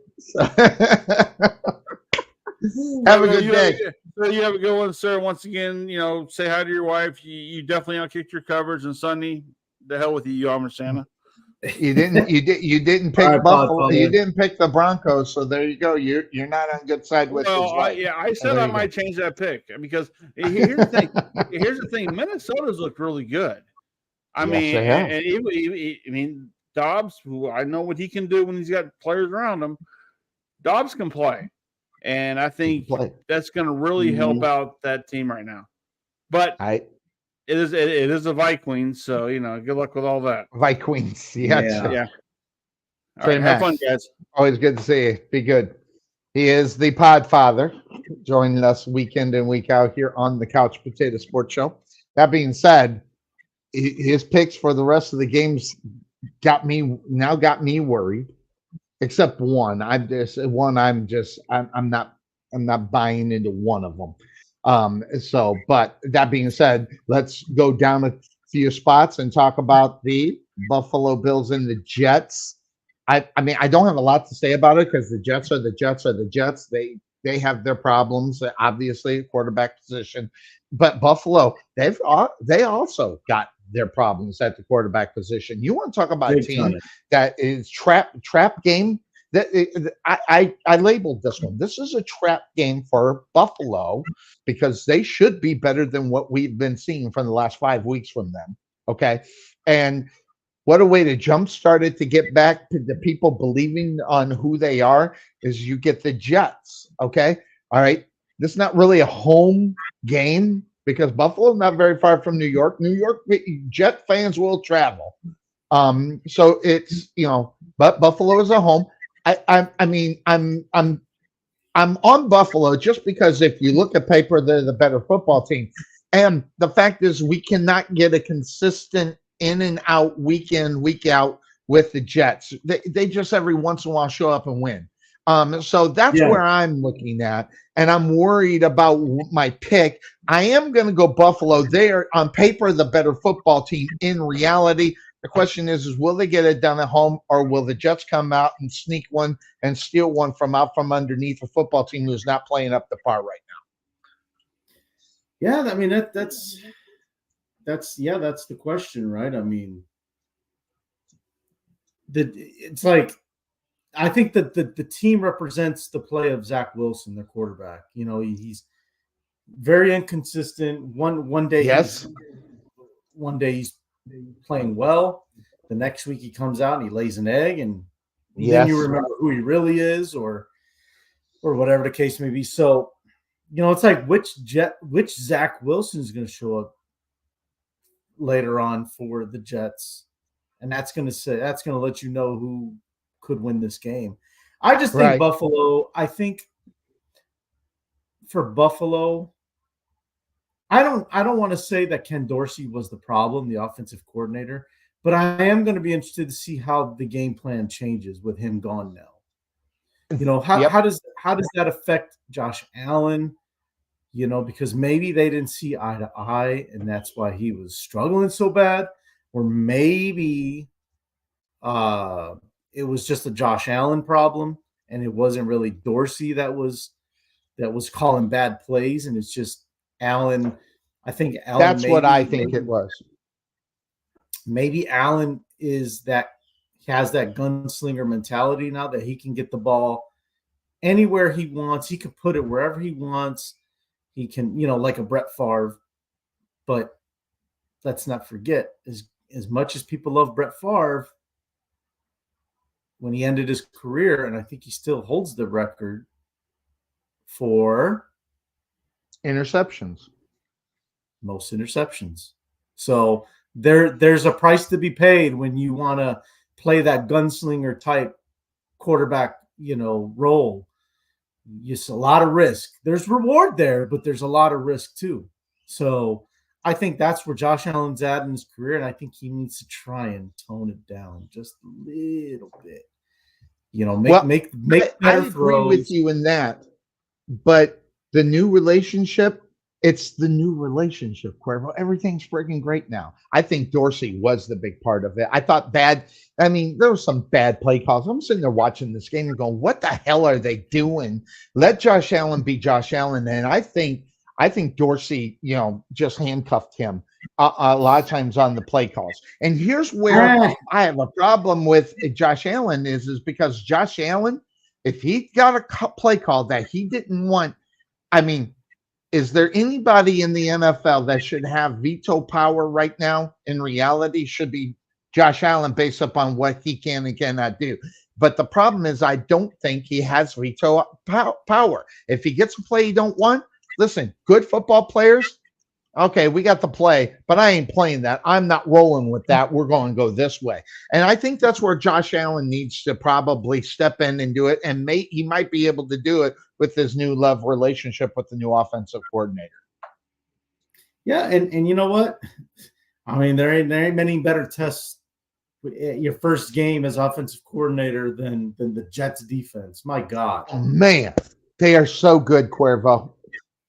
Have a good day. So you have a good one, sir. Once again, say hi to your wife. You definitely outkicked your coverage. And Sunday, the hell with you, you Auburn Santa. You didn't pick Buffalo. You didn't pick the Broncos. So there you go. You're not on good side with. I said I might change that pick because here's the thing. Here's the thing. Minnesota's looked really good. I mean, Dobbs, who I know what he can do when he's got players around him. Dobbs can play, and I think that's going to really help out that team right now. But it is a Vikings, so good luck with all that. Vikings, yeah. All right, have fun, guys. Always good to see you. Be good. He is the Podfather, joining us week in and week out here on the Couch Potato Sports Show. That being said, his picks for the rest of the games got me worried. Except one. I'm not buying into one of them. But that being said, let's go down a few spots and talk about the Buffalo Bills and the Jets. I mean, I don't have a lot to say about it because the Jets are the Jets. They have their problems, obviously, quarterback position. But Buffalo, they also got their problems at the quarterback position. You want to talk about a team that is trap game? I labeled this one. This is a trap game for Buffalo because they should be better than what we've been seeing from the last 5 weeks from them. Okay, and what a way to jumpstart it to get back to the people believing on who they are is you get the Jets. Okay, all right. This is not really a home game because Buffalo's not very far from New York. New York Jet fans will travel. So it's but Buffalo is a home. I mean, I'm on Buffalo just because if you look at paper, they're the better football team. And the fact is we cannot get a consistent in and out, week in, week out with the Jets. They just every once in a while show up and win. So that's where I'm looking at. And I'm worried about my pick. I am going to go Buffalo. They are on paper the better football team. In reality, the question is will they get it done at home, or will the Jets come out and sneak one and steal one from underneath a football team who's not playing up to par right now? Yeah, I mean that's the question, right? I mean, it's like I think that the team represents the play of Zach Wilson, their quarterback. very inconsistent. One day Yes. he's playing well. The next week he comes out and he lays an egg, and then you Yes. remember who he really is, or whatever the case may be. So, it's like which Zach Wilson is going to show up later on for the Jets, and that's going to let you know who could win this game. I just think Right. Buffalo. I think for Buffalo, I don't want to say that Ken Dorsey was the problem, the offensive coordinator, but I am going to be interested to see how the game plan changes with him gone now. How does that affect Josh Allen? Because maybe they didn't see eye to eye, and that's why he was struggling so bad, or maybe it was just a Josh Allen problem, and it wasn't really Dorsey that was calling bad plays, and it's just Allen. I think Allen. That's what I think it was. Maybe Allen has that gunslinger mentality now that he can get the ball anywhere he wants. He can put it wherever he wants. He can, like a Brett Favre. But let's not forget, as much as people love Brett Favre, when he ended his career, and I think he still holds the record for interceptions. Most interceptions. So there's a price to be paid when you want to play that gunslinger type quarterback, role. It's a lot of risk. There's reward there, but there's a lot of risk too. So I think that's where Josh Allen's at in his career, and I think he needs to try and tone it down just a little bit. Make better I agree throws. with you in that, but the new relationship. It's the new relationship, Cuervo. Everything's freaking great now. I think Dorsey was the big part of it. I thought there were some bad play calls. I'm sitting there watching this game and going, what the hell are they doing? Let Josh Allen be Josh Allen. And I think Dorsey, just handcuffed him a lot of times on the play calls. And here's where I have a problem with Josh Allen is because Josh Allen, if he got a play call that he didn't want, is there anybody in the NFL that should have veto power right now? In reality, should be Josh Allen based upon what he can and cannot do. But the problem is I don't think he has veto power. If he gets a play he don't want, listen, good football players, okay, we got the play, but I ain't playing that. I'm not rolling with that. We're going to go this way. And I think that's where Josh Allen needs to probably step in and do it. And he might be able to do it with his new love relationship with the new offensive coordinator. Yeah, and you know what? There ain't many better tests your first game as offensive coordinator than the Jets defense. My God. Oh, man, they are so good, Cuervo.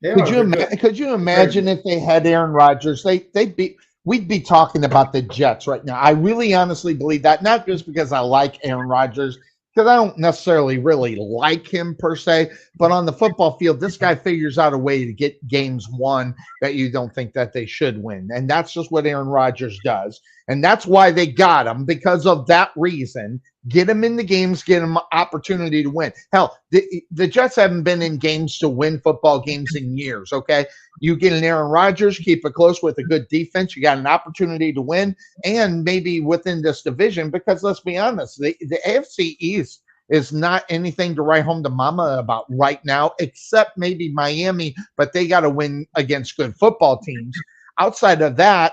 Could you imagine if they had Aaron Rodgers? We'd be talking about the Jets right now. I really honestly believe that, not just because I like Aaron Rodgers, because I don't necessarily really like him per se, but on the football field, this guy figures out a way to get games won that you don't think that they should win. And that's just what Aaron Rodgers does. And that's why they got him, because of that reason. Get him in the games, get him opportunity to win. Hell, the Jets haven't been in games to win football games in years, okay? You get an Aaron Rodgers, keep it close with a good defense, you got an opportunity to win, and maybe within this division, because let's be honest, the AFC East is not anything to write home to mama about right now, except maybe Miami, but they got to win against good football teams. Outside of that,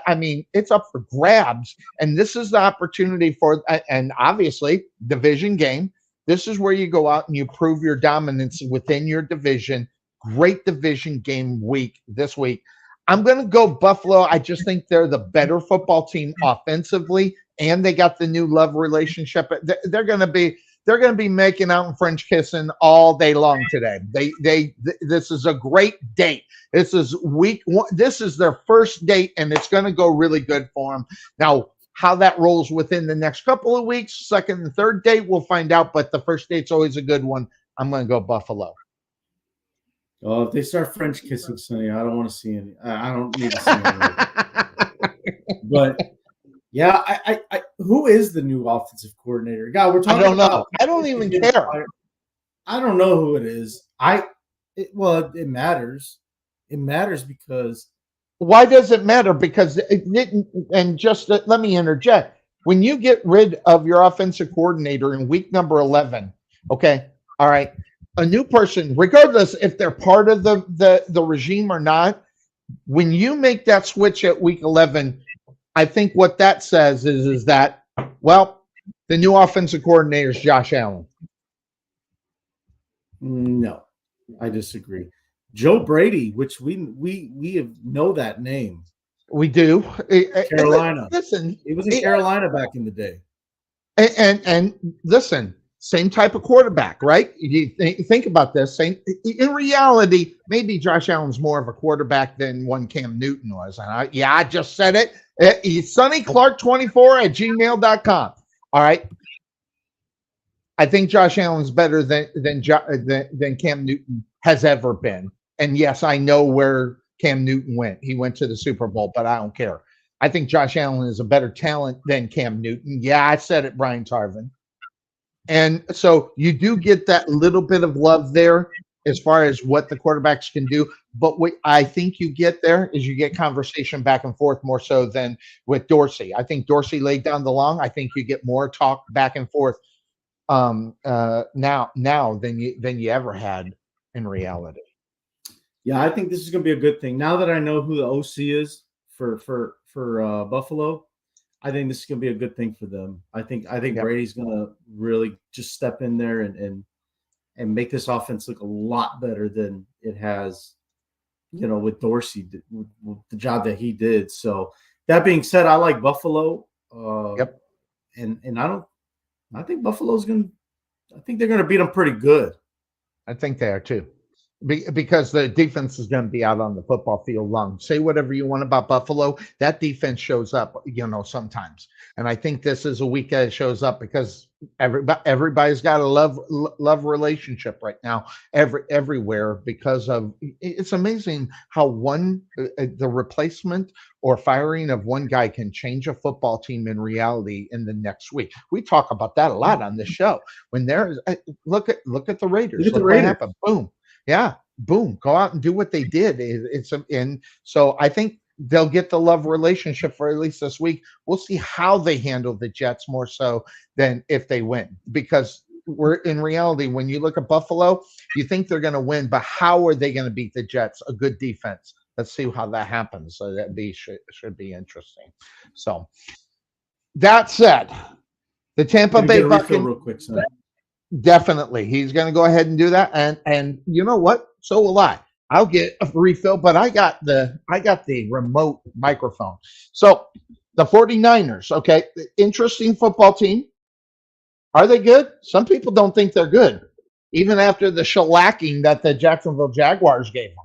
it's up for grabs. And this is the opportunity for, and obviously, division game. This is where you go out and you prove your dominance within your division. Great division game week this week. I'm going to go Buffalo. I just think they're the better football team offensively, and they got the new love relationship. They're going to be making out and French kissing all day long today. This is a great date. This is week one. This is their first date, and it's going to go really good for them. Now, how that rolls within the next couple of weeks, second and third date, we'll find out. But the first date's always a good one. I'm going to go Buffalo. Oh, if they start French kissing, Sonny, I don't want to see any. I don't need to see any. But yeah, I who is the new offensive coordinator? God, we're talking. I don't know. I don't even care. I don't know who it is. It matters. It matters because why does it matter? Because it didn't. And just let me interject. When you get rid of your offensive coordinator in week number 11, okay, all right, a new person, regardless if they're part of the regime or not, when you make that switch at week 11, I think what that says is that, well, the new offensive coordinator is Josh Allen. No, I disagree. Joe Brady, which we know that name. We do. Carolina. Listen, he was in Carolina back in the day. And listen, same type of quarterback, right? You think about this. In reality, maybe Josh Allen's more of a quarterback than one Cam Newton was. And I just said it. He's Sonny Clark 24 at gmail.com. All right. I think Josh Allen's better than Cam Newton has ever been. And yes, I know where Cam Newton went. He went to the Super Bowl, but I don't care. I think Josh Allen is a better talent than Cam Newton. Yeah, I said it, Brian Tarvin. And so you do get that little bit of love there as far as what the quarterbacks can do. But what I think you get there is you get conversation back and forth more so than with Dorsey. I think Dorsey laid down the long. I think you get more talk back and forth now than you ever had in reality. Yeah, I think this is going to be a good thing. Now that I know who the OC is for Buffalo, I think this is going to be a good thing for them. I think Brady's going to really just step in there and make this offense look a lot better than it has, with Dorsey, with the job that he did. So that being said, I like Buffalo. Yep. And I think Buffalo's I think they're going to beat them pretty good. I think they are too. Because the defense is going to be out on the football field long. Say whatever you want about Buffalo, that defense shows up, sometimes. And I think this is a week that it shows up because everybody's got a love relationship right now everywhere because of it's amazing how the replacement or firing of one guy can change a football team in reality in the next week. We talk about that a lot on this show. When there's look at the Raiders. Look what happened. Boom. Yeah, boom, go out and do what they did. And so I think they'll get the love relationship for at least this week. We'll see how they handle the Jets more so than if they win, because we're in reality, when you look at Buffalo, you think they're going to win, but how are they going to beat the Jets? A good defense. Let's see how that happens. So that should be interesting. So that said, the Tampa Bay Buccaneers. Real quick, son. Definitely. He's going to go ahead and do that. And you know what? So will I. I'll get a refill, but I got the remote microphone. So the 49ers, okay, interesting football team. Are they good? Some people don't think they're good, even after the shellacking that the Jacksonville Jaguars gave them.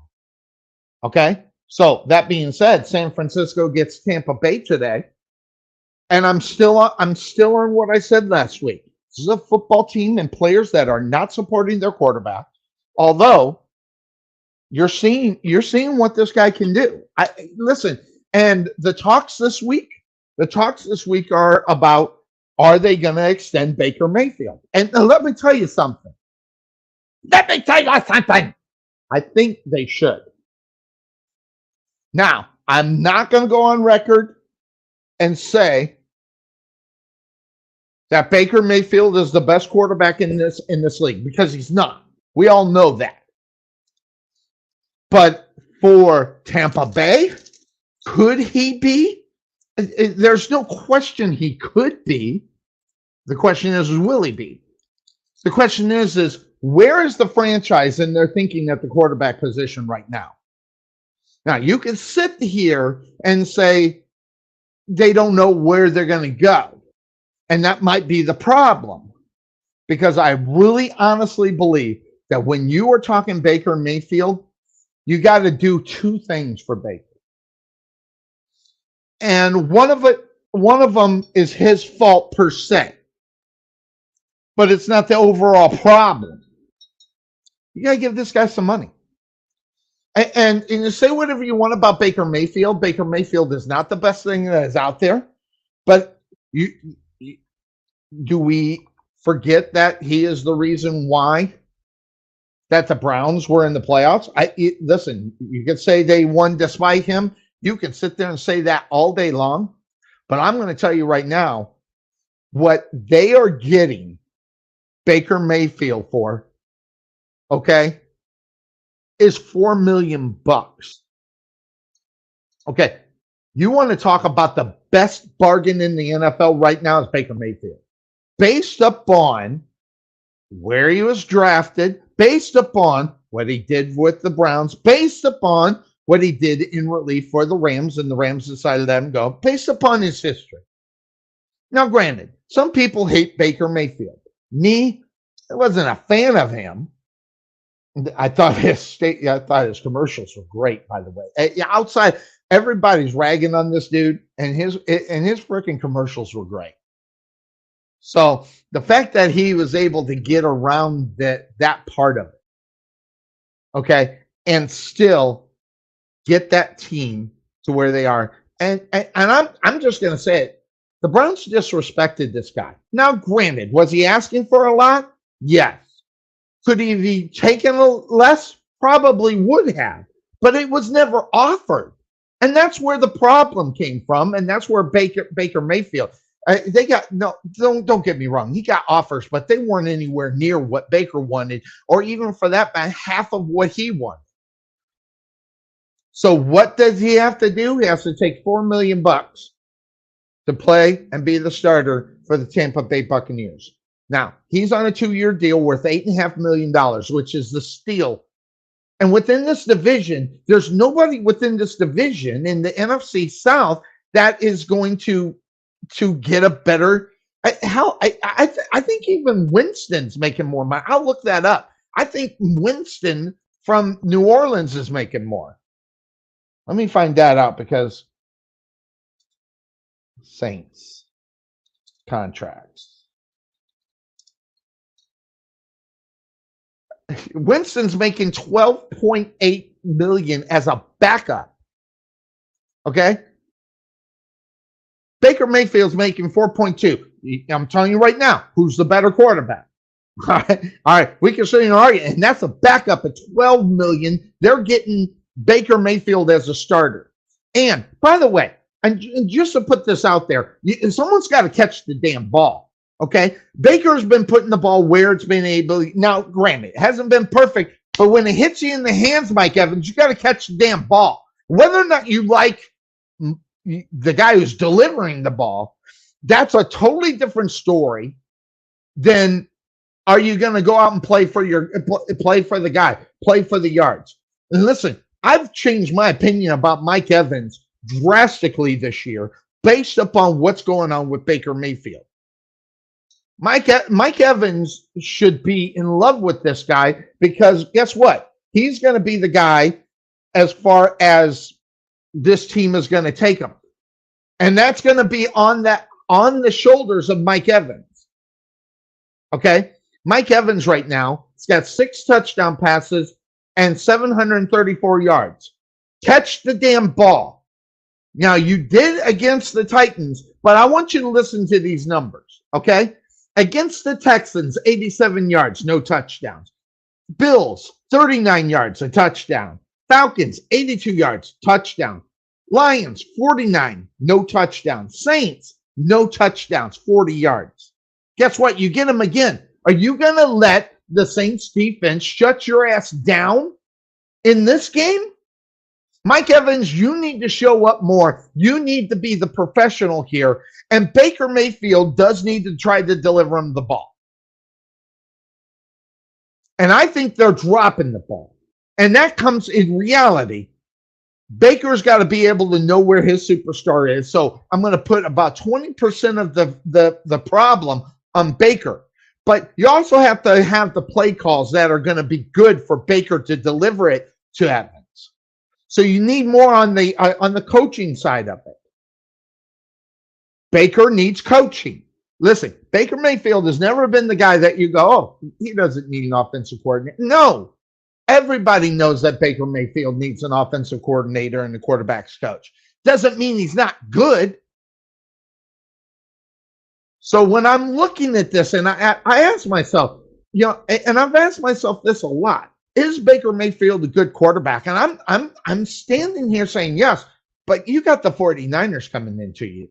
Okay. So that being said, San Francisco gets Tampa Bay today. And I'm still on what I said last week. This is a football team and players that are not supporting their quarterback. Although you're seeing what this guy can do. Listen, and the talks this week are about, are they going to extend Baker Mayfield? And let me tell you something. I think they should. Now, I'm not going to go on record and say that Baker Mayfield is the best quarterback in this league, because he's not. We all know that. But for Tampa Bay, could he be? There's no question he could be. The question is will he be? The question is where is the franchise in their thinking at the quarterback position right now? Now, you can sit here and say they don't know where they're going to go. And that might be the problem, because I really honestly believe that when you are talking Baker Mayfield, you got to do two things for Baker. And one of them is his fault per se, but it's not the overall problem. You got to give this guy some money. And you say whatever you want about Baker Mayfield. Baker Mayfield is not the best thing that is out there, but do we forget that he is the reason why that the Browns were in the playoffs. Listen, you could say they won despite him. You can sit there and say that all day long. But I'm going to tell you right now what they are getting Baker Mayfield for, okay, is $4 million. Okay. You want to talk about the best bargain in the NFL right now is Baker Mayfield. Based upon where he was drafted, based upon what he did with the Browns, based upon what he did in relief for the Rams, and the Rams decided to let him go, based upon his history. Now, granted, some people hate Baker Mayfield. Me, I wasn't a fan of him. I thought his commercials were great, by the way. Outside, everybody's ragging on this dude, and his freaking commercials were great. So the fact that he was able to get around that part of it, okay, and still get that team to where they are, and I'm just gonna say it, the Browns disrespected this guy. Now, granted, was he asking for a lot? Yes. Could he be taken less? Probably would have, but it was never offered, and that's where the problem came from, and that's where Baker Mayfield. They got no. Don't get me wrong. He got offers, but they weren't anywhere near what Baker wanted, or even for that matter, half of what he wanted. So what does he have to do? He has to take $4 million to play and be the starter for the Tampa Bay Buccaneers. Now he's on a 2-year deal worth $8.5 million, which is the steal. And within this division, there's nobody within this division in the NFC South that is going to get a better. I think even Winston's making more money. I'll look that up. I think Winston from New Orleans is making more. Let me find that out, because Saints contracts. Winston's making $12.8 million as a backup. Okay. Baker Mayfield's making 4.2. I'm telling you right now, who's the better quarterback? All right. We can sit and argue, and that's a backup at $12 million. They're getting Baker Mayfield as a starter. And by the way, and just to put this out there, someone's got to catch the damn ball. Okay. Baker's been putting the ball where it's been able. Now, granted, it hasn't been perfect, but when it hits you in the hands, Mike Evans, you got to catch the damn ball. Whether or not you like the guy who's delivering the ball, that's a totally different story than are you going to go out and play for the guy, play for the yards. And listen, I've changed my opinion about Mike Evans drastically this year based upon what's going on with Baker Mayfield. Mike Evans should be in love with this guy, because guess what? He's going to be the guy as far as this team is going to take him. And that's going to be on the shoulders of Mike Evans. Okay? Mike Evans right now has got 6 touchdown passes and 734 yards. Catch the damn ball. Now, you did against the Titans, but I want you to listen to these numbers, okay? Against the Texans, 87 yards, no touchdowns. Bills, 39 yards, a touchdown. Falcons, 82 yards, touchdown. Lions, 49, no touchdowns. Saints, no touchdowns, 40 yards. Guess what? You get them again. Are you going to let the Saints defense shut your ass down in this game? Mike Evans, you need to show up more. You need to be the professional here. And Baker Mayfield does need to try to deliver him the ball. And I think they're dropping the ball. And that comes in reality. Baker's got to be able to know where his superstar is. So I'm going to put about 20% of the problem on Baker. But you also have to have the play calls that are going to be good for Baker to deliver it to Evans. So you need more on the coaching side of it. Baker needs coaching. Listen, Baker Mayfield has never been the guy that you go, oh, he doesn't need an offensive coordinator. No. Everybody knows that Baker Mayfield needs an offensive coordinator and a quarterback's coach. Doesn't mean he's not good. So when I'm looking at this, and I ask myself, and I've asked myself this a lot, is Baker Mayfield a good quarterback? And I'm standing here saying yes, but you got the 49ers coming into you.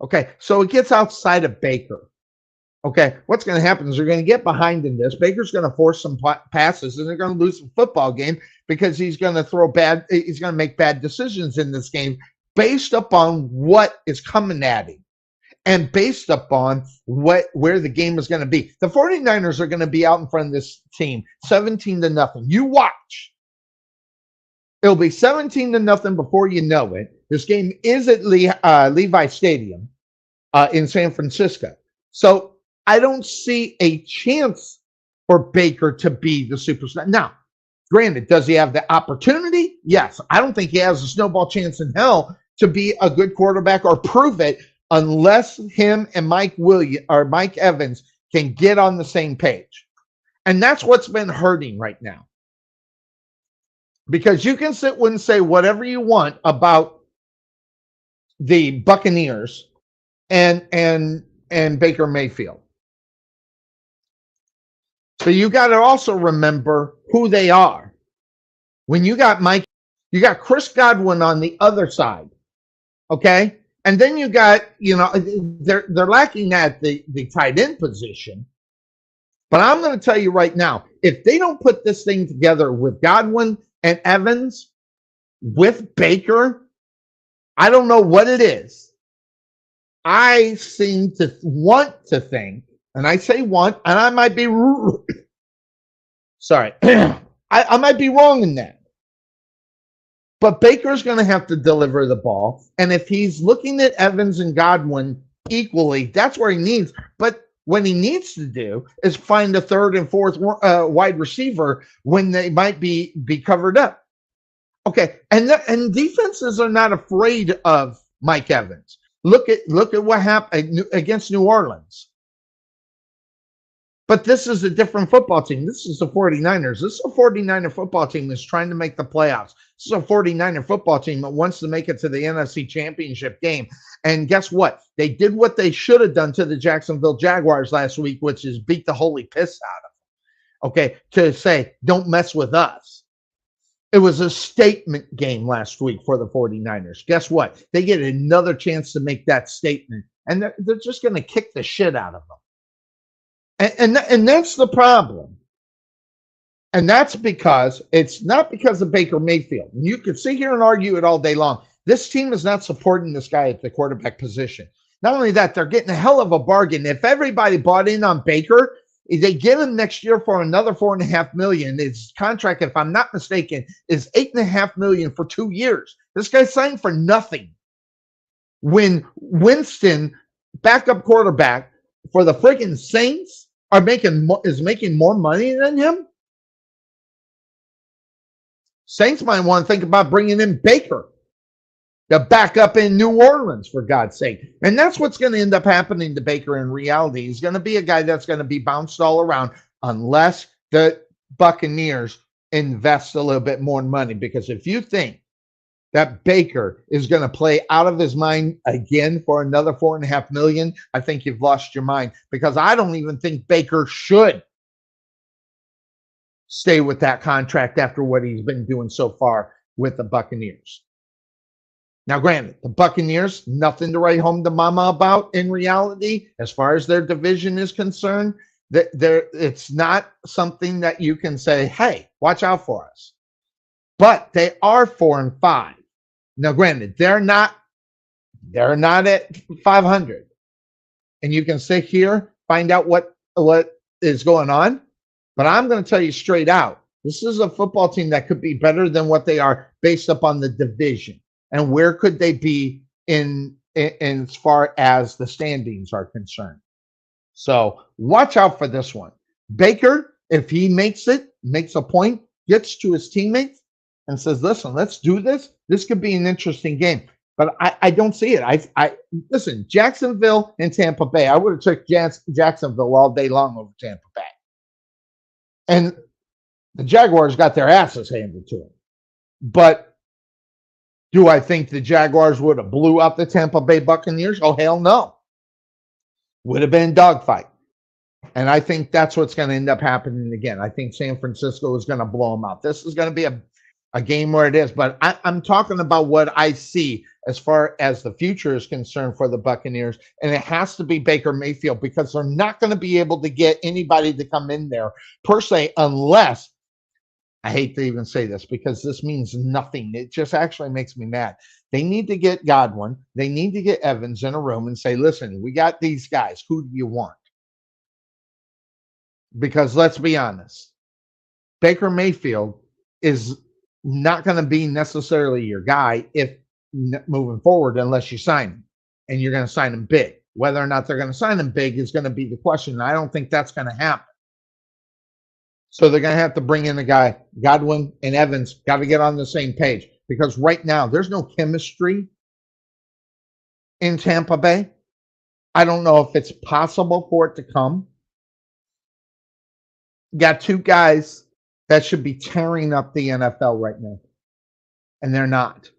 Okay, so it gets outside of Baker. Okay, what's going to happen is they're going to get behind in this. Baker's going to force some passes, and they're going to lose some football game because he's going to make bad decisions in this game based upon what is coming at him and based upon where the game is going to be. The 49ers are going to be out in front of this team 17-0. You watch. It'll be 17-0 before you know it. This game is at Levi Stadium in San Francisco. So I don't see a chance for Baker to be the superstar. Now, granted, does he have the opportunity? Yes. I don't think he has a snowball chance in hell to be a good quarterback or prove it unless him and Mike Evans can get on the same page. And that's what's been hurting right now. Because you can sit and say whatever you want about the Buccaneers and Baker Mayfield. But you got to also remember who they are. When you got Chris Godwin on the other side, okay? And then you got, they're lacking at the tight end position. But I'm going to tell you right now, if they don't put this thing together with Godwin and Evans, with Baker, I don't know what it is. I seem to want to think, and I say want, and I might be sorry, I might be wrong in that. But Baker's going to have to deliver the ball. And if he's looking at Evans and Godwin equally, that's where he needs. But what he needs to do is find a third and fourth wide receiver when they might be covered up. Okay, and defenses are not afraid of Mike Evans. Look at what happened against New Orleans. But this is a different football team. This is the 49ers. This is a 49er football team that's trying to make the playoffs. This is a 49er football team that wants to make it to the NFC Championship game. And guess what? They did what they should have done to the Jacksonville Jaguars last week, which is beat the holy piss out of them. Okay, to say, don't mess with us. It was a statement game last week for the 49ers. Guess what? They get another chance to make that statement, and they're just going to kick the shit out of them. And that's the problem. And that's because it's not because of Baker Mayfield. And you could sit here and argue it all day long. This team is not supporting this guy at the quarterback position. Not only that, they're getting a hell of a bargain. If everybody bought in on Baker, they get him next year for another $4.5 million. His contract, if I'm not mistaken, is $8.5 million for 2 years. This guy signed for nothing. When Winston, backup quarterback for the freaking Saints, is making more money than him, Saints might want to think about bringing in Baker to back up in New Orleans, for God's sake. And that's what's going to end up happening to Baker in reality. He's going to be a guy that's going to be bounced all around unless the Buccaneers invest a little bit more money. Because if you think that Baker is going to play out of his mind again for another $4.5 million, I think you've lost your mind. Because I don't even think Baker should stay with that contract after what he's been doing so far with the Buccaneers. Now, granted, the Buccaneers, nothing to write home to mama about in reality, as far as their division is concerned. It's not something that you can say, hey, watch out for us. But they are 4-5. Now, granted, they're not at 500. And you can sit here, find out what is going on. But I'm going to tell you straight out, this is a football team that could be better than what they are based upon the division. And where could they be in as far as the standings are concerned? So watch out for this one. Baker, if he makes a point, gets to his teammates and says, listen, let's do this. This could be an interesting game. But I don't see it. Listen, Jacksonville and Tampa Bay. I would have took Jacksonville all day long over Tampa Bay. And the Jaguars got their asses handed to them. But do I think the Jaguars would have blew out the Tampa Bay Buccaneers? Oh, hell no. Would have been a dogfight. And I think that's what's going to end up happening again. I think San Francisco is going to blow them out. This is going to be a game where it is, but I'm talking about what I see as far as the future is concerned for the Buccaneers, and it has to be Baker Mayfield because they're not going to be able to get anybody to come in there per se unless, I hate to even say this because this means nothing. It just actually makes me mad. They need to get Godwin. They need to get Evans in a room and say, listen, we got these guys. Who do you want? Because let's be honest, Baker Mayfield is not going to be necessarily your guy if moving forward unless you sign him, and you're going to sign him big. Whether or not they're going to sign him big is going to be the question. I don't think that's going to happen. So they're going to have to bring in a guy. Godwin and Evans got to get on the same page because right now there's no chemistry in Tampa Bay. I don't know if it's possible for it to come. Got two guys that should be tearing up the NFL right now, and they're not.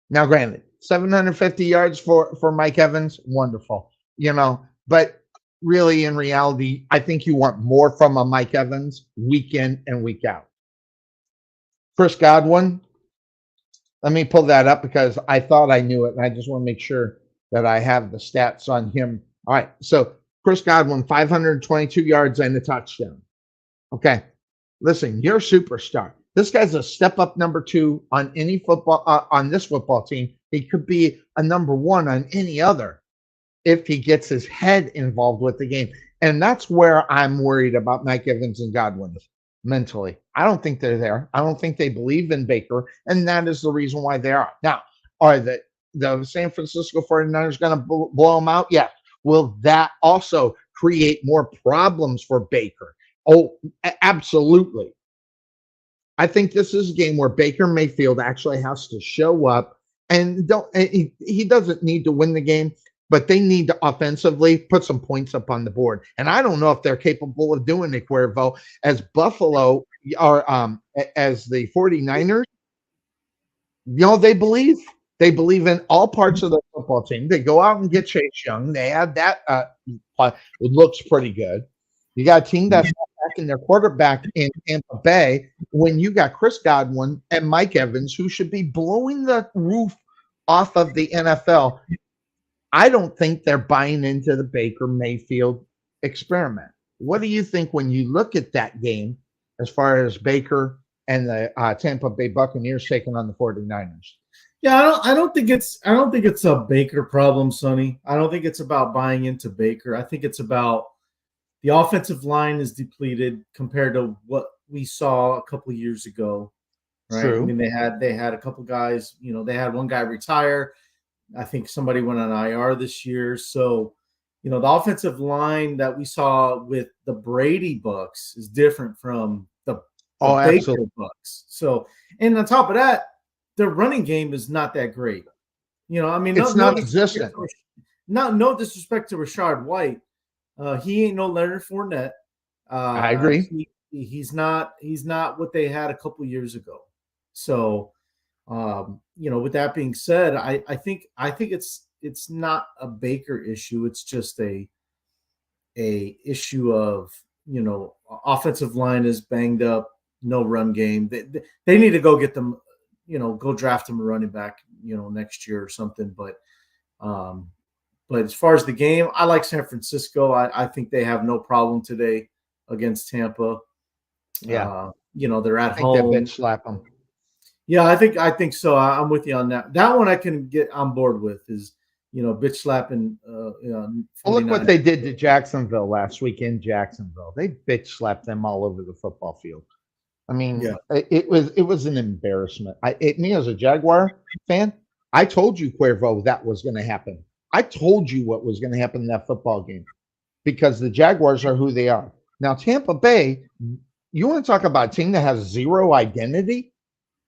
Now, granted, 750 yards for Mike Evans, wonderful, but really in reality, I think you want more from a Mike Evans week in and week out. Chris Godwin, let me pull that up because I thought I knew it, and I just want to make sure that I have the stats on him. All right, so Chris Godwin, 522 yards and a touchdown. Okay, listen, you're a superstar. This guy's a step-up number 2 on any football on this football team. He could be a number 1 on any other if he gets his head involved with the game. And that's where I'm worried about Mike Evans and Godwin mentally. I don't think they're there. I don't think they believe in Baker, and that is the reason why they are. Now, are the San Francisco 49ers going to blow them out? Yeah. Will that also create more problems for Baker? Oh, absolutely. I think this is a game where Baker Mayfield actually has to show up and he doesn't need to win the game, but they need to offensively put some points up on the board. And I don't know if they're capable of doing it, Cuervo, as Buffalo or as the 49ers. They believe in all parts of the football team. They go out and get Chase Young. They have that. It looks pretty good. You got a team that's backing their quarterback in Tampa Bay when you got Chris Godwin and Mike Evans, who should be blowing the roof off of the NFL. I don't think they're buying into the Baker Mayfield experiment. What do you think when you look at that game as far as Baker and the Tampa Bay Buccaneers taking on the 49ers? Yeah, I don't think it's a Baker problem, Sonny. I don't think it's about buying into Baker. I think it's about the offensive line is depleted compared to what we saw a couple of years ago. Right? True. I mean, they had a couple guys. They had one guy retire. I think somebody went on IR this year. So, the offensive line that we saw with the Brady Bucks is different from the Baker Bucks. So, and on top of that, the running game is not that great. It's not existent. No disrespect to Rashard White. He ain't no Leonard Fournette. I agree. He's not what they had a couple years ago. So, with that being said, I think it's not a Baker issue. It's just a issue of offensive line is banged up, no run game. They need to go get them, go draft them a running back, next year or something. But as far as the game, I like San Francisco. I think they have no problem today against Tampa. Yeah, they're at home. They bitch slap them. Yeah, I think so. I'm with you on that. That one I can get on board with is, bitch slapping. Well, look what they did to Jacksonville last week in Jacksonville. They bitch slapped them all over the football field. I mean, it was an embarrassment. Me as a Jaguar fan, I told you, Cuervo, that was going to happen. I told you what was going to happen in that football game because the Jaguars are who they are. Now, Tampa Bay, you want to talk about a team that has zero identity?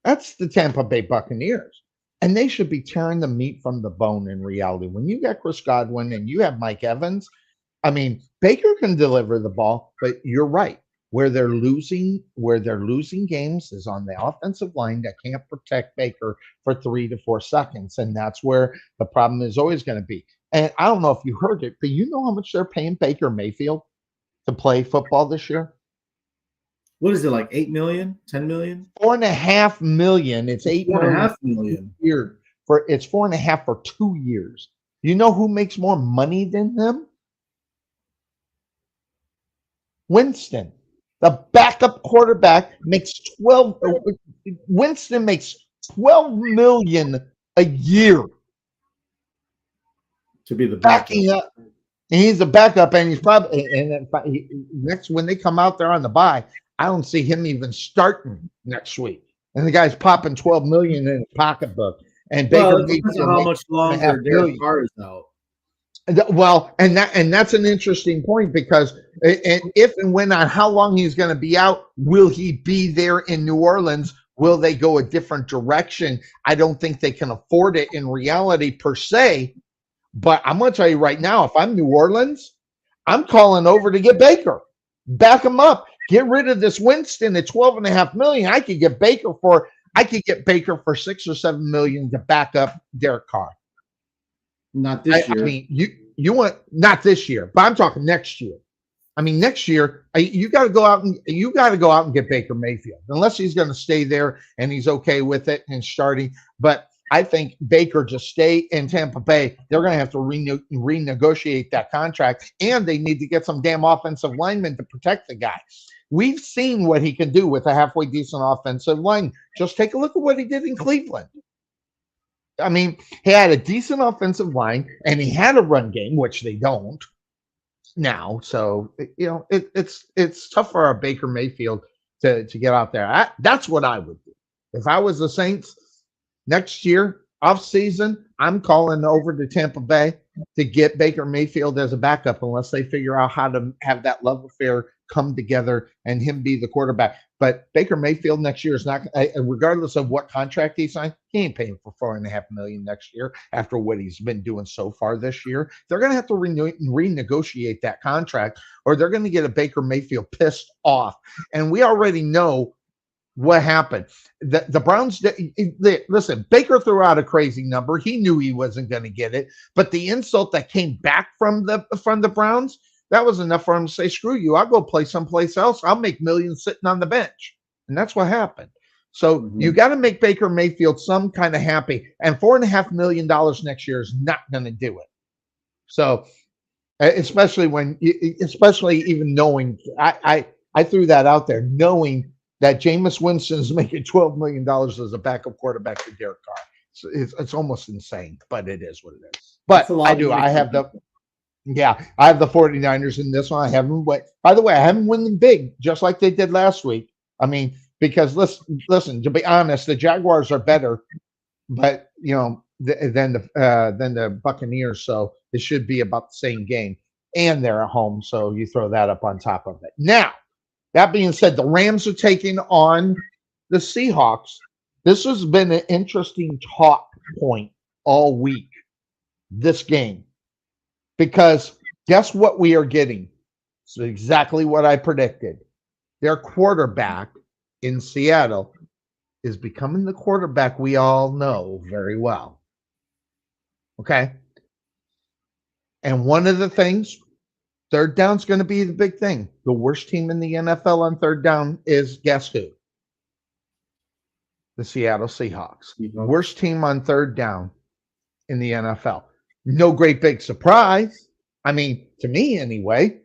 That's the Tampa Bay Buccaneers. And they should be tearing the meat from the bone in reality. When you got Chris Godwin and you have Mike Evans, I mean, Baker can deliver the ball, but you're right. Where they're losing games is on the offensive line that can't protect Baker for 3 to 4 seconds. And that's where the problem is always going to be. And I don't know if you heard it, but you know how much they're paying Baker Mayfield to play football this year? What is it, like 8 million, 10 million? $4.5 million. It's 8 million. 4.5 million. It's 4.5 for 2 years. You know who makes more money than him? Winston. The backup quarterback makes 12. Winston makes 12 million a year. To be the backup. Backing up. And he's a backup, and he's probably next when they come out there on the bye, I don't see him even starting next week. And the guy's popping 12 million in his pocketbook. And Baker depends on how much longer Derek Carr is out. Well, and that's an interesting point, because if and when on how long he's going to be out, will he be there in New Orleans? Will they go a different direction? I don't think they can afford it in reality per se. But I'm going to tell you right now, if I'm New Orleans, I'm calling over to get Baker. Back him up. Get rid of this Winston at $12.5 million. I could get Baker for $6 or $7 million to back up Derek Carr. Not this year. I mean, you want not this year, but I'm talking next year. I mean, next year you got to go out and get Baker Mayfield, unless he's going to stay there and he's okay with it and starting. But I think Baker just stay in Tampa Bay. They're going to have to renegotiate that contract, and they need to get some damn offensive linemen to protect the guy. We've seen what he can do with a halfway decent offensive line. Just take a look at what he did in Cleveland. I mean, he had a decent offensive line, and he had a run game, which they don't now. So, it's tough for our Baker Mayfield to get out there. That's what I would do. If I was the Saints next year, off season, I'm calling over to Tampa Bay to get Baker Mayfield as a backup, unless they figure out how to have that love affair come together and him be the quarterback. But Baker Mayfield next year is not, regardless of what contract he signed, he ain't paying for $4.5 million next year after what he's been doing so far this year. They're going to have to renegotiate that contract, or they're going to get a Baker Mayfield pissed off. And we already know what happened. The Browns, listen, Baker threw out a crazy number. He knew he wasn't going to get it, but the insult that came back from the Browns, that was enough for him to say, screw you, I'll go play someplace else. I'll make millions sitting on the bench. And that's what happened. So you got to make Baker Mayfield some kind of happy. And $4.5 million next year is not going to do it. So especially even knowing, I threw that out there, knowing that Jameis Winston is making $12 million as a backup quarterback to Derek Carr. It's almost insane, but it is what it is. But I have the 49ers in this one. I have them. By the way, I haven't won them big, just like they did last week. I mean, because listen, to be honest, the Jaguars are better, but than the Buccaneers. So it should be about the same game, and they're at home. So you throw that up on top of it. Now, that being said, the Rams are taking on the Seahawks. This has been an interesting talk point all week, this game. Because guess what we are getting? It's exactly what I predicted. Their quarterback in Seattle is becoming the quarterback we all know very well. Okay? And one of the things, third down's going to be the big thing. The worst team in the NFL on third down is, guess who? The Seattle Seahawks. Worst team on third down in the NFL. No great big surprise. I mean, to me anyway,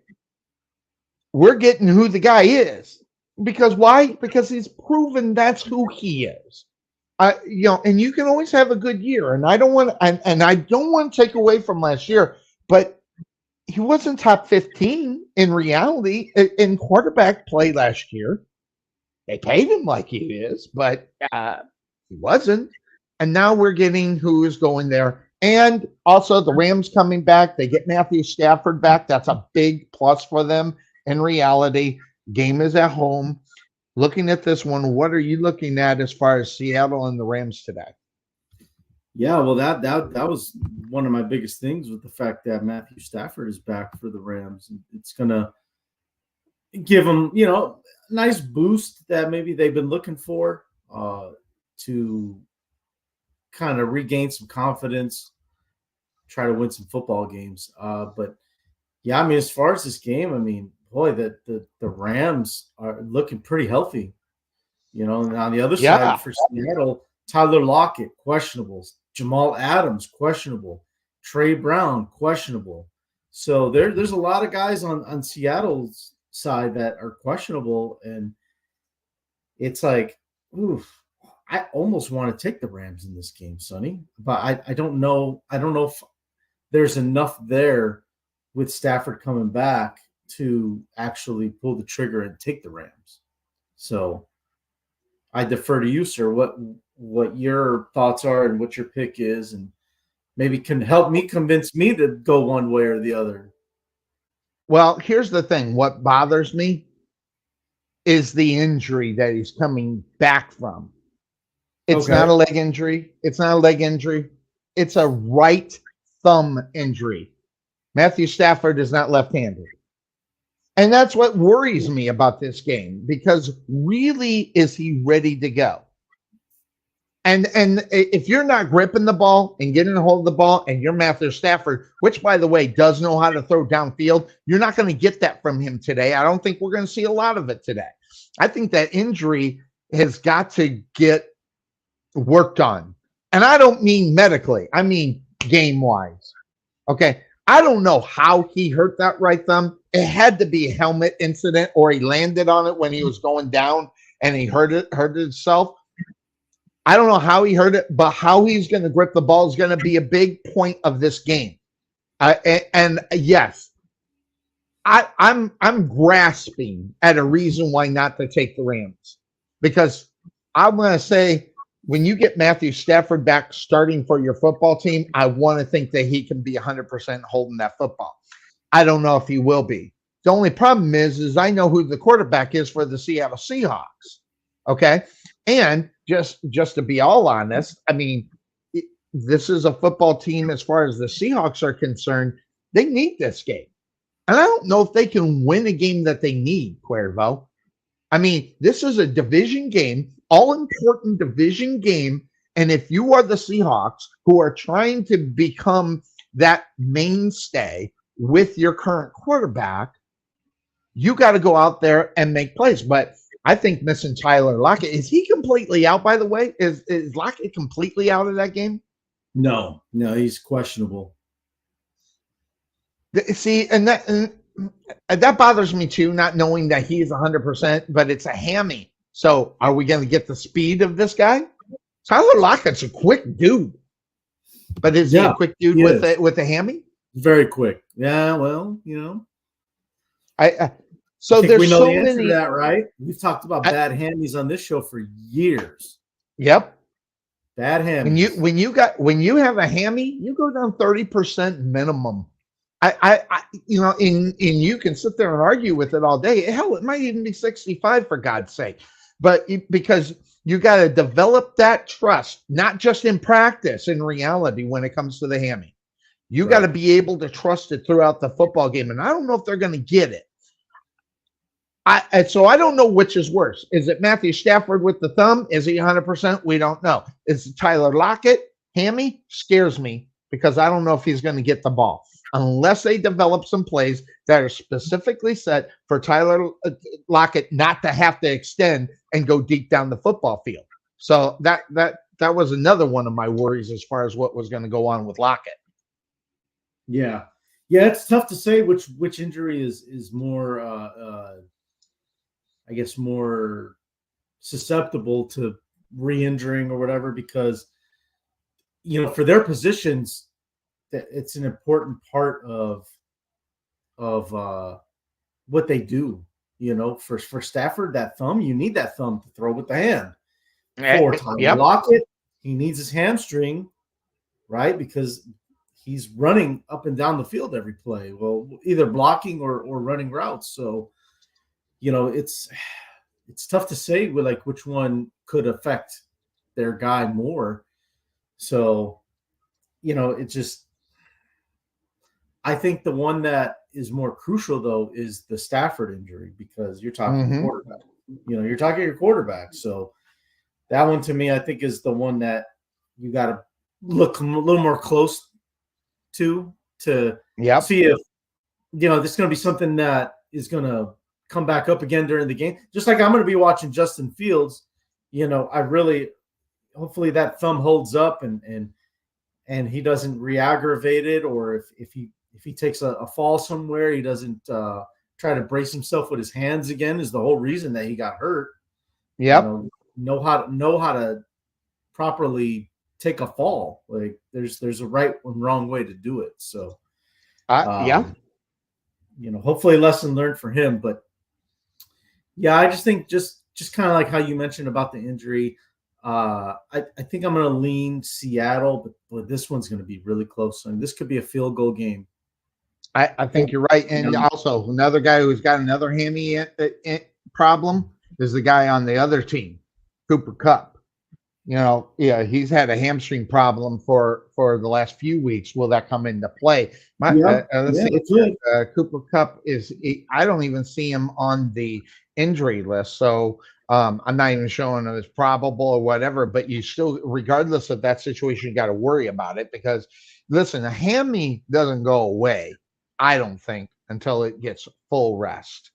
we're getting who the guy is. Because why? Because he's proven that's who he is. And you can always have a good year. And I don't want to take away from last year, but he wasn't top 15 in reality in quarterback play last year. They paid him like he is, but he wasn't. And now we're getting who is going there. And also the Rams coming back. They get Matthew Stafford back. That's a big plus for them in reality. Game is at home. Looking at this one, what are you looking at as far as Seattle and the Rams today? Yeah, well, that was one of my biggest things with the fact that Matthew Stafford is back for the Rams. It's going to give them, a nice boost that maybe they've been looking for to kind of regain some confidence, try to win some football games. But yeah, I mean, as far as this game, I mean, boy, the Rams are looking pretty healthy. And on the other Yeah. side for Seattle, Tyler Lockett, questionable. Jamal Adams, questionable. Trey Brown, questionable. So there's a lot of guys on Seattle's side that are questionable, and it's like, oof, I almost want to take the Rams in this game, Sonny. But I don't know. I don't know if there's enough there with Stafford coming back to actually pull the trigger and take the Rams. So I defer to you, sir. What your thoughts are and what your pick is, and maybe can help me convince me to go one way or the other. Well, here's the thing. What bothers me is the injury that he's coming back from. It's not a leg injury. It's not a leg injury. It's a right thumb injury. Matthew Stafford is not left-handed. And that's what worries me about this game, because really, is he ready to go? And if you're not gripping the ball and getting a hold of the ball, and you're Matthew Stafford, which, by the way, does know how to throw downfield, you're not going to get that from him today. I don't think we're going to see a lot of it today. I think that injury has got to get worked on. And I don't mean medically. I mean game-wise. Okay? I don't know how he hurt that right thumb. It had to be a helmet incident, or he landed on it when he was going down and he hurt himself. I don't know how he hurt it, but how he's going to grip the ball is going to be a big point of this game. And yes, I'm grasping at a reason why not to take the Rams, because I'm going to say, when you get Matthew Stafford back starting for your football team, I want to think that he can be 100% holding that football. I don't know if he will be. The only problem is I know who the quarterback is for the Seattle Seahawks. Okay. And just to be all honest, I mean, this is a football team, as far as the Seahawks are concerned, they need this game. And I don't know if they can win a game that they need, Cuervo. I mean, this is a division game, all-important division game. And if you are the Seahawks, who are trying to become that mainstay with your current quarterback, you got to go out there and make plays. But I think missing Tyler Lockett, is he completely out, by the way? Is Lockett completely out of that game? No, he's questionable. See, and that bothers me too, not knowing that he's 100%, but it's a hammy. So are we going to get the speed of this guy? Tyler Lockett's a quick dude. But is he a quick dude with a hammy? Very quick. Yeah, well, So there's we know so the answer many to that, right? We've talked about bad hammies on this show for years. Yep. Bad hammies. When you have a hammy, you go down 30% minimum. And you can sit there and argue with it all day. Hell, it might even be 65 for God's sake. But because you got to develop that trust, not just in practice, in reality, when it comes to the hammy. You got to be able to trust it throughout the football game. And I don't know if they're going to get it. So I don't know which is worse. Is it Matthew Stafford with the thumb? Is he 100%? We don't know. Is it Tyler Lockett? Hammy scares me, because I don't know if he's going to get the ball, unless they develop some plays that are specifically set for Tyler Lockett not to have to extend and go deep down the football field. So that was another one of my worries as far as what was going to go on with Lockett. Yeah, it's tough to say which injury is more, I guess, more susceptible to re-injuring or whatever, because for their positions, it's an important part of what they do. For Stafford, that thumb, you need that thumb to throw with the hand. For Tyler Lockett, he needs his hamstring, right? Because he's running up and down the field every play. Well, either blocking or running routes. So, it's tough to say which one could affect their guy more. So, it just, I think the one that is more crucial, though, is the Stafford injury, because you're talking quarterback. You're talking your quarterback. So that one, to me, I think is the one that you got to look a little more close to see if, this is going to be something that is going to come back up again during the game. Just like I'm going to be watching Justin Fields. Hopefully that thumb holds up and he doesn't re-aggravate it, or if he takes a fall somewhere, he doesn't try to brace himself with his hands again. Is the whole reason that he got hurt. Yep. Know how to properly take a fall. Like there's a right and wrong way to do it. So hopefully a lesson learned for him. But yeah, I just think just kind of like how you mentioned about the injury. I think I'm going to lean Seattle, but this one's going to be really close. And this could be a field goal game. I think you're right. And also another guy who's got another hammy problem is the guy on the other team, Cooper Kupp. He's had a hamstring problem for the last few weeks. Will that come into play? Cooper Kupp I don't even see him on the injury list. So I'm not even showing him as probable or whatever, but you still, regardless of that situation, you got to worry about it because listen, a hammy doesn't go away, I don't think, until it gets full rest.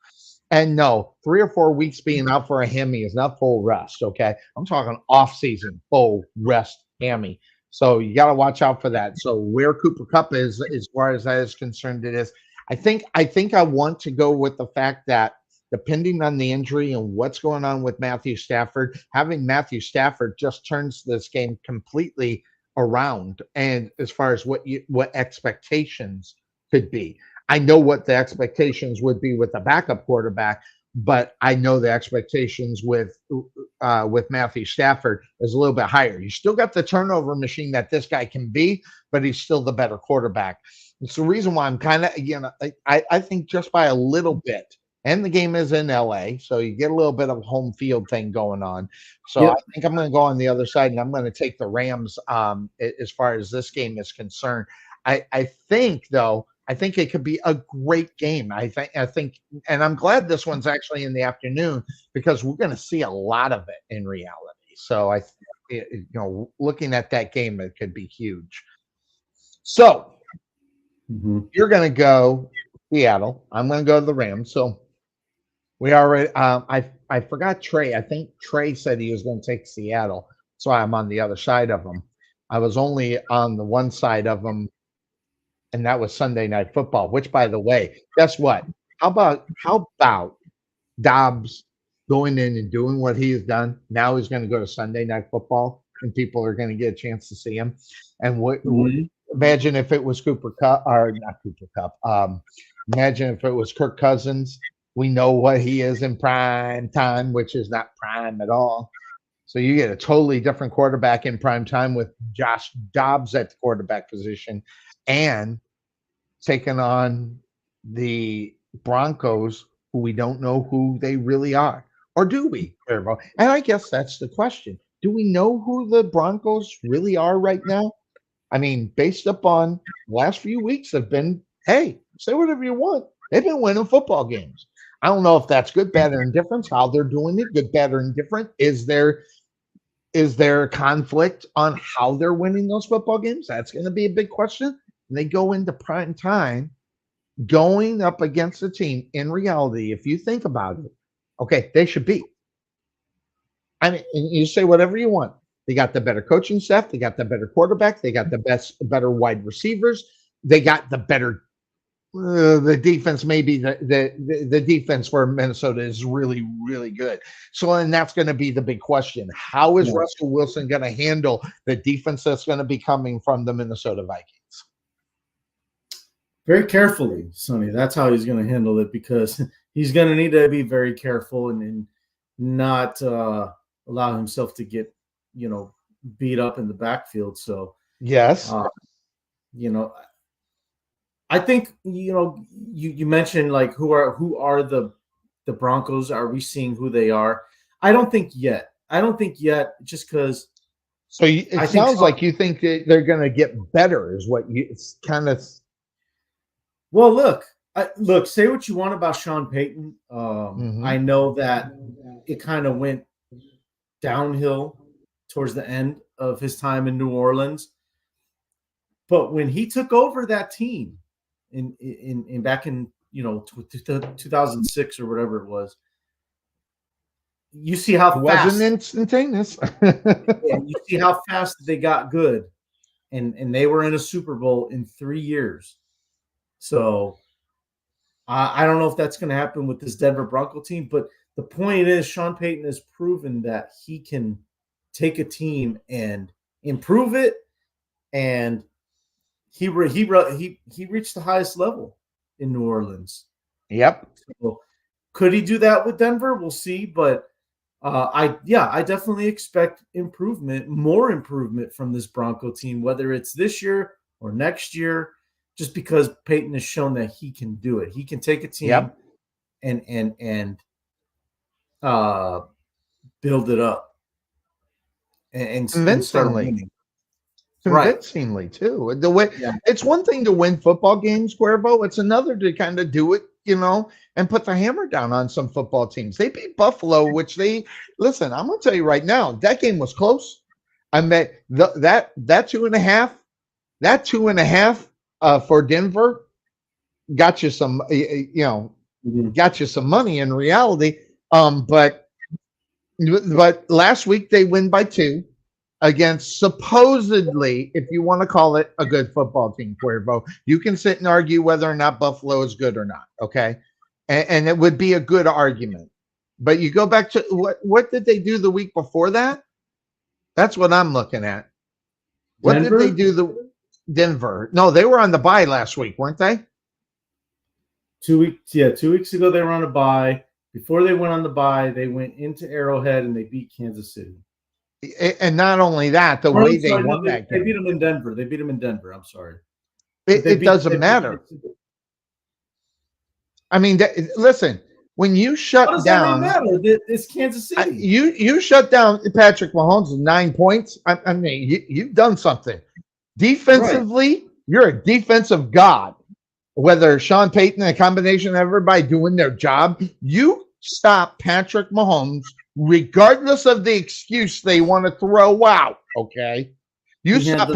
And no, 3 or 4 weeks being out for a hammy is not full rest. Okay. I'm talking off season, full rest hammy. So you got to watch out for that. So where Cooper Kupp is, as far as that is concerned, it is, I think I want to go with the fact that depending on the injury and what's going on with Matthew Stafford, having Matthew Stafford just turns this game completely around. And as far as what expectations could be, I know what the expectations would be with a backup quarterback, but I know the expectations with Matthew Stafford is a little bit higher. You still got the turnover machine that this guy can be, but he's still the better quarterback. It's the reason why I'm kind of, I think just by a little bit, and the game is in LA, so you get a little bit of a home field thing going on. So I think I'm going to go on the other side, and I'm going to take the Rams as far as this game is concerned. I think it could be a great game. I think, and I'm glad this one's actually in the afternoon because we're going to see a lot of it in reality. So looking at that game, it could be huge. So you're going to go Seattle. I'm going to go to the Rams. So we already, I forgot Trey. I think Trey said he was going to take Seattle. So I'm on the other side of him. I was only on the one side of him. And that was Sunday Night Football, which, by the way, guess what? How about Dobbs going in and doing what he has done? Now he's going to go to Sunday Night Football, and people are going to get a chance to see him. And imagine if it was Cooper Kupp, or not Cooper Kupp. Imagine if it was Kirk Cousins. We know what he is in prime time, which is not prime at all. So you get a totally different quarterback in prime time with Josh Dobbs at the quarterback position and taking on the Broncos, who we don't know who they really are. Or do we, Cuervo? And I guess that's the question. Do we know who the Broncos really are right now? I mean, based upon the last few weeks have been, hey, say whatever you want. They've been winning football games. I don't know if that's good, bad, or indifferent, how they're doing it, good, bad, or indifferent. Is there conflict on how they're winning those football games? That's going to be a big question. And they go into prime time going up against a team. In reality, if you think about it, okay, they should beat. I mean, you say whatever you want. They got the better coaching staff. They got the better quarterback. They got the better wide receivers. They got the better the defense. Maybe the defense for Minnesota is really, really good. So, and that's going to be the big question. How is Russell Wilson going to handle the defense that's going to be coming from the Minnesota Vikings? Very carefully, Sonny. That's how he's going to handle it, because he's going to need to be very careful and not allow himself to get, beat up in the backfield. So, yes, I think, you mentioned like who are the Broncos? Are we seeing who they are? I don't think yet. Just because. So it sounds like you think that they're going to get better, is what it's kind of. Well, look. Say what you want about Sean Payton. I know that it kind of went downhill towards the end of his time in New Orleans, but when he took over that team in back in 2006 or whatever it was. You see how It fast wasn't instantaneous. you see how fast they got good, and they were in a Super Bowl in 3 years. So I don't know if that's going to happen with this Denver Bronco team, but the point is Sean Payton has proven that he can take a team and improve it, and he reached the highest level in New Orleans. Yep. So could he do that with Denver? We'll see, but I definitely expect more improvement from this Bronco team, whether it's this year or next year, just because Peyton has shown that he can do it. He can take a team and build it up and start winning. Convincingly, too. The way it's one thing to win football games, Cuervo. It's another to kind of do it, and put the hammer down on some football teams. They beat Buffalo, which listen. I'm gonna tell you right now, that game was close. I mean, that 2.5 for Denver got you some, got you some money in reality. But last week they win by 2. Against supposedly, if you want to call it a good football team, Cuervo, you can sit and argue whether or not Buffalo is good or not, okay? And it would be a good argument. But you go back to what did they do the week before that? That's what I'm looking at. What Denver? did they do Denver? No, they were on the bye last week, weren't they? 2 weeks, 2 weeks ago they were on a bye. Before they went on the bye, they went into Arrowhead and they beat Kansas City. And not only that, the way they won that game. They beat them in Denver. I'm sorry. It doesn't matter. I mean, listen, when you shut down, that matter? It's Kansas City. You shut down Patrick Mahomes with 9 points. I mean, you've done something. Defensively, you're a defensive god. Whether Sean Payton, a combination of everybody doing their job, you stop Patrick Mahomes, regardless of the excuse they want to throw out. Okay, you stop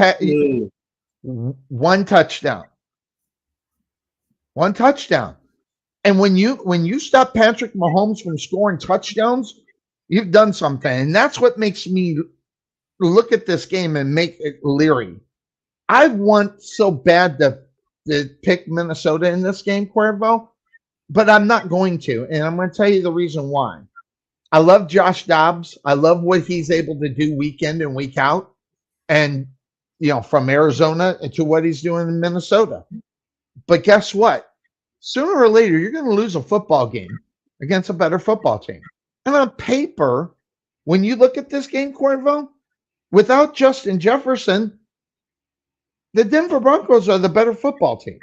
one touchdown. And when you stop Patrick Mahomes from scoring touchdowns, you've done something. And that's what makes me look at this game and make it leery. I want so bad to pick Minnesota in this game, Cuervo, but I'm not going to. And I'm going to tell you the reason why. I love Josh Dobbs. I love what he's able to do week in and week out. And, from Arizona to what he's doing in Minnesota. But guess what? Sooner or later, you're going to lose a football game against a better football team. And on paper, when you look at this game, Cuervo, without Justin Jefferson, the Denver Broncos are the better football team.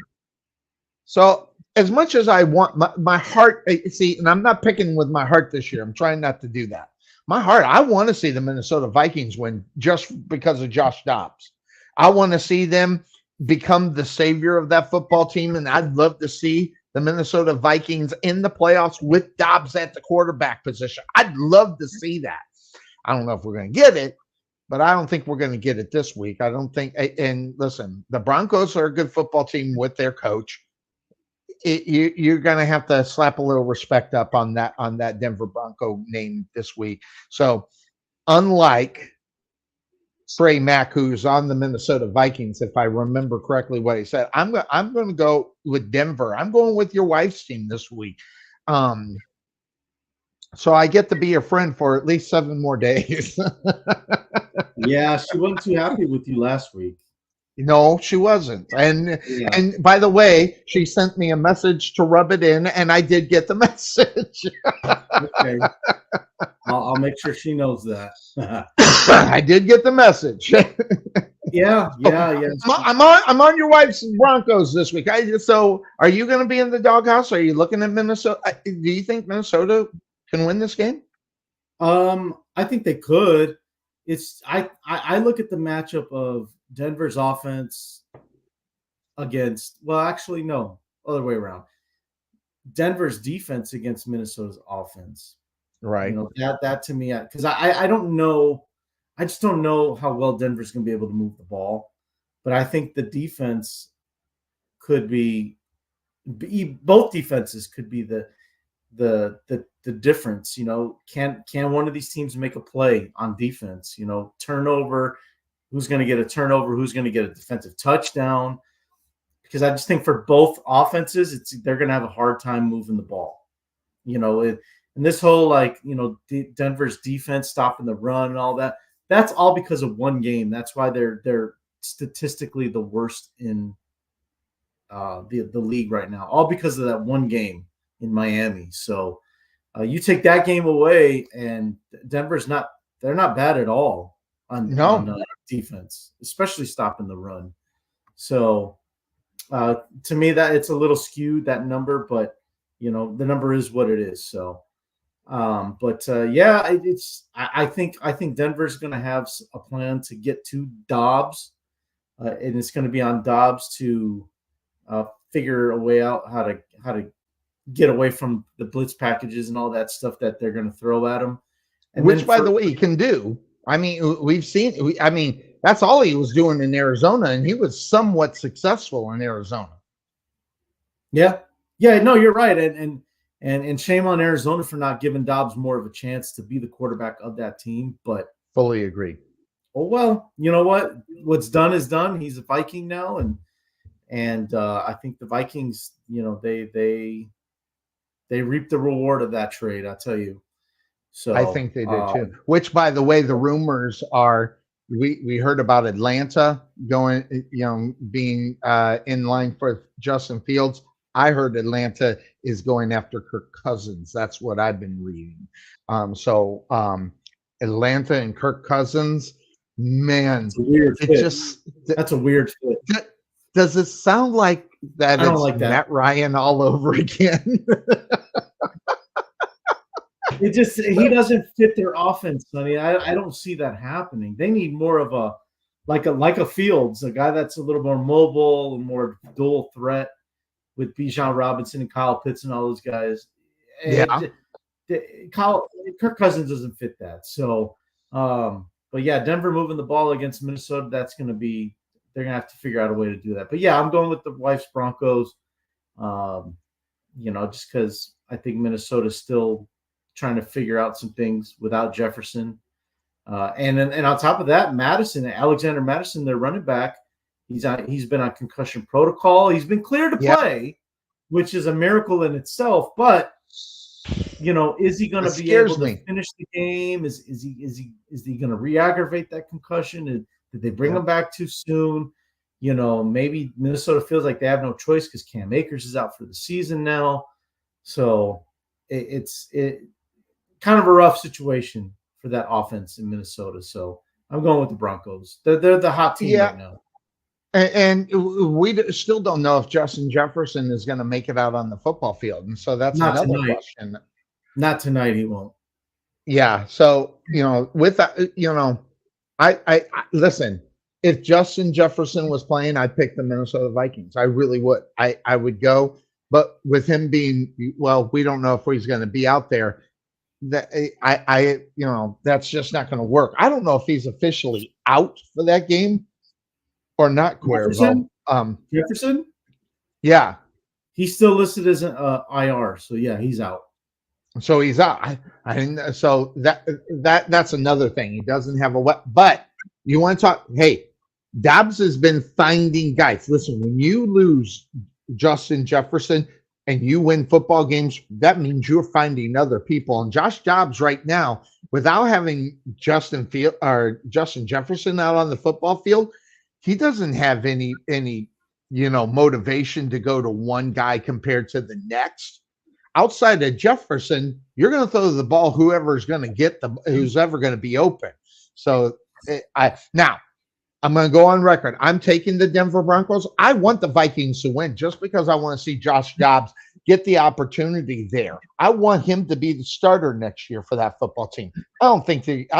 So as much as I want my heart, see, and I'm not picking with my heart this year. I'm trying not to do that. My heart, I want to see the Minnesota Vikings win just because of Josh Dobbs. I want to see them become the savior of that football team, and I'd love to see the Minnesota Vikings in the playoffs with Dobbs at the quarterback position. I'd love to see that. I don't know if we're going to get it, but I don't think we're going to get it this week. I don't think. And listen, the Broncos are a good football team with their coach. You're going to have to slap a little respect up on that Denver Bronco name this week. So, unlike Trey Mack, who's on the Minnesota Vikings, if I remember correctly what he said, I'm going to go with Denver. I'm going with your wife's team this week. So I get to be your friend for at least 7 more days. Yeah, she wasn't too happy with you last week. No, she wasn't. And by the way, she sent me a message to rub it in, and I did get the message. Okay. I'll make sure she knows that. I did get the message. Yeah. I'm on your wife's Broncos this week. So are you going to be in the doghouse? Are you looking at Minnesota? Do you think Minnesota can win this game? I think they could. I look at the matchup of Denver's offense against, no, other way around. Denver's defense against Minnesota's offense. Right. That to me, because I don't know. I just don't know how well Denver's going to be able to move the ball. But I think the defense could be both defenses could be the difference. Can one of these teams make a play on defense? Turnover. Who's going to get a turnover? Who's going to get a defensive touchdown? Because I just think for both offenses, they're going to have a hard time moving the ball. And this whole Denver's defense stopping the run and all that. That's all because of one game. That's why they're statistically the worst in the league right now, all because of that one game in Miami. So you take that game away, and Denver's they're not bad at all on defense, especially stopping the run. So to me, that it's a little skewed, that number, but the number is what it is. So I think Denver's going to have a plan to get to Dobbs, and it's going to be on Dobbs to figure a way out how to get away from the blitz packages and all that stuff that they're going to throw at him. And which, by the way, he can do. I mean, we've seen. That's all he was doing in Arizona, and he was somewhat successful in Arizona. Yeah. No, you're right, and shame on Arizona for not giving Dobbs more of a chance to be the quarterback of that team. But fully agree. Oh well, you know what? What's done is done. He's a Viking now, and I think the Vikings, they reap the reward of that trade. I tell you. So I think they did too. Which, by the way, the rumors are we heard about Atlanta going, being in line for Justin Fields. I heard Atlanta is going after Kirk Cousins. That's what I've been reading. Atlanta and Kirk Cousins, man, that's a weird fit. Does it sound like that? I don't like that. Matt Ryan all over again. He doesn't fit their offense, Sonny. I don't see that happening. They need more of a Fields, a guy that's a little more mobile and more dual threat with Bijan Robinson and Kyle Pitts and all those guys. Yeah. Kirk Cousins doesn't fit that. So, but yeah, Denver moving the ball against Minnesota, they're going to have to figure out a way to do that. But yeah, I'm going with the Wife's Broncos, just because I think Minnesota's still trying to figure out some things without Jefferson. And on top of that, Alexander Madison, their running back, he's been on concussion protocol. He's been cleared to play, which is a miracle in itself. But is he going to be able to finish the game? Is he going to re-aggravate that concussion? Did they bring him back too soon? Maybe Minnesota feels like they have no choice because Cam Akers is out for the season now. So it's kind of a rough situation for that offense in Minnesota. So I'm going with the Broncos. They're the hot team right now. And we still don't know if Justin Jefferson is going to make it out on the football field. And so that's Not another tonight. question. Not tonight, he won't. Yeah. So, with that, I listen, if Justin Jefferson was playing, I'd pick the Minnesota Vikings. I really would. I would go. But with him being, we don't know if he's going to be out there. That that's just not going to work. I don't know if he's officially out for that game or not. Cuervo. Jefferson? Yeah. He's still listed as an IR. So yeah, he's out. So he's out. So that's another thing. He doesn't have a weapon. But you want to talk? Hey, Dobbs has been finding guys. Listen, when you lose Justin Jefferson and you win football games, that means you're finding other people. And Josh Dobbs right now, without having Justin Jefferson out on the football field, he doesn't have any motivation to go to one guy compared to the next. Outside of Jefferson, you're going to throw the ball who's ever going to be open. So now I'm going to go on record. I'm taking the Denver Broncos. I want the Vikings to win just because I want to see Josh Dobbs get the opportunity there. I want him to be the starter next year for that football team. I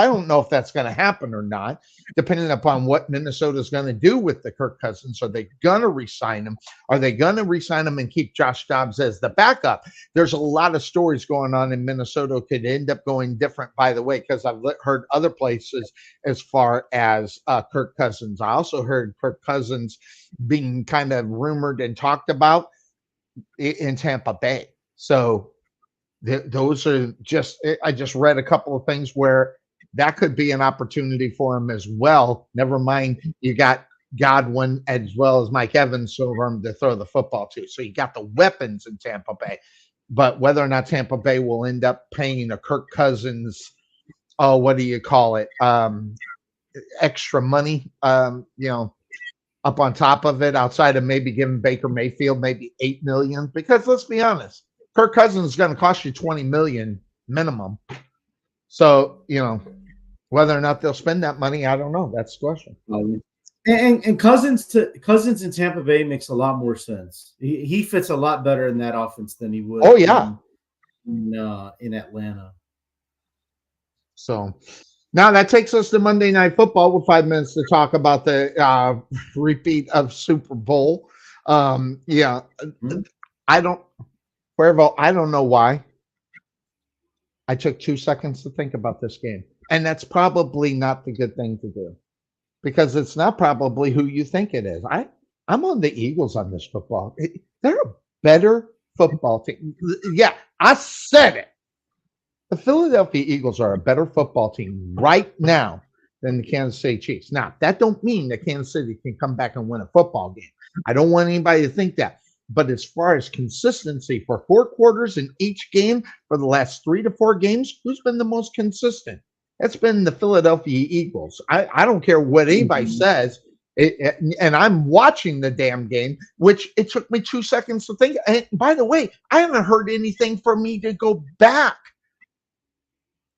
don't know if that's going to happen or not, depending upon what Minnesota is going to do with the Kirk Cousins. Are they going to re-sign him? Are they going to re-sign him and keep Josh Dobbs as the backup? There's a lot of stories going on in Minnesota. Could end up going different, by the way, because I've heard other places as far as Kirk Cousins. I also heard Kirk Cousins being kind of rumored and talked about. in Tampa Bay. So those are I just read a couple of things where that could be an opportunity for him as well. Never mind, you got Godwin as well as Mike Evans for him to throw the football to. So you got the weapons in Tampa Bay. But whether or not Tampa Bay will end up paying a Kirk Cousins, what do you call it? Extra money, up on top of it, outside of maybe giving Baker Mayfield maybe $8 million. Because let's be honest, Kirk Cousins is going to cost you $20 million minimum. So, whether or not they'll spend that money, I don't know. That's the question. And Cousins in Tampa Bay makes a lot more sense. He fits a lot better in that offense than he would. Oh yeah, in Atlanta. So now that takes us to Monday Night Football with 5 minutes to talk about the repeat of Super Bowl. I don't know why. I took 2 seconds to think about this game, and that's probably not the good thing to do. Because it's not probably who you think it is. I'm on the Eagles on this football. They're a better football team. Yeah, I said it. The Philadelphia Eagles are a better football team right now than the Kansas City Chiefs. Now, that don't mean that Kansas City can come back and win a football game. I don't want anybody to think that. But as far as consistency for 4 quarters in each game for the last 3 to 4 games, who's been the most consistent? It's been the Philadelphia Eagles. I don't care what anybody says. And I'm watching the damn game, which it took me 2 seconds to think. And by the way, I haven't heard anything for me to go back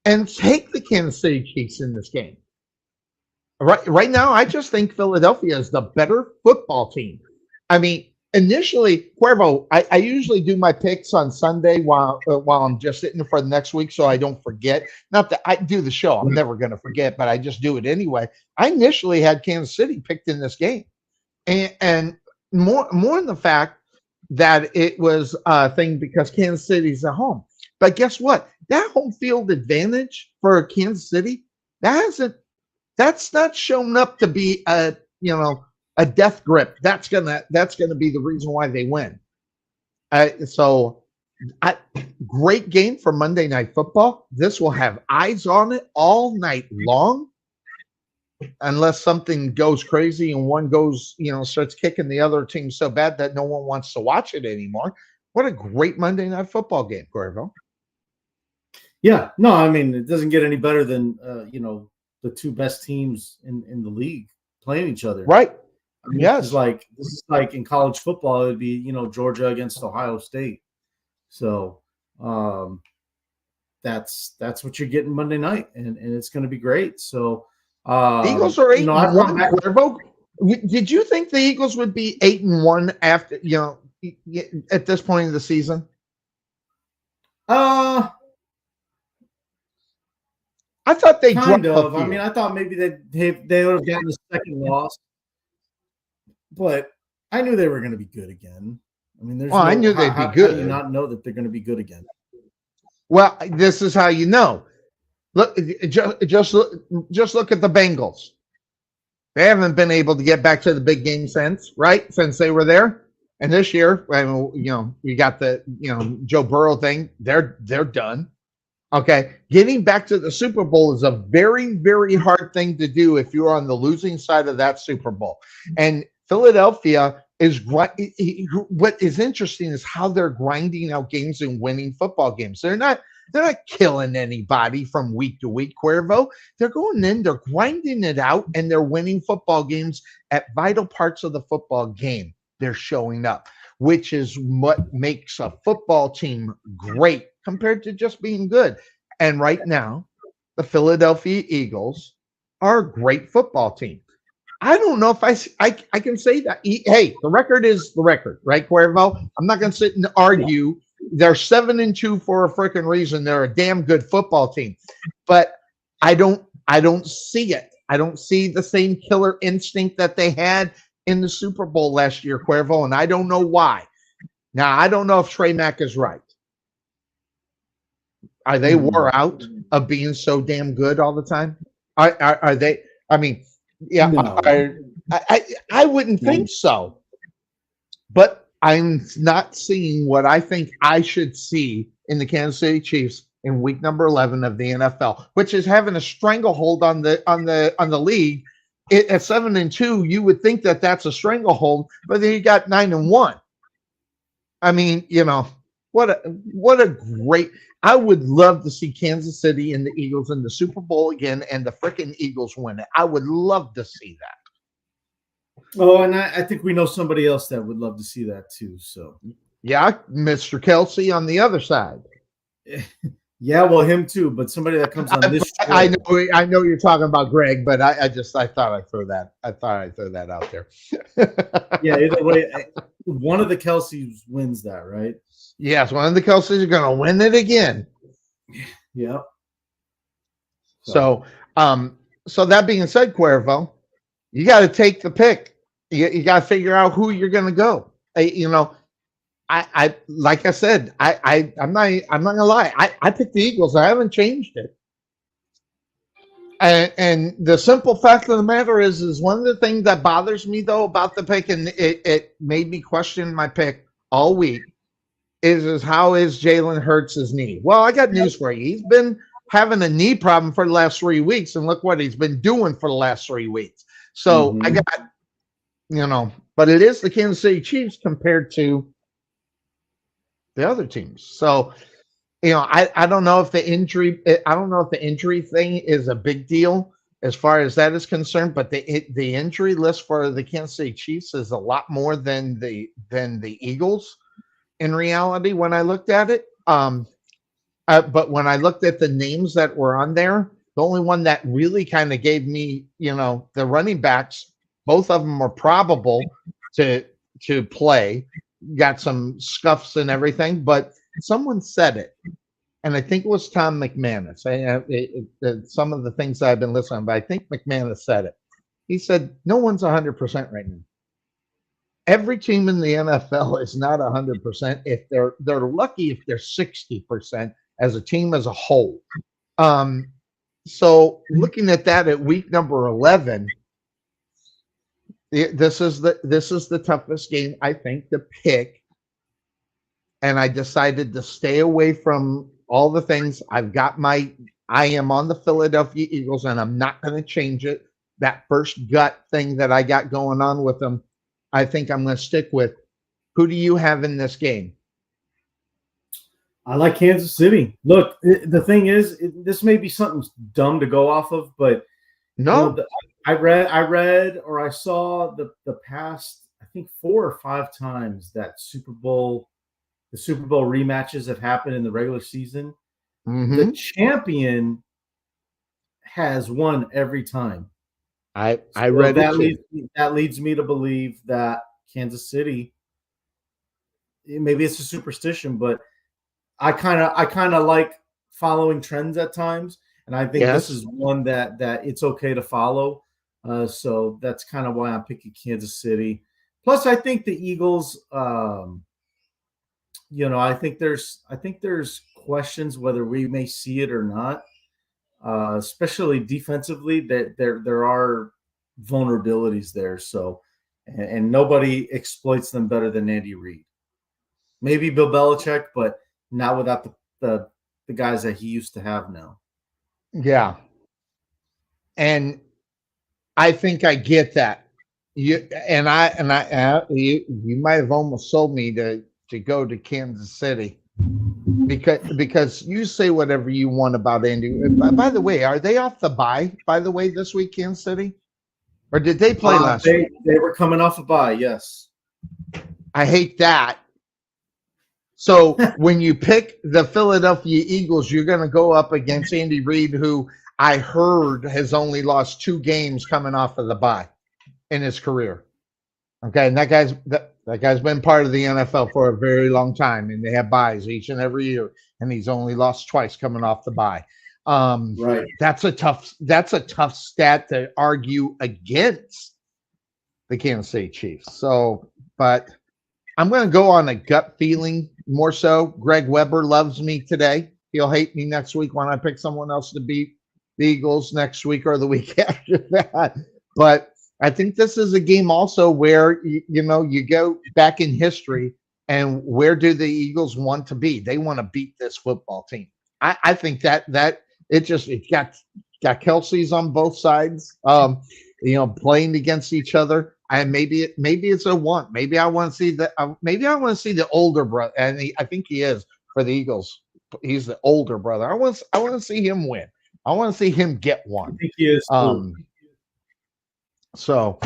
and take the Kansas City Chiefs in this game. Right now, I just think Philadelphia is the better football team. I mean, initially, Cuervo, I usually do my picks on Sunday while I'm just sitting for the next week so I don't forget. Not that I do the show. I'm never going to forget, but I just do it anyway. I initially had Kansas City picked in this game. And more in the fact that it was a thing because Kansas City's at home. But guess what? That home field advantage for Kansas City, that's not shown up to be a death grip. That's gonna be the reason why they win. Great game for Monday Night Football. This will have eyes on it all night long, unless something goes crazy and one goes, starts kicking the other team so bad that no one wants to watch it anymore. What a great Monday Night Football game, Cuervo. Yeah, no, I mean it doesn't get any better than the 2 best teams in the league playing each other. Right. I mean, yes. This is like in college football, it would be, Georgia against Ohio State. So that's what you're getting Monday night, and it's going to be great. So Eagles are 8-1. Did you think the Eagles would be 8-1 after at this point of the season? I thought they kind of. I mean, I thought maybe they would have gotten the second loss. But I knew they were going to be good again. I mean, I knew they'd be good. How do you not know that they're going to be good again? Well, this is how you know. Look, just look at the Bengals. They haven't been able to get back to the big game since they were there. And this year, we got the Joe Burrow thing. They're done. Okay, getting back to the Super Bowl is a very, very hard thing to do if you're on the losing side of that Super Bowl. And Philadelphia what is interesting is how they're grinding out games and winning football games. They're not killing anybody from week to week, Cuervo. They're going in, they're grinding it out, and they're winning football games at vital parts of the football game. They're showing up, which is what makes a football team great compared to just being good. And right now, the Philadelphia Eagles are a great football team. I don't know if I can say that. Hey, the record is the record, right, Cuervo? I'm not going to sit and argue. They're 7-2 for a freaking reason. They're a damn good football team, but I don't see it. I don't see the same killer instinct that they had in the Super Bowl last year, Cuervo, and I don't know why. Now, I don't know if Trey Mack is right. Are they wore out of being so damn good all the time? Are they? I mean, yeah, no. I wouldn't think so. But I'm not seeing what I think I should see in the Kansas City Chiefs in week number 11 of the NFL, which is having a stranglehold on the league. At 7-2, you would think that that's a stranglehold, but then you got 9-1. I mean, what a great. I would love to see Kansas City and the Eagles in the Super Bowl again, and the freaking Eagles win it. I would love to see that. Oh, and I think we know somebody else that would love to see that too. So, yeah, Mr. Kelsey on the other side. Yeah, well, him too, but somebody that comes on this show. I know you're talking about Greg, but I thought I'd throw that. I thought I'd throw that out there. Yeah, either way, one of the Kelseys wins that, right? Yes, one of the Kelseys are going to win it again. Yeah. So that being said, Cuervo, you got to take the pick. You got to figure out who you're going to go. I like I said, I'm not gonna lie. I picked the Eagles. I haven't changed it. And the simple fact of the matter is one of the things that bothers me though about the pick, and it made me question my pick all week, is how is Jalen Hurts' knee? Well, I got news for you. He's been having a knee problem for the last 3 weeks, and look what he's been doing for the last 3 weeks. So I got, but it is the Kansas City Chiefs compared to the other teams. So, I don't know if the injury thing is a big deal as far as that is concerned, but the injury list for the Kansas City Chiefs is a lot more than the Eagles in reality when I looked at it. But when I looked at the names that were on there, the only one that really kind of gave me, the running backs, both of them are probable to play. Got some scuffs and everything, but someone said it, and I think it was Tom McManus. Some of the things that I've been listening, but I think McManus said it. He said, no one's 100% right now. Every team in the NFL is not 100%. If they're lucky if they're 60% as a team as a whole. So looking at that at week number 11, this is the toughest game I think to pick, and I decided to stay away from all the things. I am on the Philadelphia Eagles, and I'm not going to change it. That first gut thing that I got going on with them, I think I'm going to stick with. Who do you have in this game? I like Kansas City. Look, the thing is, this may be something dumb to go off of, but no. I read or I saw the past, I think 4 or 5 times that the Super Bowl rematches have happened in the regular season. Mm-hmm. The champion has won every time. I read that leads me to believe that Kansas City, maybe it's a superstition, but I kind of like following trends at times, and I think this is one that it's okay to follow. So that's kind of why I'm picking Kansas City. Plus, I think the Eagles. I think there's questions whether we may see it or not, especially defensively. That there are vulnerabilities there. So, and nobody exploits them better than Andy Reid. Maybe Bill Belichick, but not without the guys that he used to have now. Yeah, and I think I get that. You might have almost sold me to go to Kansas City because you say whatever you want about Andy. By the way, are they off the bye? By the way, this week, Kansas City, or did they play last week? They were coming off a bye. Yes, I hate that. So when you pick the Philadelphia Eagles, you're going to go up against Andy Reid, who I heard has only lost 2 games coming off of the bye in his career. Okay, and that guy's been part of the NFL for a very long time, and they have byes each and every year, and he's only lost twice coming off the bye. Right. That's a tough stat to argue against the Kansas City Chiefs. So, but I'm going to go on a gut feeling more so. Greg Weber loves me today. He'll hate me next week when I pick someone else to beat the Eagles next week or the week after that. But I think this is a game also where you go back in history, and where do the Eagles want to be? They want to beat this football team. I think that it got Kelsey's on both sides, playing against each other. And maybe it's a one. Maybe I want to see the older brother, and I think he is for the Eagles. He's the older brother. I want to see him win. I want to see him get one. I think he is too. So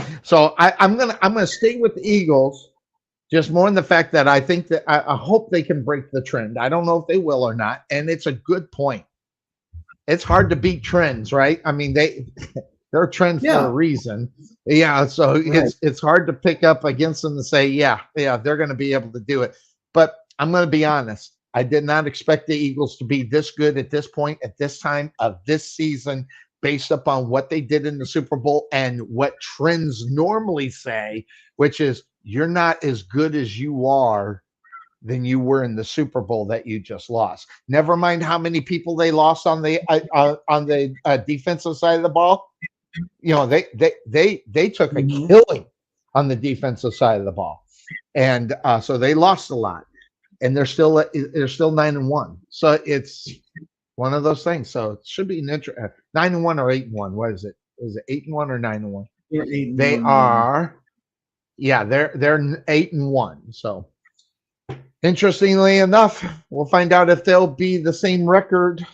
I'm gonna stay with the Eagles, just more in the fact that I think that I hope they can break the trend. I don't know if they will or not, and it's a good point. It's hard to beat trends, right? I mean, they're a trend for a reason. Yeah, so it's hard to pick up against them and say, yeah, they're going to be able to do it. But I'm going to be honest. I did not expect the Eagles to be this good at this point, at this time of this season, based upon what they did in the Super Bowl and what trends normally say, which is you're not as good as you are than you were in the Super Bowl that you just lost. Never mind how many people they lost on the defensive side of the ball. They took a killing on the defensive side of the ball, and so they lost a lot, and they're still 9-1. So it's one of ththose things. So it should be an 9-1 or 8-1. What is it? Is it 8-1 or 9-1? They are, they're 8-1. So interestingly enough, we'll find out if they'll be the same record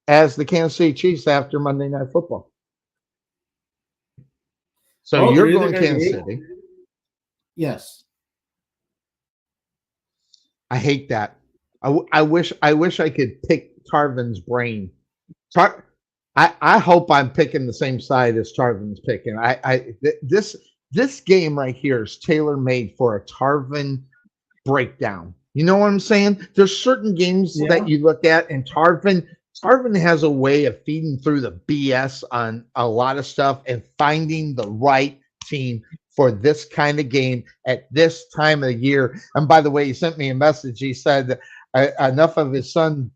as the Kansas City Chiefs after Monday Night Football. So you're going Kansas City. Yes. I hate that. I wish I could pick Tarvin's brain. I hope I'm picking the same side as Tarvin's picking. This game right here is tailor made for a Tarvin breakdown. You know what I'm saying? There's certain games that you look at, and Tarvin has a way of feeding through the BS on a lot of stuff and finding the right team for this kind of game at this time of the year. And by the way, he sent me a message. He said enough of his son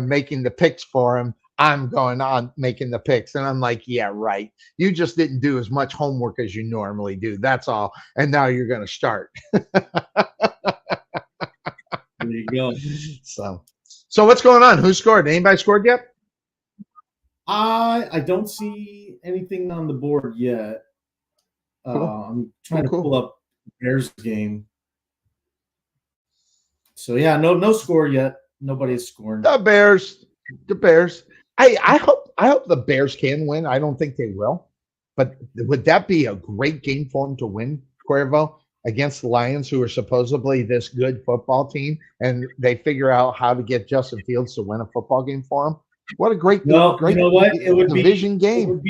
making the picks for him. I'm going on making the picks. And I'm like, yeah, right. You just didn't do as much homework as you normally do. That's all. And now you're going to start. There you go. So what's going on? Who scored? Anybody scored yet? I don't see anything on the board yet. Cool. I'm trying to pull up Bears game. So yeah, no score yet. Nobody's scoring. The Bears. I hope the Bears can win. I don't think they will, but would that be a great game for them to win, Cuervo, against the Lions, who are supposedly this good football team, and they figure out how to get Justin Fields to win a football game for them? What a great, great you know what? It would division game.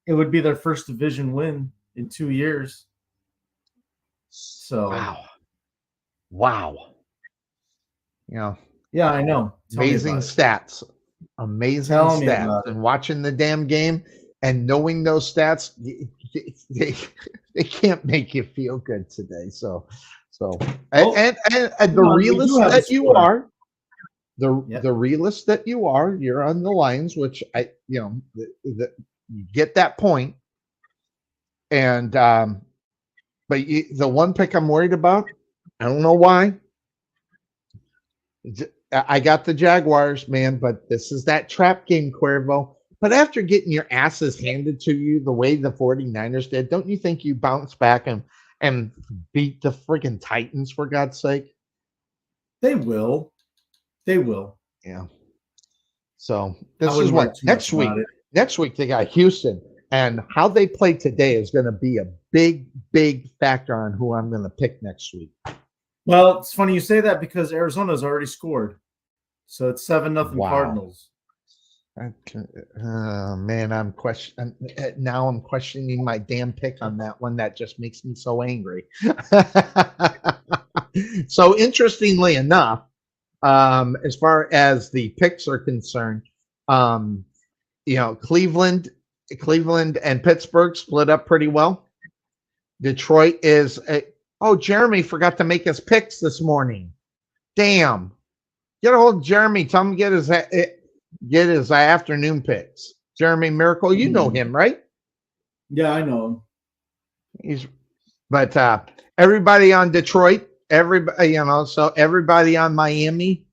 It would be their first division win in 2 years. So wow. Yeah, I know. Amazing stats. Amazing stats. And watching the damn game and knowing those stats, they can't make you feel good today. So and the realist that you are, the realist that you are, you're on the Lions, which you get that point. And but the one pick I'm worried about, I don't know why. I got the Jaguars, man, but this is that trap game, Cuervo. But after getting your asses handed to you the way the 49ers did, don't you think you bounce back and beat the freaking Titans, for God's sake? They will. Yeah. So this is what next week. Next week they got Houston, and how they play today is going to be a big, big factor on who I'm going to pick next week. Well, it's funny you say that because Arizona's already scored. So it's 7-0 Cardinals. Man, I'm questioning my damn pick on that one. That just makes me so angry. So interestingly enough, as far as the picks are concerned, Cleveland and Pittsburgh split up pretty well. Detroit is Jeremy forgot to make his picks this morning. Damn. Get a hold of Jeremy. Tell him to get his afternoon picks. Jeremy Miracle, you know him, right? Yeah, I know him. But everybody on Detroit, everybody, so everybody on Miami,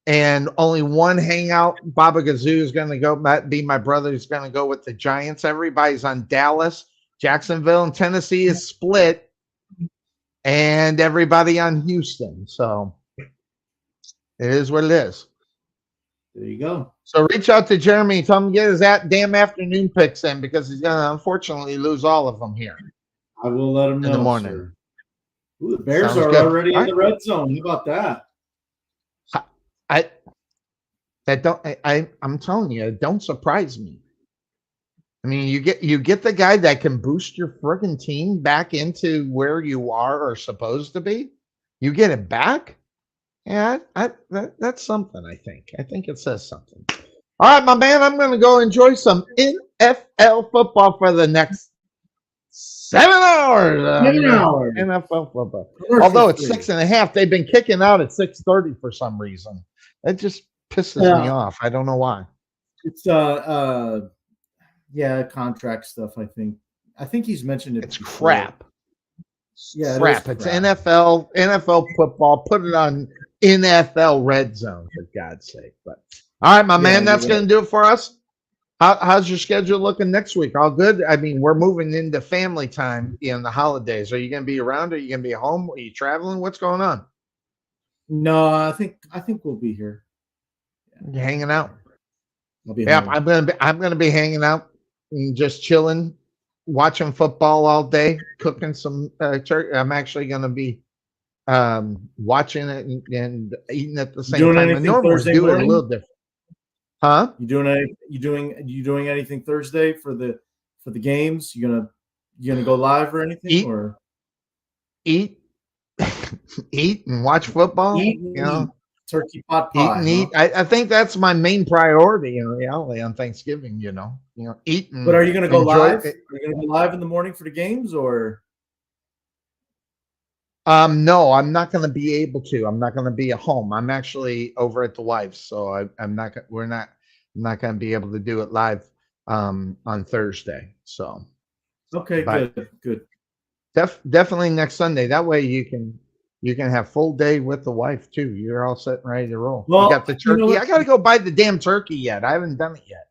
and only one hangout. Baba Gazoo is going to go. Be my brother who's going to go with the Giants. Everybody's on Dallas, Jacksonville, and Tennessee is split, and everybody on Houston. So it is what it is. There you go. So reach out to Jeremy. Tell him to get his damn afternoon picks in because he's going to unfortunately lose all of them here. I will let him know in the morning. Sir. Ooh, the Bears Sounds are good. already All in the red zone. How about that? I'm telling you, it don't surprise me. I mean, you get the guy that can boost your friggin' team back into where you are or supposed to be. You get it back. Yeah, that's something. I think it says something. All right, my man, I'm going to go enjoy some NFL football for the next 7 hours. 7 hours. NFL football. Although it's 6.5, they've been kicking out at 6:30 for some reason. It just pisses me off. I don't know why. It's contract stuff. I think he's mentioned it. It's before. crap. Yeah, crap. It's NFL football. Put it on NFL Red Zone for God's sake. But all right, my man, that's going to do it for us. How's your schedule looking next week? All good? I mean, we're moving into family time in the holidays. Are you going to be around? Are you going to be home? Are you traveling? What's going on? No, I think we'll be here. You're hanging out. I'll be Yeah, home. I'm gonna be hanging out and just chilling, watching football all day, cooking some turkey. I'm actually gonna be watching it and eating at the same time. I normally do it a little different. Huh? You doing anything Thursday for the games? You gonna go live or anything? Eat and watch football. Eat, turkey pot pie. Eat and eat. I think that's my main priority in reality on Thanksgiving. Eat. And but are you going to go live? It. Are you going to go live in the morning for the games or? No, I'm not going to be able to. I'm not going to be at home. I'm actually over at the wife's, so I'm not. I'm not going to be able to do it live on Thursday. So. Okay, good. Definitely next Sunday. That way you can have full day with the wife too. You're all set and ready to roll. Well, you got the turkey. I got to go buy the damn turkey yet. I haven't done it yet.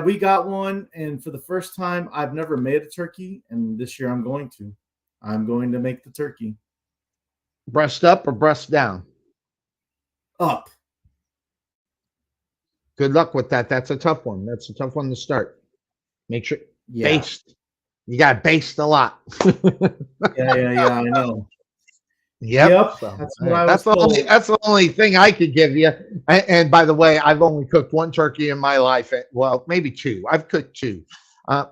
We got one, and for the first time, I've never made a turkey, and this year I'm going to. I'm going to make the turkey. Breast up or breast down? Up. Good luck with that. That's a tough one. That's a tough one to start. Make sure baste. You got to baste a lot. Yeah, I know. Yep. So, that's the only thing I could give you. And by the way, I've only cooked one turkey in my life. Well, maybe two. I've cooked two,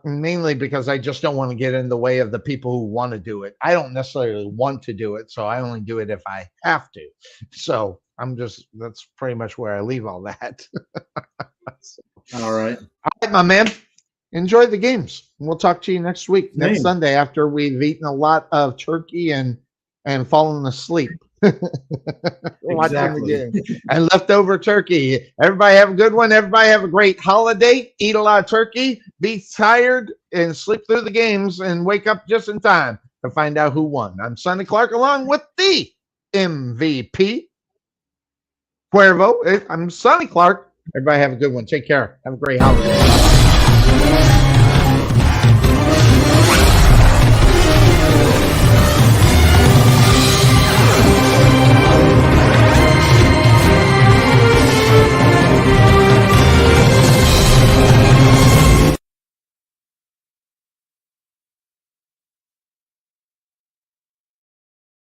mainly because I just don't want to get in the way of the people who want to do it. I don't necessarily want to do it, so I only do it if I have to. So that's pretty much where I leave all that. All right, my man. Enjoy the games. We'll talk to you next week, next Sunday, after we've eaten a lot of turkey and fallen asleep. Watching the game. And leftover turkey. Everybody have a good one. Everybody have a great holiday. Eat a lot of turkey. Be tired and sleep through the games and wake up just in time to find out who won. I'm Sonny Clark along with the MVP, Cuervo. I'm Sonny Clark. Everybody have a good one. Take care. Have a great holiday.